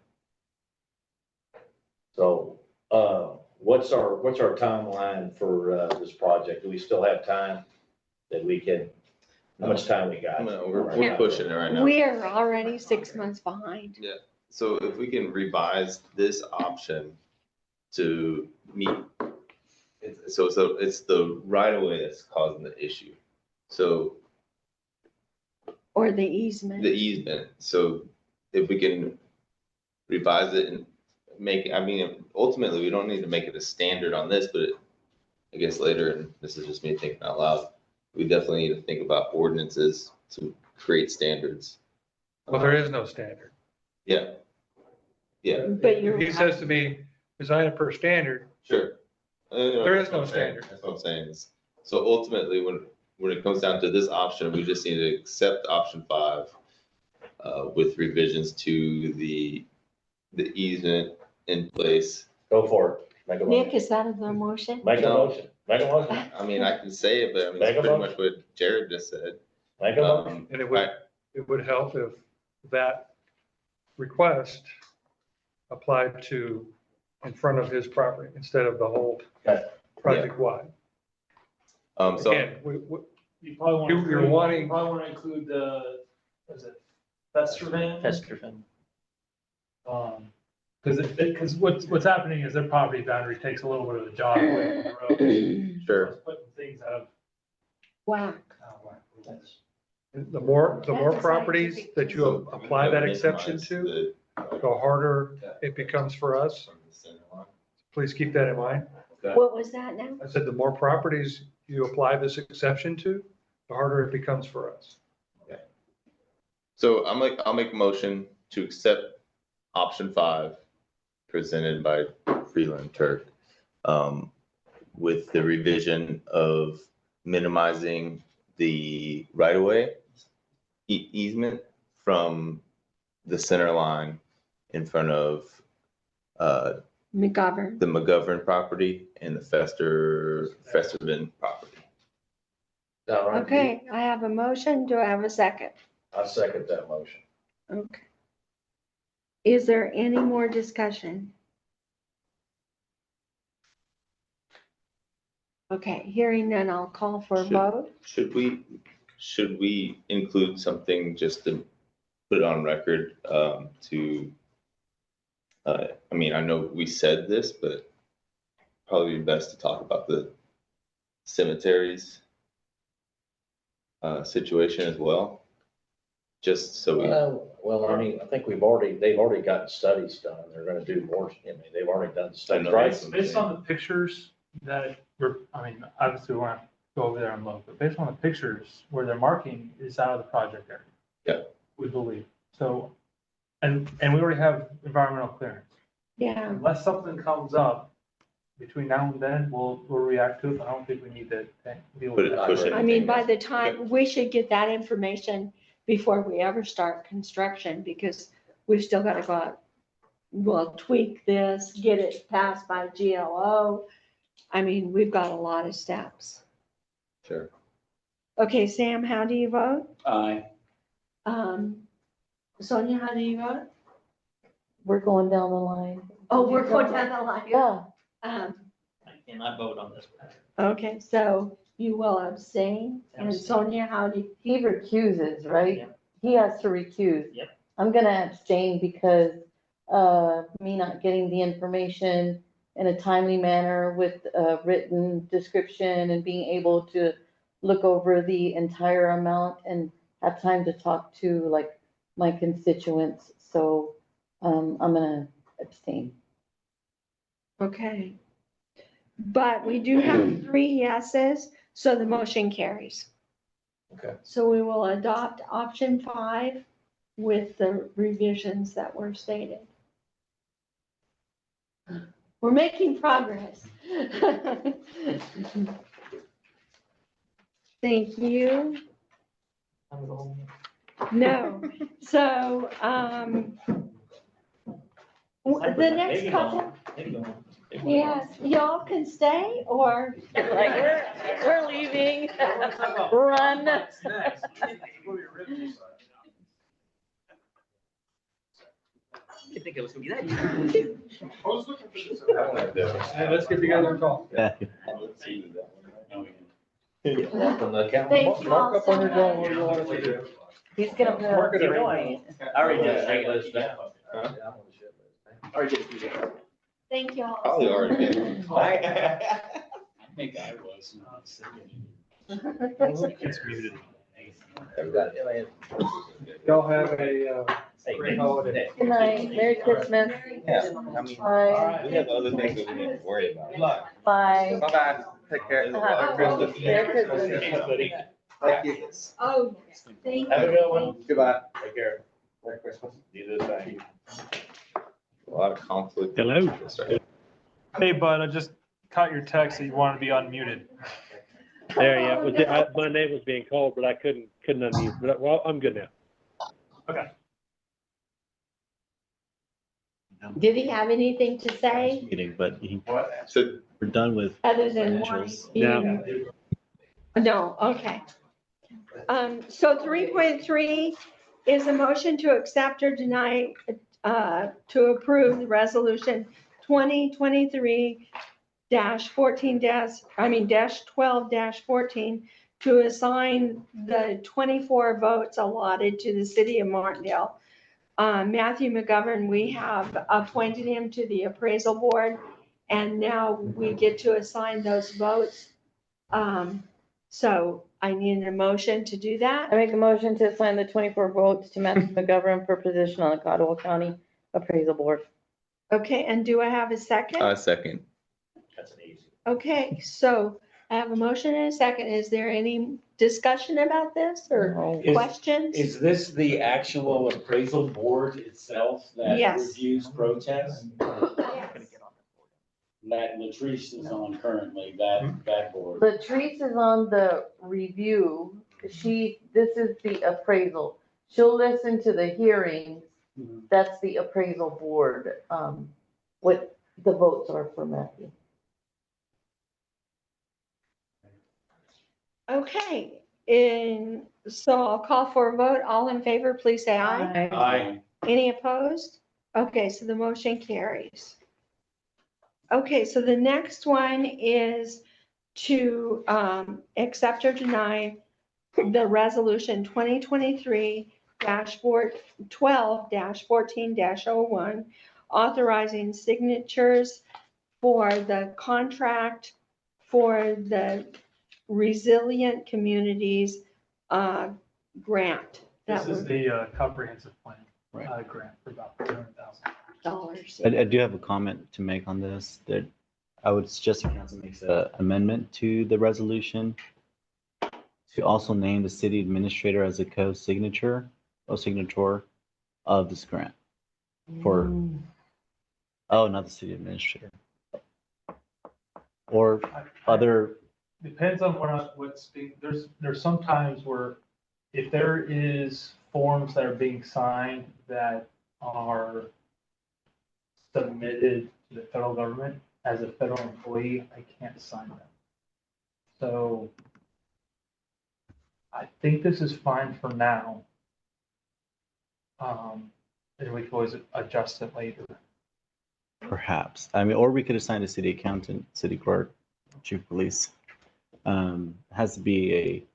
So, what's our timeline for, this project? Do we still have time that we can, how much time we got? No, we're pushing it right now. We are already 6 months behind. Yeah, so if we can revise this option to meet, so it's the right of way that's causing the issue. So Or the easement. the easement, so if we can revise it and make, I mean, ultimately, we don't need to make it a standard on this, but I guess later, and this is just me thinking out loud, we definitely need to think about ordinances to create standards. Well, there is no standard. Yeah. Yeah, But you're. He says to me, design it per standard. sure. There is no standard. That's what I'm saying. So ultimately, when it comes down to this option, we just need to accept option 5 with revisions to the easement in place. Go for it. Make a Nick, motion. is that a motion? Make a No. motion. Make a motion. I mean, I can say it, but I mean, Make that's a pretty motion. much what Jared just said. Make a motion. And it would help if that request applied to in front of his property instead of the whole Okay. project wide. So Again, You probably want You're wanting- you probably want to include the, what is it, Festerman? Festerson. Because what's happening is their property boundary takes a little bit of the jog away from the road. sure. It's putting things out of Whack. whack. the more That's a properties scientific that you So apply that minimize exception to, the- the harder it becomes for us. from the center line. Please keep that in mind. What was that now? I said, the more properties you apply this exception to, the harder it becomes for us. So I'll make a motion to accept option 5 presented by Freeland Turk, with the revision of minimizing the right of way easement from the center line in front of McGovern. the McGovern property and the Festerman property. All right. Okay, I have a motion. Do I have a second? I second that motion. Okay. Is there any more discussion? Okay, hearing none, I'll call for a Should- vote. Should we include something just to put it on record, I mean, I know we said this, but probably best to talk about the cemeteries situation as well, just so we. Well, I mean, I think they've already gotten studies done. They're gonna do more, I mean, they've already done studies, know. right? Based on the pictures that were, I mean, obviously we want to go over there and look, but based on the pictures where they're marking is out of the project area. Yeah. We believe. So, and we already have environmental clearance. Yeah, Unless something comes up between now and then, we'll react to it. But I don't think we need to deal with that. Push it. I mean, by the time, we should get that information before we ever start construction, because we've still got to go out. We'll tweak this, get it passed by GLO. I mean, we've got a lot of steps. Sure. Okay, Sam, how do you vote? Aye. Sonia, how do you vote? We're going down the line. Oh, we're going down the line. Yeah, Um, I cannot vote on this. okay, so you will abstain, and Abstain. Sonia, how do you? he recuses, right? Yeah. He has to recuse. Yep. I'm gonna abstain because me not getting the information in a timely manner with a written description and being able to look over the entire amount and have time to talk to like my constituents. So, I'm gonna abstain. Okay. But we do have 3 yeses, so the motion carries. Okay. So we will adopt option 5 with the revisions that were stated. We're making progress. Thank you. No, so, the next couple, yes, y'all can stay or? Like, we're leaving. Run. You think it was gonna be that? Hey, let's get together and talk. Thank you all Mark up on your so drawing much. what you want us to do. He's gonna put Mark it it up. away. I already did. Shake this down. Huh? I already did. Thank you all. Probably already did. I think I was. It's muted. Y'all have a great holiday. Good night. Merry Christmas. Yeah, I mean, Bye. we have other things that we need to worry about. Bye. Bye-bye. Take care. Uh-huh. Merry Christmas. Merry Christmas. Thank you. Oh, thank Have a you. good one. Goodbye. Take care. Merry Christmas. Do the same. A lot of conflict. Hello. Hey, bud, I just caught your text that you wanted to be unmuted. There, yeah, my name was being called, but I couldn't unmute, but, well, I'm good now. Okay. Did he have anything to say Meeting, but he, So we're done with other than wanting financials. you? No, okay. So 3.3 is a motion to accept or deny, to approve the resolution 2023-12-14 to assign the 24 votes allotted to the city of Martindale. Matthew McGovern, we have appointed him to the appraisal board, and now we get to assign those votes. So I need a motion to do that. I make a motion to assign the 24 votes to Matthew McGovern for position on the Cottle County Appraisal Board. Okay, and do I have a second? second. That's an easy. Okay, so I have a motion and a second. Is there any discussion about this or No. questions? Is this the actual appraisal board itself that Yes. reviews protests? That Latrice is on currently, that board. Latrice is on the review. This is the appraisal. She'll listen to the hearings. That's the appraisal board, what the votes are for Matthew. Okay, so I'll call for a vote. All in favor, please say aye. Aye. Any opposed? Okay, so the motion carries. Okay, so the next one is to accept or deny the resolution 2023-12-14-01, authorizing signatures for the contract for the Resilient Communities grant. This That is was the comprehensive plan grant for about $300,000. I do have a comment to make on this, that I would suggest the council makes an amendment to the resolution to also name the city administrator as a co-signator of this grant for, not the city administrator. Or other, Depends on what's being, there's some times where if there is forms that are being signed that are submitted to the federal government, as a federal employee, I can't sign them. So I think this is fine for now. And we can always adjust it later. perhaps, I mean, or we could assign a city accountant, city clerk, chief of police. Has to be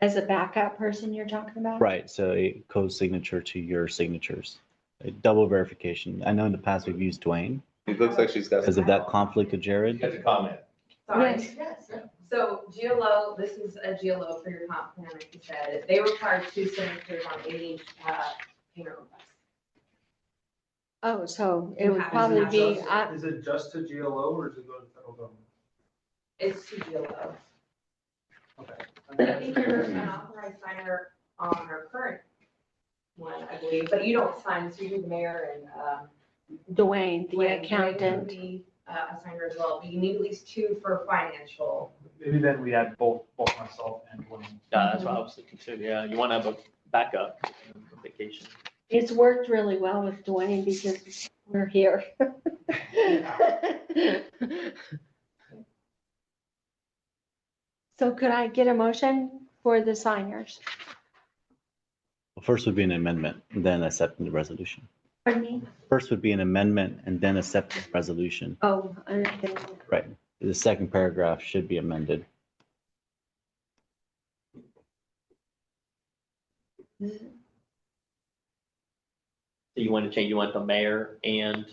As a backup person you're talking about? right, so a co-signature to your signatures. a double verification. I know in the past we've used Dwayne It looks like she's got. because of that conflict with Jared. Get a comment. Sorry. So GLO, this is a GLO for your comp plan, like you said, they require 2 signatures on any payment request. Oh, so it You would have to probably have be, those. Is it just to GLO or is it going to federal government? It's to GLO. Okay. I think you're an authorized signer on our current one, I believe, but you don't sign, so you do the mayor and, Dwayne, the Dwayne would accountant. be a signer as well, but you need at least 2 for financial. Maybe then we had both myself and Dwayne. Yeah, that's what I was thinking too. Yeah, you want to have a backup for vacation. It's worked really well with Dwayne because we're here. So could I get a motion for the signers? First would be an amendment, and then accepting the resolution. Pardon me? First would be an amendment and then accepting the resolution. Oh, I understand. Right. The second paragraph should be amended. So you want to change, you want the mayor and,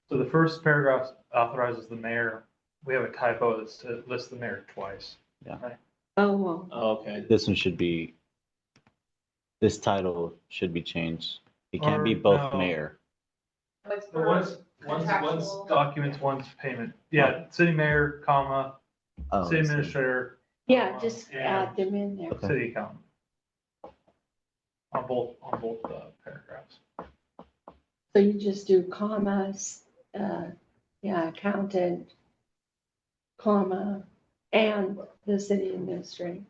So the first paragraph authorizes the mayor. We have a typo that lists the mayor twice. Yeah. Right? Oh, well, okay. This one should be, this title should be changed. It can't be Or both no. mayor. What's So one's contractual? documents, one's payment. Yeah, city mayor, comma, Oh, city I see. administrator, yeah, just and add them in there. Okay. city accountant. On both paragraphs. So you just do commas, yeah, accountant, comma, and the city administrator.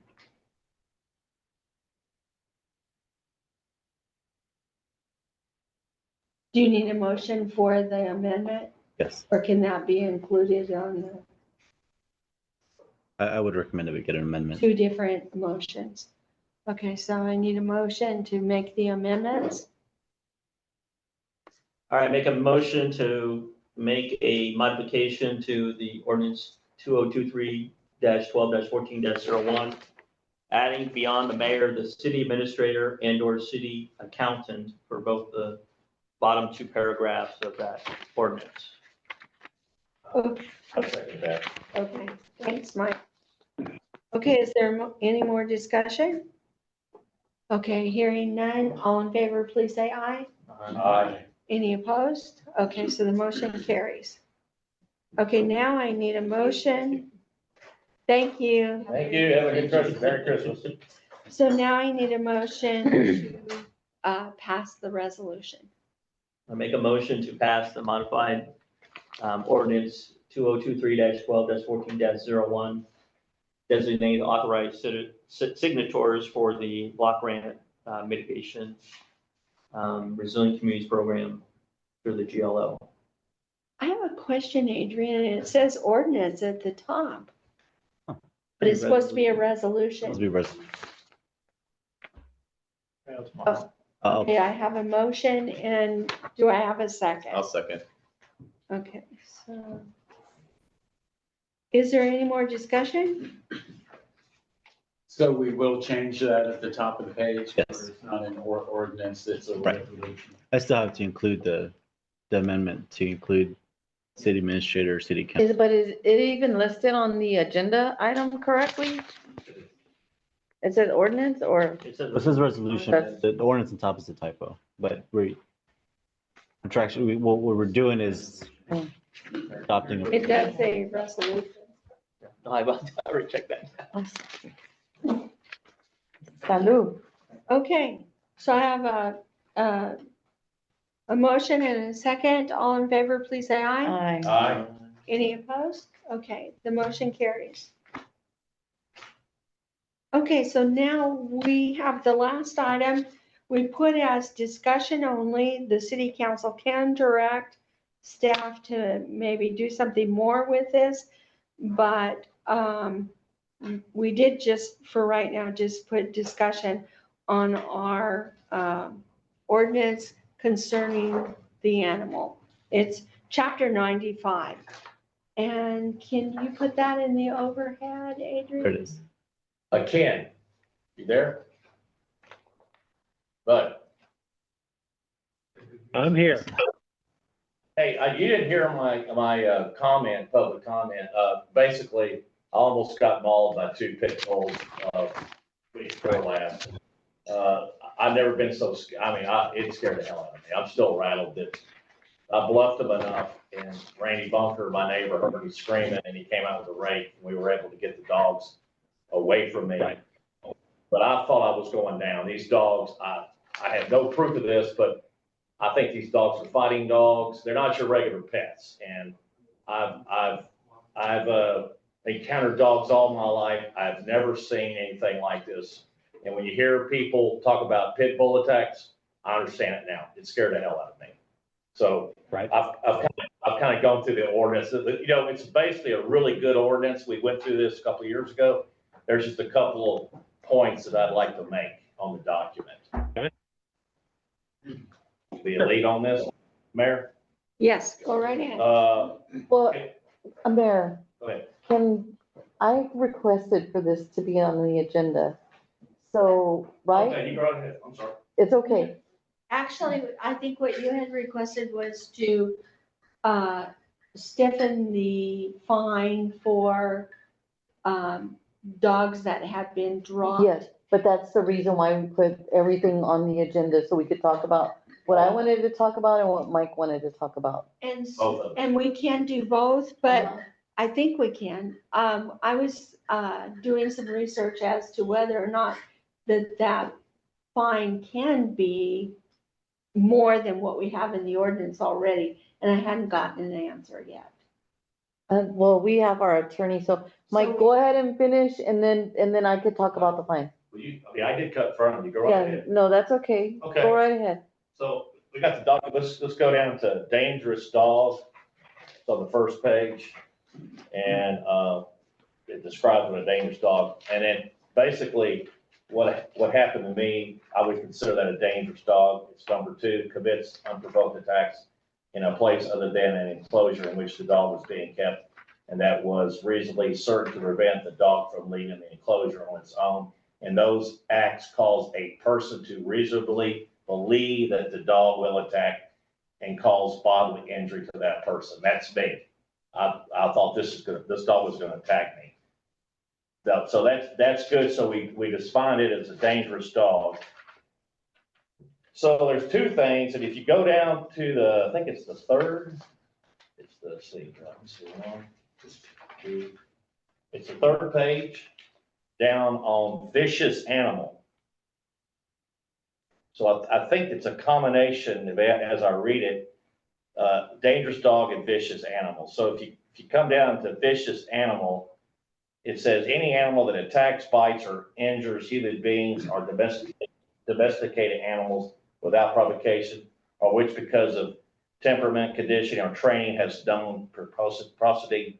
Do you need a motion for the amendment, Yes, or can that be included on the I would recommend that we get an amendment. 2 different motions? Okay, so I need a motion to make the amendments. all right, make a motion to make a modification to the ordinance 2023-12-14-01, adding beyond the mayor, the city administrator and or city accountant for both the bottom 2 paragraphs of that ordinance. Okay, I'll second that. okay, thanks, Mike. Okay, is there any more discussion? Okay, hearing none, all in favor, please say aye. Aye. Any opposed? Okay, so the motion carries. Okay, now I need a motion. Thank you. Thank you. Have a good Christmas. Merry Christmas. So now I need a motion to pass the resolution. I make a motion to pass the modified ordinance 2023-12-14-01, designate authorized signatories for the block grant mitigation resilient communities program through the GLO. I have a question, Adrian, and it says ordinance at the top. Huh. But it's supposed to be a resolution. Let's be Okay, I have a motion, and do I have a second? I'll second. Okay, so. Is there any more discussion? So we will change that at the top of the page. Yes. Where it's not an ordinance, it's a Right. resolution. I still have to include the amendment to include city administrator, city council. But is it even listed on the agenda item correctly? It says ordinance or? It says This is resolution, the ordinance on top is a typo, but contractually, what we're doing is adopting. It does say resolution. I already checked that. Salud. Okay, so I have a motion and a second. All in favor, please say aye. Aye. Aye. Any opposed? Okay, the motion carries. Okay, so now we have the last item. We put as discussion only. The city council can direct staff to maybe do something more with this. But we did just, for right now, just put discussion on our ordinance concerning the animal. It's chapter 95. And can you put that in the overhead, Adrian? There it is. Ken, you there? But I'm here. Hey, you didn't hear my comment, public comment. Basically, I almost got mauled by 2 pit bulls, week before last. I've never been so, it scared the hell out of me. I'm still rattled that I bluffed them enough, and Randy Bunker, my neighbor, heard me screaming, and he came out with a rake, and we were able to get the dogs away from me. Right. But I thought I was going down. These dogs, I have no proof of this, but I think these dogs are fighting dogs. They're not your regular pets. And I've encountered dogs all my life. I've never seen anything like this. And when you hear people talk about pit bull attacks, I understand it now. It scared the hell out of me. So Right. I've kind of gone through the ordinance. You know, it's basically a really good ordinance. We went through this a couple of years ago. There's just a couple of points that I'd like to make on the document. Be a lead on this, Mayor? Yes, go right ahead. Well, Mayor, Go ahead. I requested for this to be on the agenda. So, right? Okay, you go right ahead. I'm sorry. It's okay. Actually, I think what you had requested was to stiffen the fine for dogs that have been dropped. Yes, but that's the reason why we put everything on the agenda, so we could talk about what I wanted to talk about and what Mike wanted to talk about. And, Both of them. and we can do both, but I think we can. I was doing some research as to whether or not that fine can be more than what we have in the ordinance already, and I hadn't gotten an answer yet. Well, we have our attorney, so Mike, go ahead and finish, and then I could talk about the fine. I did cut front of you. Go right Yeah, ahead. no, that's okay. Okay. Go right ahead. So we got the dog, let's go down to dangerous dog. It's on the first page. And it describes what a dangerous dog. And then basically what happened to me, I would consider that a dangerous dog. It's number 2, commits unprovoked attacks in a place other than an enclosure in which the dog was being kept. And that was reasonably certain to prevent the dog from leaving the enclosure on its own. And those acts cause a person to reasonably believe that the dog will attack and cause bodily injury to that person. That's me. I thought this dog was gonna attack me. So that's good. So we defined it as a dangerous dog. So there's 2 things, and if you go down to the, I think it's the 3rd, it's the, let's see, it's the 3rd page, down on vicious animal. So I think it's a combination of, as I read it, dangerous dog and vicious animal. So if you come down to vicious animal, it says any animal that attacks, bites, or injures human beings or domesticated animals without provocation, or which because of temperament, conditioning, or training has known propensity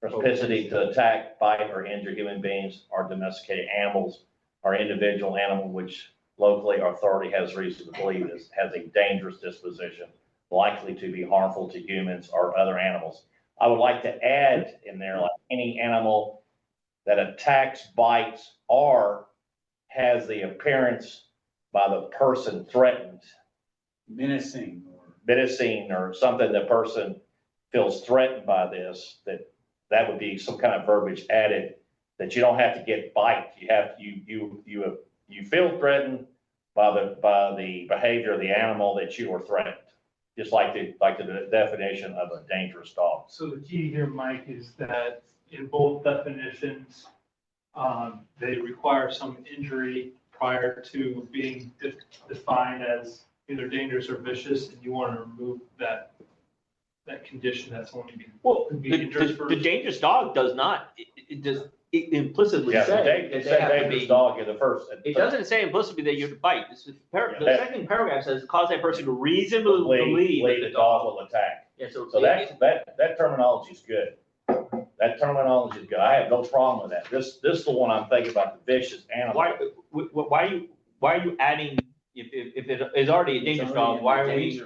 to attack, bite, or injure human beings or domesticated animals or individual animal which locally authority has reason to believe has a dangerous disposition, likely to be harmful to humans or other animals. I would like to add in there, like any animal that attacks, bites, or has the appearance by the person threatened. Menacing. Menacing or something the person feels threatened by this, that would be some kind of verbiage added, that you don't have to get bite. You feel threatened by the behavior of the animal that you are threatened, just like the definition of a dangerous dog. So the key here, Mike, is that in both definitions, they require some injury prior to being defined as either dangerous or vicious, and you want to remove that condition that's only being. Well, could be injurious the dangerous dog does not, it implicitly Yeah, say it that they said have to dangerous be. dog in the first. It doesn't say implicitly that you have to bite. The Yeah. second paragraph says, cause that person to reasonably believe that the dog will attack. Yeah, so that terminology is good. That terminology is good. I have no problem with that. This is the one I'm thinking about, the vicious animal. why are you adding, if it is already a dangerous dog, why are we?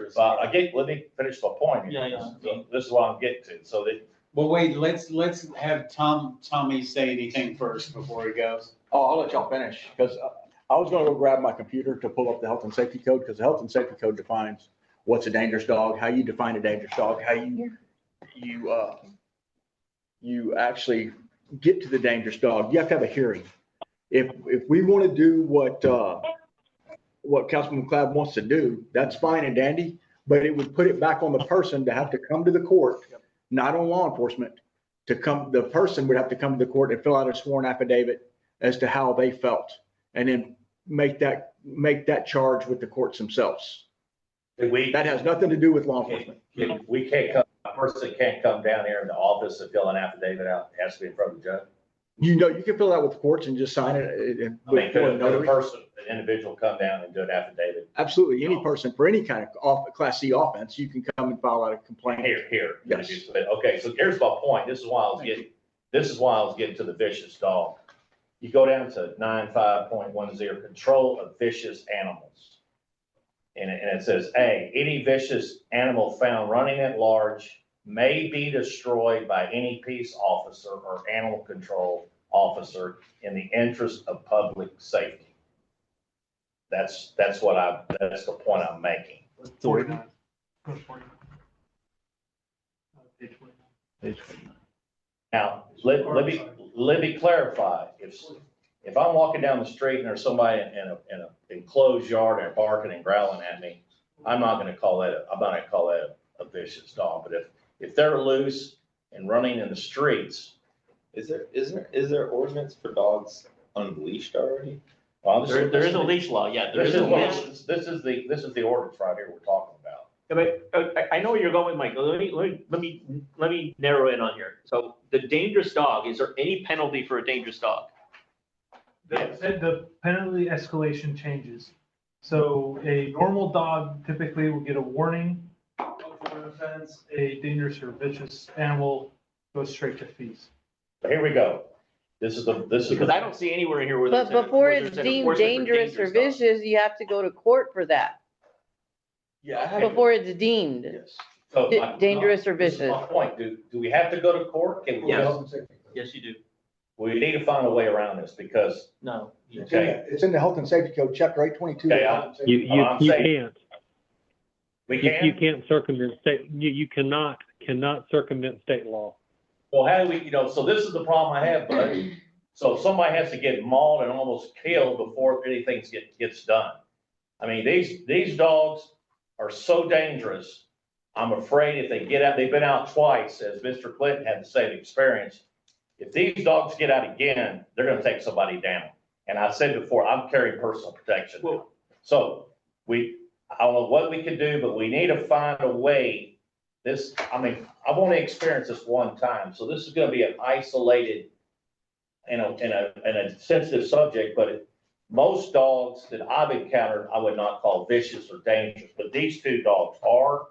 Let me finish my point here. Yeah. This is what I'm getting to. So that, Well, wait, let's have Tommy say anything first before he goes. Oh, I'll let y'all finish, because I was gonna go grab my computer to pull up the health and safety code, because the health and safety code defines what's a dangerous dog, how you define a dangerous dog, how you actually get to the dangerous dog. You have to have a hearing. If we want to do what Councilman McLeod wants to do, that's fine and dandy, but it would put it back on the person to have to come to the court, not on law enforcement. The person would have to come to the court and fill out a sworn affidavit as to how they felt, and then make that charge with the courts themselves. That has nothing to do with law enforcement. We can't come, a person can't come down here in the office and fill an affidavit out. It has to be in front of the judge. You can fill it out with the courts and just sign it. I mean, could a person, an individual come down and do an affidavit? Absolutely. Any person for any kind of Class C offense, you can come and file out a complaint. Here. Yes. Okay, so here's my point. This is why I was getting to the vicious dog. You go down to 95.10, control of vicious animals. And it says, A, any vicious animal found running at large may be destroyed by any peace officer or animal control officer in the interest of public safety. That's the point I'm making. Now, let me clarify. If I'm walking down the street and there's somebody in an enclosed yard and they're barking and growling at me, I'm not gonna call that a vicious dog. But if they're loose and running in the streets. Is there ordinance for dogs unleashed already? Well, There is a leash law, yeah. There is a leash. This is the ordinance right here we're talking about. But I know where you're going, Michael. Let me narrow in on here. So the dangerous dog, is there any penalty for a dangerous dog? The penalty escalation changes. So a normal dog typically will get a warning for an offense. A dangerous or vicious animal goes straight to fees. Here we go. This is Because I don't see anywhere in here where. But before it's deemed dangerous or vicious, you have to go to court for that. Yeah. Before it's deemed So dangerous or this is vicious. my point. Do we have to go to court? Can we? Yes, you do. We need to find a way around this because. No. Okay. It's in the Health and Safety Code, chapter 822. Okay, You can't. We can? You can't circumvent state, you cannot circumvent state law. Well, how do we, so this is the problem I have, buddy. So somebody has to get mauled and almost killed before anything gets done. I mean, these dogs are so dangerous. I'm afraid if they get out, they've been out twice, as Mr. Clinton had the same experience. If these dogs get out again, they're gonna take somebody down. And I said before, I'm carrying personal protection. So I don't know what we can do, but we need to find a way. I've only experienced this one time, so this is gonna be an isolated, in a sensitive subject, but most dogs that I've encountered, I would not call vicious or dangerous, but these two dogs are.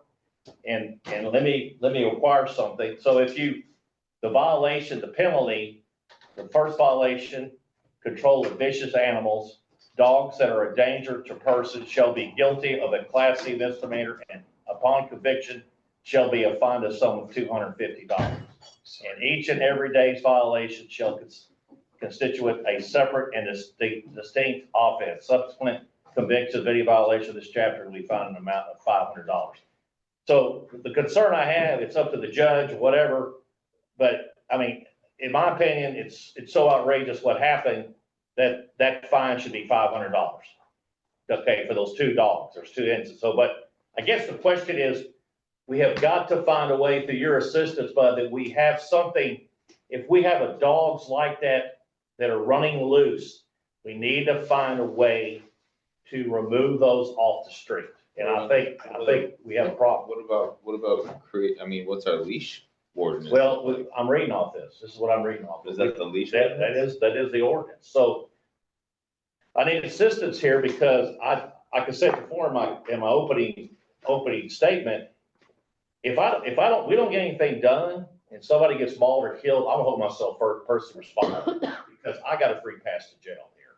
And let me require something. So the violation, the penalty, the first violation, control of vicious animals, dogs that are a danger to persons shall be guilty of a Class C misdemeanor, and upon conviction shall be a fine of sum of $250. And each and every day's violation shall constitute a separate and distinct offense. Subsequent convictions of any violation of this chapter will be fined an amount of $500. So the concern I have, it's up to the judge, whatever, but I mean, in my opinion, it's so outrageous what happened that fine should be $500. Okay, for those two dogs, there's two instances. So, but I guess the question is, we have got to find a way through your assistance, Bud, that we have something. If we have a dogs like that are running loose, we need to find a way to remove those off the street. And I think we have a problem. What about what's our leash ordinance? Well, I'm reading off this. This is what I'm reading off. Is that the leash? That is the ordinance. So I need assistance here because I can say before in my opening statement, if we don't get anything done and somebody gets mauled or killed, I'm gonna hold myself person responsible because I got a free pass to jail here.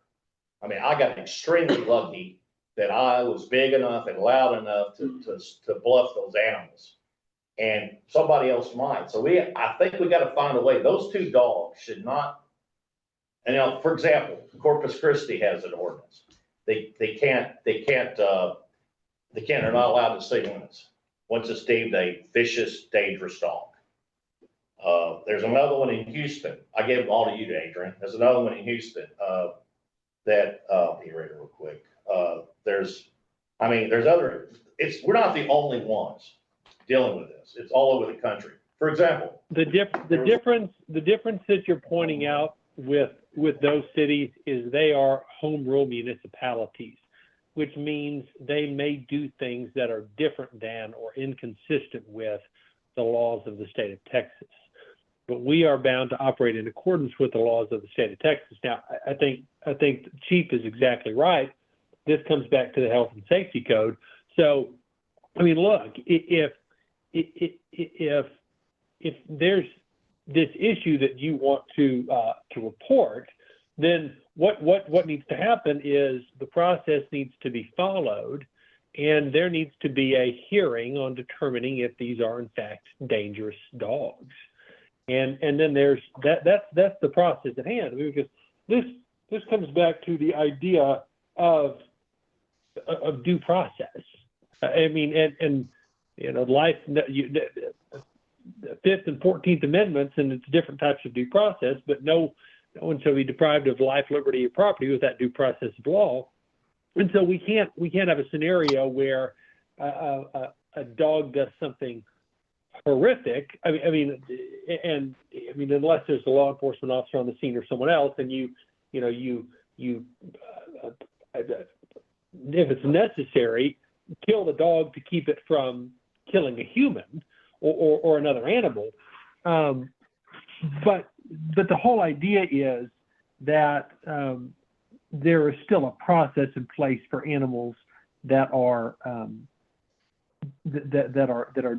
I mean, I got extremely lucky that I was big enough and loud enough to bluff those animals, and somebody else might. So I think we got to find a way. Those two dogs should not. And for example, Corpus Christi has an ordinance. They can't they're not allowed to city limits. Once it's deemed a vicious, dangerous dog. There's another one in Houston. I gave them all to you, Adrian. There's another one in Houston, that, let me read it real quick. There's other, we're not the only ones dealing with this. It's all over the country. For example. The difference that you're pointing out with those cities is they are home rule municipalities, which means they may do things that are different than or inconsistent with the laws of the state of Texas. But we are bound to operate in accordance with the laws of the state of Texas. Now, I think the Chief is exactly right. This comes back to the health and safety code. So, I mean, look, if there's this issue that you want to report, then what needs to happen is the process needs to be followed, and there needs to be a hearing on determining if these are in fact dangerous dogs. And then there's that's the process at hand. I mean, because this comes back to the idea of due process. I mean, and you know, the Fifth and 14th Amendments, and it's different types of due process, but no one shall be deprived of life, liberty, or property without due process of law. And so we can't have a scenario where a dog does something horrific. I mean, unless there's a law enforcement officer on the scene or someone else, and you if it's necessary, kill the dog to keep it from killing a human or another animal. But the whole idea is that there is still a process in place for animals that are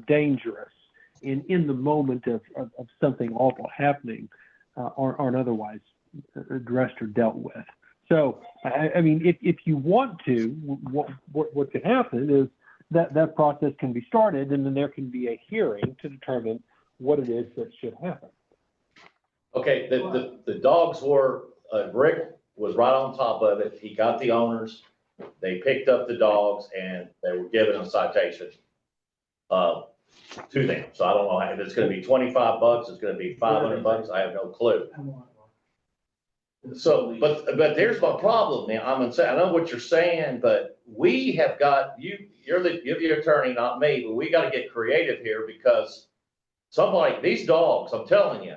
dangerous in the moment of something awful happening, aren't otherwise addressed or dealt with. So, I mean, if you want to, what can happen is that process can be started, and then there can be a hearing to determine what it is that should happen. Okay, the dogs were, Rick was right on top of it. He got the owners. They picked up the dogs and they were given a citation to them. So I don't know if it's gonna be $25, it's gonna be $500. I have no clue. So, but there's my problem now. I know what you're saying, but we have got, you're the attorney, not me, but we gotta get creative here, because these dogs, I'm telling you,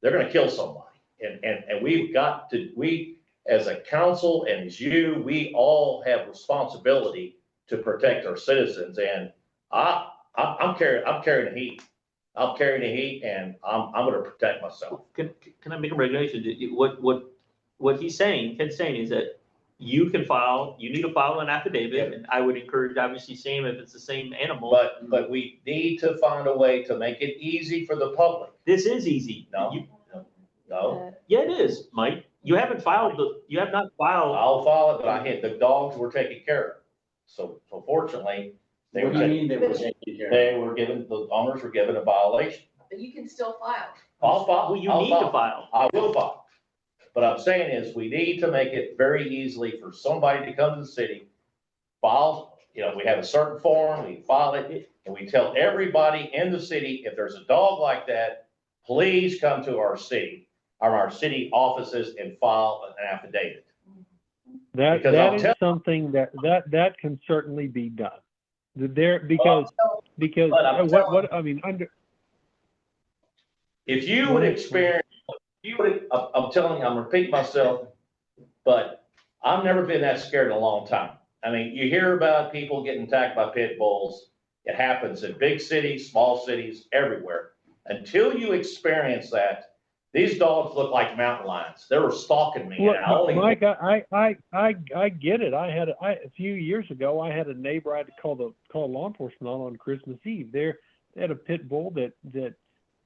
they're gonna kill somebody. And we've got to, as a council and as you, we all have responsibility to protect our citizens. And I'm carrying the heat. I'm carrying the heat, and I'm gonna protect myself. Can I make a recommendation? What Ken's saying is that you need to file an affidavit, and I would encourage, obviously, same if it's the same animal. But we need to find a way to make it easy for the public. This is easy. No. Yeah, it is, Mike. You have not filed. I'll file it, but the dogs were taken care of. So fortunately, the owners were given a violation. But you can still file. I'll file. Well, you need to file. I will file. What I'm saying is we need to make it very easily for somebody to come to the city, file, we have a certain form, we file it, and we tell everybody in the city, if there's a dog like that, please come to our city offices and file an affidavit. That is something that can certainly be done. If you would experience, I'm telling you, I'm repeating myself, but I've never been that scared in a long time. I mean, you hear about people getting attacked by pit bulls. It happens in big cities, small cities, everywhere. Until you experience that, these dogs look like mountain lions. They were stalking me. Mike, I get it. A few years ago, I had a neighbor I had to call law enforcement on Christmas Eve. They had a pit bull that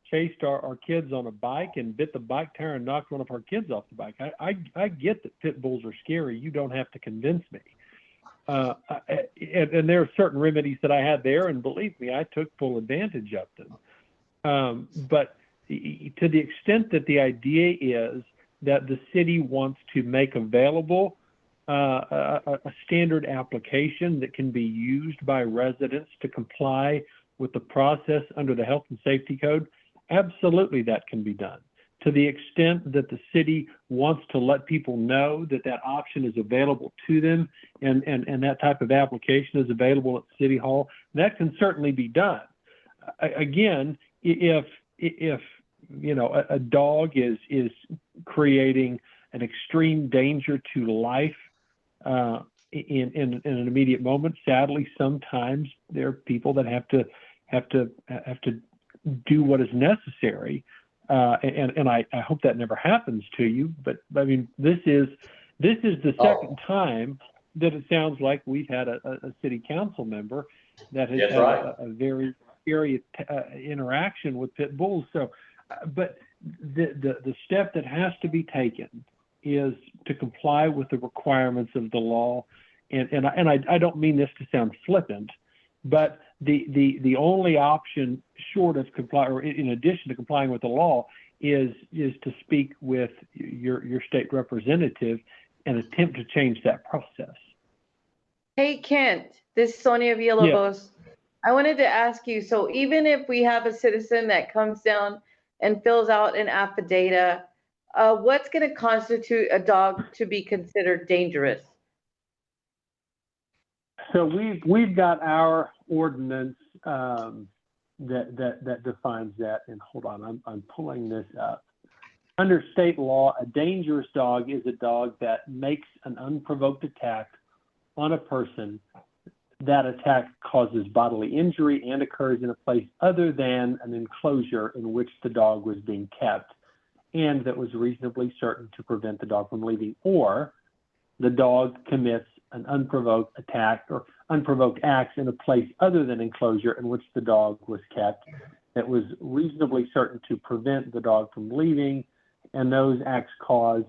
chased our kids on a bike and bit the bike tire and knocked one of our kids off the bike. I get that pit bulls are scary. You don't have to convince me. And there are certain remedies that I had there, and believe me, I took full advantage of them. But to the extent that the idea is that the city wants to make available a standard application that can be used by residents to comply with the process under the health and safety code, absolutely that can be done. To the extent that the city wants to let people know that that option is available to them and that type of application is available at City Hall, that can certainly be done. Again, if you know, a dog is creating an extreme danger to life in an immediate moment, sadly, sometimes there are people that have to do what is necessary. And I hope that never happens to you, but I mean, this is the second time that it sounds like we've had a city council member that has That's had right. a very scary interaction with pit bulls. So, but the step that has to be taken is to comply with the requirements of the law. And I don't mean this to sound flippant, but the only option short of comply, or in addition to complying with the law, is to speak with your state representative and attempt to change that process. Hey, Kent, this is Sonia Villalobos. I wanted to ask you, so even if we have a citizen that comes down and fills out an affidavit, what's going to constitute a dog to be considered dangerous? So we've got our ordinance that defines that. And hold on, I'm pulling this up. Under state law, a dangerous dog is a dog that makes an unprovoked attack on a person. That attack causes bodily injury and occurs in a place other than an enclosure in which the dog was being kept, and that was reasonably certain to prevent the dog from leaving, or the dog commits an unprovoked attack or unprovoked acts in a place other than enclosure in which the dog was kept, that was reasonably certain to prevent the dog from leaving, and those acts cause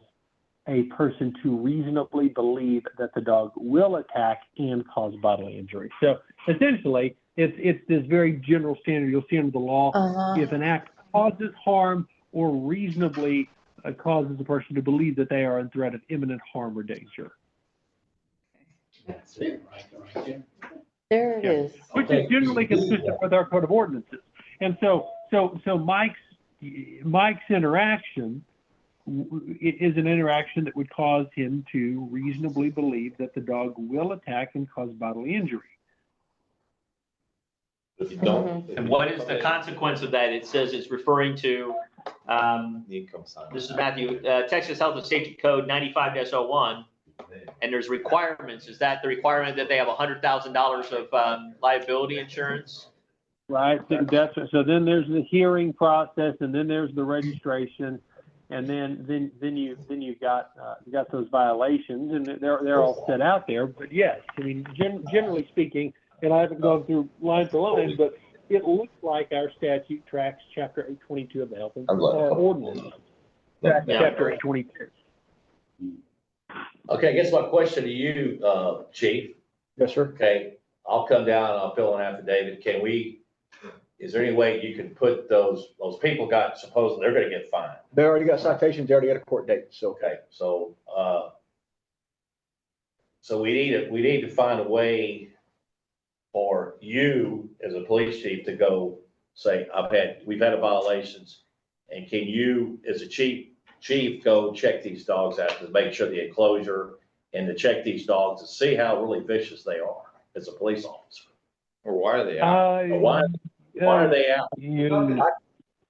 a person to reasonably believe that the dog will attack and cause bodily injury. So essentially, it's this very general standard you'll see under the law. If an act causes harm or reasonably causes a person to believe that they are in threat of imminent harm or danger. That's it, right there. There it is. Which is generally consistent with our code of ordinances. And so Mike's interaction is an interaction that would cause him to reasonably believe that the dog will attack and cause bodily injury. If you don't. And what is the consequence of that? It says it's referring to, this is Matthew, Texas Health and Safety Code 95-01, and there's requirements. Is that the requirement that they have $100,000 of liability insurance? Right. So then there's the hearing process, and then there's the registration, and then you got those violations, and they're all set out there. But yes, I mean, generally speaking, and I haven't gone through line for line, but it looks like our statute tracks Chapter 822 of the Health and Ordinance. Chapter 822. Okay, I guess my question to you, Chief. Yes, sir. Okay, I'll come down, I'll fill an affidavit. Is there any way you can put those people supposedly they're gonna get fined? They already got citations, they already got a court date, so. Okay, so we need to find a way for you as a police chief to go say, we've had violations, and can you, as a chief, go check these dogs out to make sure the enclosure and to check these dogs to see how really vicious they are as a police officer? Or why are they out? Or why are they out? I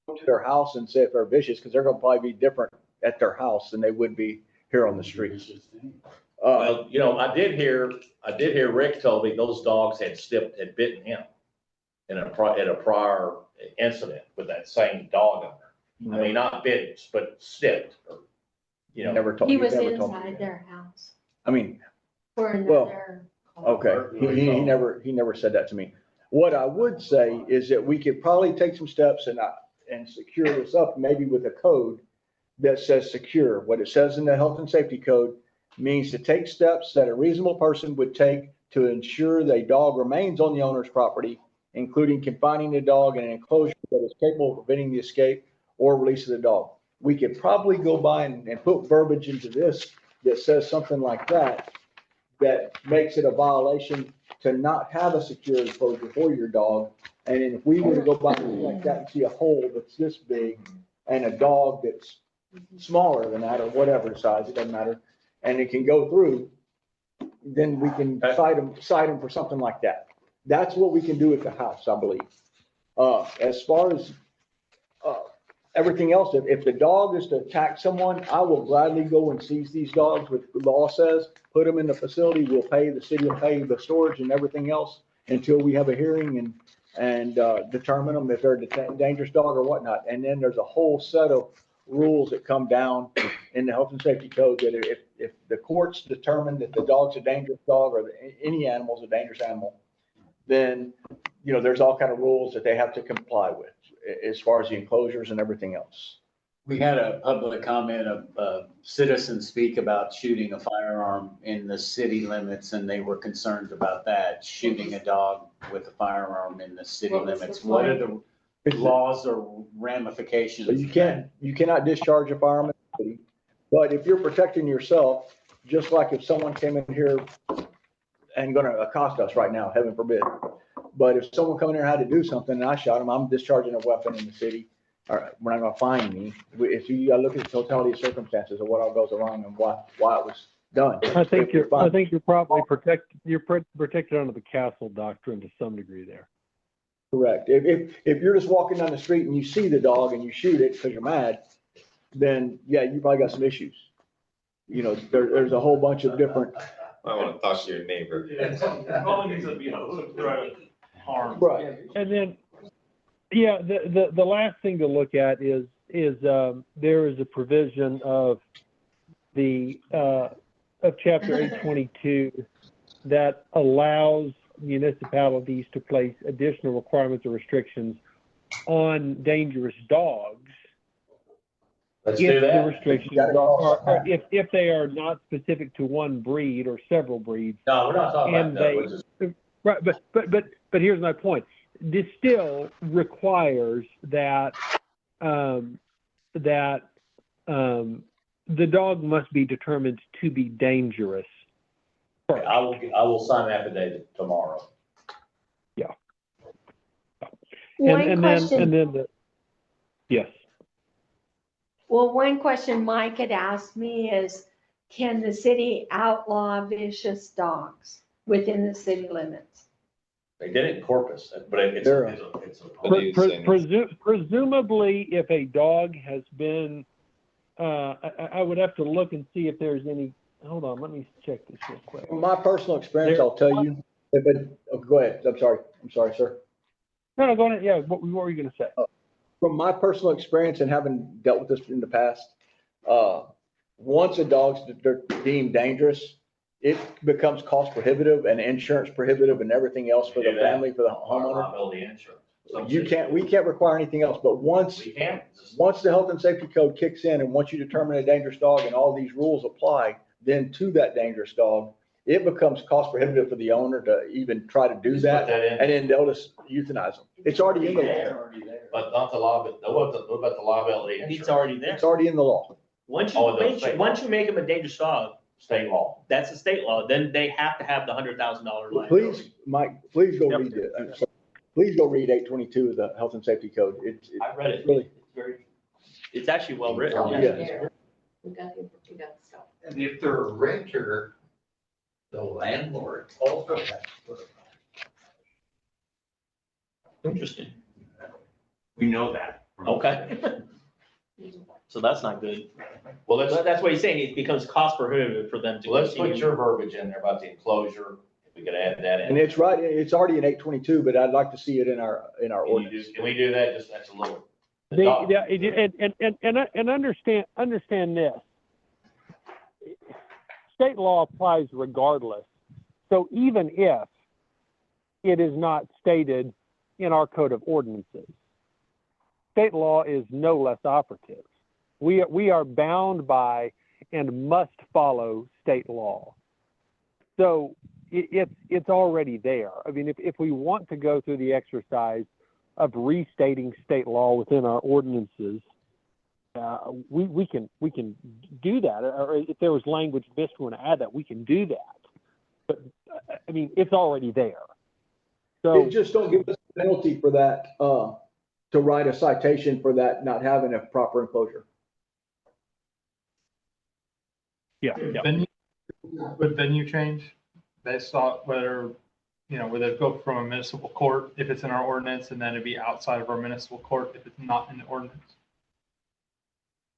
go to their house and say if they're vicious, because they're gonna probably be different at their house than they would be here on the streets. Well, I did hear Rick told me those dogs had bitten him in a prior incident with that same dog owner. I mean, not bitten, but snipped. Never told. He was never told me. inside their house I mean, for another. okay, he never said that to me. What I would say is that we could probably take some steps and secure this up, maybe with a code that says secure. What it says in the health and safety code means to take steps that a reasonable person would take to ensure the dog remains on the owner's property, including confining the dog in an enclosure that is capable of preventing the escape or release of the dog. We could probably go by and put verbiage into this that says something like that, that makes it a violation to not have a secure enclosure for your dog. And then if we were to go by like that and see a hole that's this big and a dog that's smaller than that or whatever size, it doesn't matter, and it can go through, then we can cite them for something like that. That's what we can do at the house, I believe. As far as, everything else, if the dog is to attack someone, I will gladly go and seize these dogs, what the law says, put them in the facility, the city will pay the storage and everything else until we have a hearing and determine them if they're a dangerous dog or whatnot. And then there's a whole set of rules that come down in the health and safety code that if the courts determine that the dog's a dangerous dog or any animal's a dangerous animal, then, there's all kind of rules that they have to comply with as far as the enclosures and everything else. We had a public comment of citizens speak about shooting a firearm in the city limits, and they were concerned about that, shooting a dog with a firearm in the city limits. What are the laws or ramifications? So you cannot discharge a firearm in the city, but if you're protecting yourself, just like if someone came in here and gonna accost us right now, heaven forbid. But if someone come in here and had to do something and I shot him, I'm discharging a weapon in the city. All right, we're not gonna fine me. If you look at the totality of circumstances of what all goes along and why it was done. I think you're probably protected under the castle doctrine to some degree there. Correct. If you're just walking down the street and you see the dog and you shoot it because you're mad, then yeah, you probably got some issues. There's a whole bunch of different. I want to talk to your neighbor. Probably needs to be harm. Right. And then, yeah, the last thing to look at is there is a provision of chapter 822 that allows municipalities to place additional requirements or restrictions on dangerous dogs. Let's do that. The restrictions are if they are not specific to one breed or several breeds. No, we're not talking about that. Right, but here's my point. This still requires that the dog must be determined to be dangerous. Okay, I will sign an affidavit tomorrow. Yeah. One question. Yes. Well, one question Mike had asked me is, can the city outlaw vicious dogs within the city limits? They did it in Corpus, but it's presumably if a dog has been, I would have to look and see if there's any. Hold on, let me check this real quick. From my personal experience, I'll tell you. Go ahead. I'm sorry, sir. No, go ahead. Yeah, what were you going to say? From my personal experience and having dealt with this in the past, once a dog's deemed dangerous, it becomes cost prohibitive and insurance prohibitive and everything else for the family, for the homeowner. We can't require anything else, but once the health and safety code kicks in and once you determine a dangerous dog and all these rules apply, then to that dangerous dog, it becomes cost prohibitive for the owner to even try to do that, and then they'll just euthanize them. It's already in the law. But not the law, what about the liability insurance? It's already there. It's already in the law. Once you make them a dangerous dog, state law. That's a state law. Then they have to have the $100,000 liability. Please, Mike, please go read it. Please go read 822 of the health and safety code. I read it. Really, it's actually well written. Yeah. We got the stuff. And if they're a renter, the landlord also has to put it on. Interesting. We know that. Okay. So that's not good. Well, that's what he's saying. It becomes cost prohibitive for them to. Let's put your verbiage in there about the enclosure. If we could add that in. And it's right, it's already in 822, but I'd like to see it in our ordinance. Can we do that? Just, that's a little. And understand this. State law applies regardless. So even if it is not stated in our code of ordinances, state law is no less operative. We are bound by and must follow state law. So it's already there. I mean, if we want to go through the exercise of restating state law within our ordinances, we can do that. Or if there was language missed, we want to add that, we can do that. But I mean, it's already there. So It just don't give us a penalty for that, to write a citation for that not having a proper enclosure. yeah. Would venue change based on whether, would it go from a municipal court if it's in our ordinance and then it'd be outside of our municipal court if it's not in the ordinance?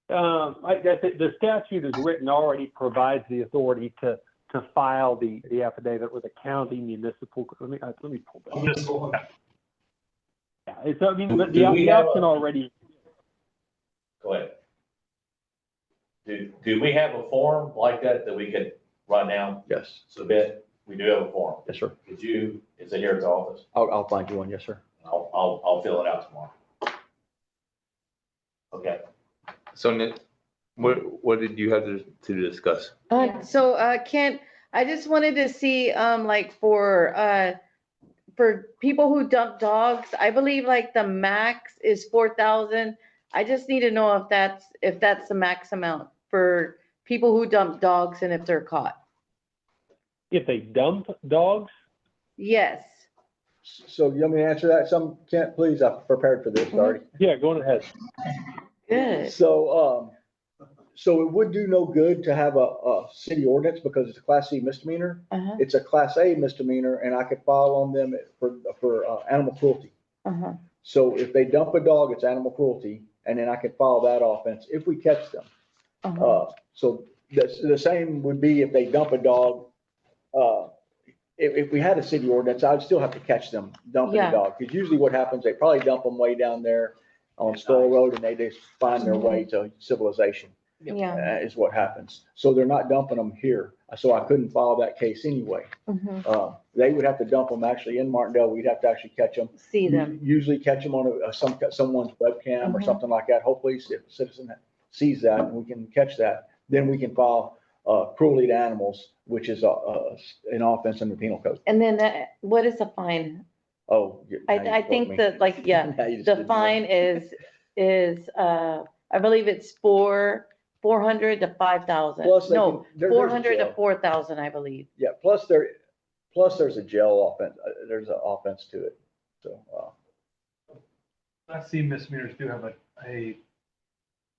The statute is written already provides the authority to file the affidavit with a county municipal. Let me pull that. Municipal, okay. Yeah, it's, I mean, but Do we the have option a- already. Go ahead. Do we have a form like that we could write down, Yes, submit? We do have a form. yes, sir. Is it here at the office? I'll find you one, yes, sir. I'll fill it out tomorrow. Okay. So Nick, what did you have to discuss? Kent, I just wanted to see, like for people who dump dogs, I believe like the max is 4,000. I just need to know if that's the max amount for people who dump dogs and if they're caught. If they dump dogs? Yes. So you want me to answer that some, Kent, please? I've prepared for this already. Yeah, go on ahead. Good. So it would do no good to have a city ordinance because it's a Class C misdemeanor. Uh-huh. It's a Class A misdemeanor, and I could file on them for animal cruelty. Uh-huh. So if they dump a dog, it's animal cruelty, and then I could file that offense if we catch them. Uh-huh. So the same would be if they dump a dog. If we had a city ordinance, I'd still have to catch them dumping Yeah. a dog. Because usually what happens, they probably dump them way down there on Stoll Road, and they just find their way to civilization. Yeah. Is what happens. So they're not dumping them here. So I couldn't file that case anyway. Mhm. They would have to dump them actually in Martindale. We'd have to actually catch them. See them. Usually catch them on someone's webcam or Mhm. something like that. Hopefully if a citizen sees that and we can catch that, then we can file cruelty to animals, which is an offense under penal code. And then what is the fine? Oh. I think that like, yeah, the fine is, I believe it's 400 to 5,000. Plus they No, can- there's a 400 to jail. 4,000, I believe. Yeah, plus there's a jail offense. There's an offense to it. So, Class C misdemeanors do have a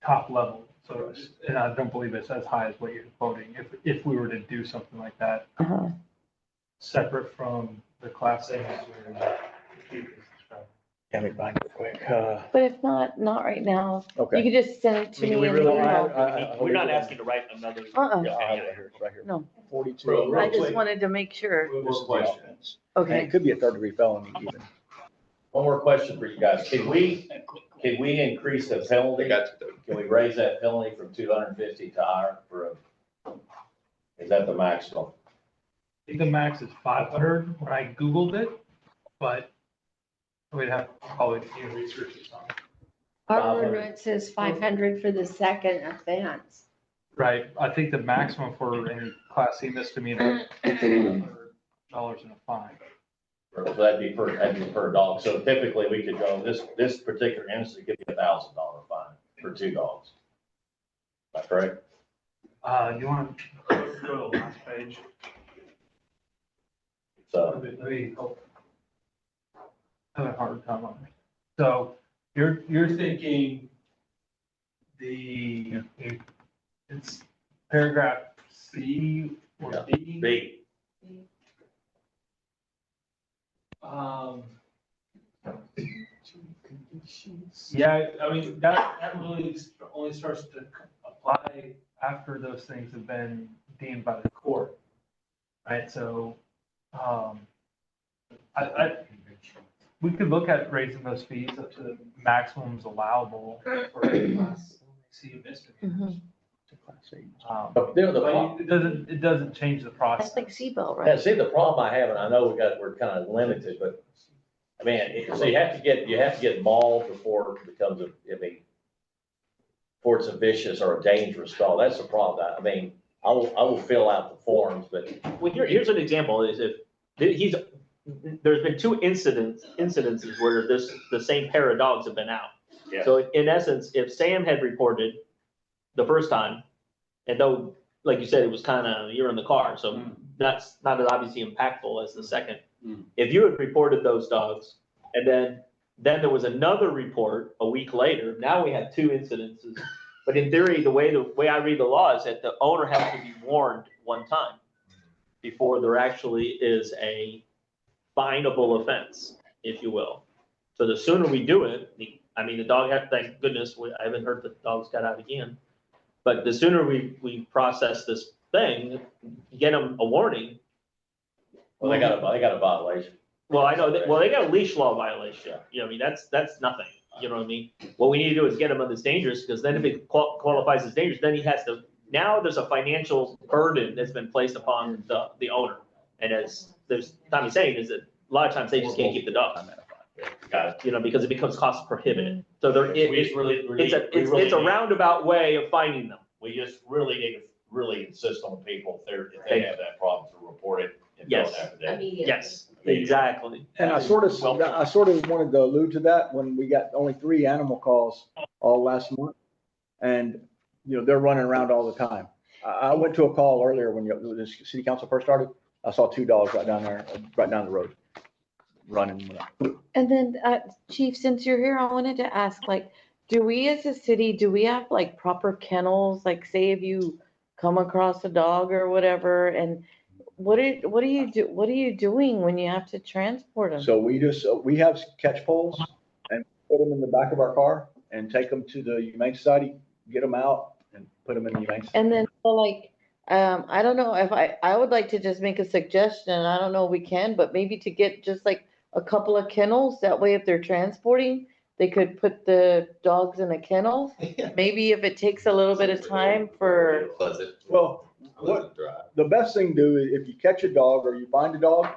top level, so, and I don't believe it's as high as what you're quoting. If we were to do something like that, Uh-huh. separate from the Class A misdemeanors. let me find it quick. But if not right now, Okay. you could just send it to me in the email. We're not asking to write another. Uh-uh. Yeah, I have it right here. It's right here. No. 42. I just wanted to make sure. This is the offense. Okay. And it could be a third degree felony even. One more question for you guys. Can we increase the penalty? Can we raise that penalty from 250 to higher is that the maximum? I think the max is 500 when I Googled it, but we'd have to probably do research or something. Our ordinance says 500 for the second offense. Right, I think the maximum for any Class C misdemeanor is $100 in a fine. Or that'd be per dog. So typically we could go, this particular instance could be $1,000 fine for 2 dogs. Is that correct? You want to go to the last page? So, Let me help. I have a hard time on it. So you're thinking it's paragraph C or B? B. Yeah, I mean, that really only starts to apply after those things have been deemed by the court, right? So, we could look at raising those fees up to the maximums allowable for Class C misdemeanors. But It doesn't change the process. That's like Seabell, yeah, right? see, the problem I have, and I know we're kind of limited, but I mean, so you have to get mauled before it becomes before it's a vicious or a dangerous dog. That's the problem. I mean, I will fill out the forms, but. Well, here's an example, is if there's been 2 incidences where the same pair of dogs have been out. Yeah. So in essence, if Sam had reported the first time, and though, like you said, it was kind of, you're in the car, so that's not as obviously impactful as the second. If you had reported those dogs, and then there was another report a week later, now we have two incidences. But in theory, the way I read the law is that the owner has to be warned one time before there actually is a finable offense, if you will. So the sooner we do it, the dog had, thank goodness, I haven't heard the dogs got out again. But the sooner we process this thing, get them a warning. Well, they got a violation. Well, I know that, well, they got a leash law violation, you know, I mean, that's nothing, you know what I mean? What we need to do is get him on this dangerous, because then if it qualifies as dangerous, then he has to, now there's a financial burden that's been placed upon the owner. And as Tommy's saying, is that a lot of times they just can't keep the dog. You know, because it becomes cost prohibitive. So it's a roundabout way of finding them. We just really need to really insist on people, if they have that problem, to report it and fill Yes. an affidavit. Yes, exactly. And I sort of wanted to allude to that when we got only 3 animal calls all last month. And, they're running around all the time. I went to a call earlier when the city council first started. I saw 2 dogs right down there, right down the road, running. And then, Chief, since you're here, I wanted to ask, like, do we as a city, do we have like proper kennels? Like, say if you come across a dog or whatever, and what are you doing when you have to transport them? So we have catch poles and put them in the back of our car and take them to the Humane Society, get them out and put them in the Humane Society. And then, so like, I don't know if I would like to just make a suggestion. I don't know if we can, but maybe to get just like a couple of kennels. That way, if they're transporting, they could put the dogs in a kennel. Maybe if it takes a little bit of time for. Well, the best thing to do is if you catch a dog or you find a dog,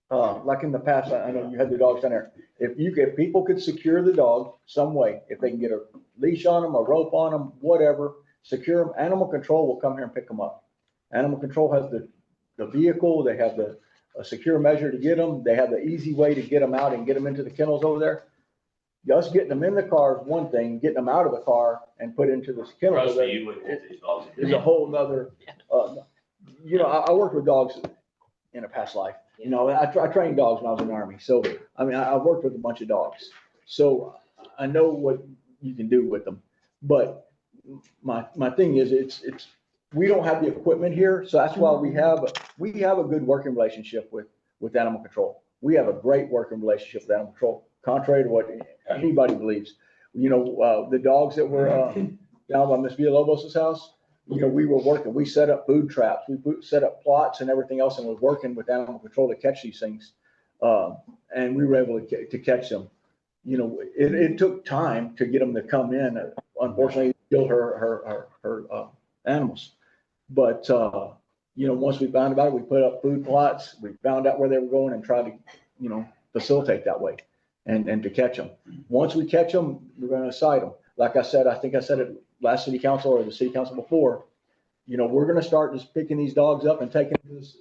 like in the past, I know you had the dogs down there. If people could secure the dog some way, if they can get a leash on them, a rope on them, whatever, secure them, animal control will come here and pick them up. Animal control has the vehicle, they have a secure measure to get them. They have the easy way to get them out and get them into the kennels over there. Just getting them in the car is one thing, getting them out of the car and put into this kennel Trust over me, there you wouldn't want these dogs. is a whole nother, I worked with dogs in a past life. I trained dogs when I was in the Army. So, I worked with a bunch of dogs. So I know what you can do with them. But my thing is, we don't have the equipment here. So that's why we have a good working relationship with animal control. We have a great working relationship with animal control, contrary to what anybody believes. The dogs that were down by Miss Villalobos' house, we were working, we set up food traps, we set up plots and everything else and was working with animal control to catch these things. And we were able to catch them. It took time to get them to come in. Unfortunately, killed her animals. But, once we found about it, we put up food plots, we found out where they were going and tried to, facilitate that way and to catch them. Once we catch them, we're going to cite them. Like I said, I think I said it last city council or the city council before, we're going to start just picking these dogs up and taking them to this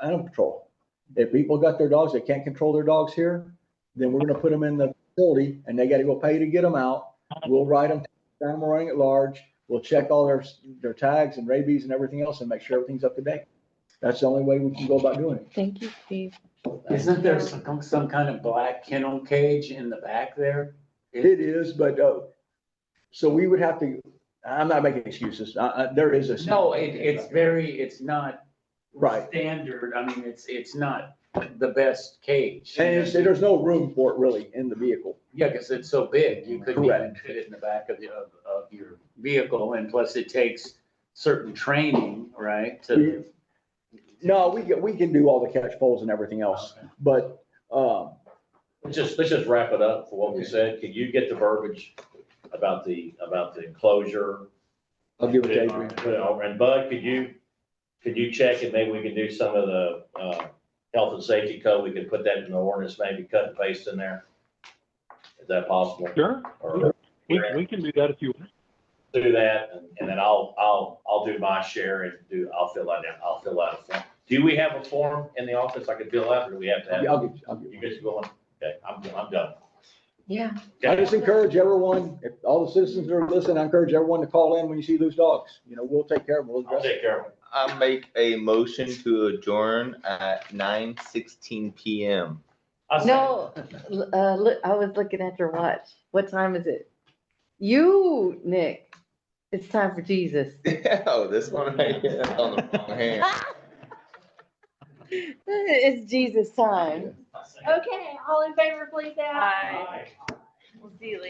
animal control. If people got their dogs, they can't control their dogs here, then we're going to put them in the facility and they got to go pay to get them out. We'll write them to animal running at large. We'll check all their tags and rabies and everything else and make sure everything's up to date. That's the only way we can go about doing it. Thank you, Steve. Isn't there some kind of black kennel cage in the back there? It is, but, so we would have to, I'm not making excuses. There is a. No, it's not right standard. It's not the best cage. And there's no room for it really in the vehicle. Yeah, because it's so big, you couldn't even Correct. fit it in the back of your vehicle, and plus it takes certain training, right? No, we can do all the catch poles and everything else, but, Let's just wrap it up for what we said. Can you get the verbiage about the enclosure? I'll give it to Adrian. And Bud, could you check and maybe we can do some of the, health and safety code? We can put that in the ordinance, maybe cut and paste in there. Is that possible? Sure. Or- We can do that if you want. Do that and then I'll do my share and I'll fill out a form. Do we have a form in the office I could fill out or do we have to have? I'll get You get to go on. Okay, I'm done. Yeah. I just encourage everyone, if all the citizens are listening, I encourage everyone to call in when you see loose dogs. You know, we'll take care of them. We'll I'll address it. take care of it. I'll make a motion to adjourn at 9:16 PM. No, look, I was looking at your watch. What time is it? You, Nick, it's time for Jesus. Oh, this one right here on the wrong hand. It's Jesus time. Okay, all in favor, please say aye. We'll see you later.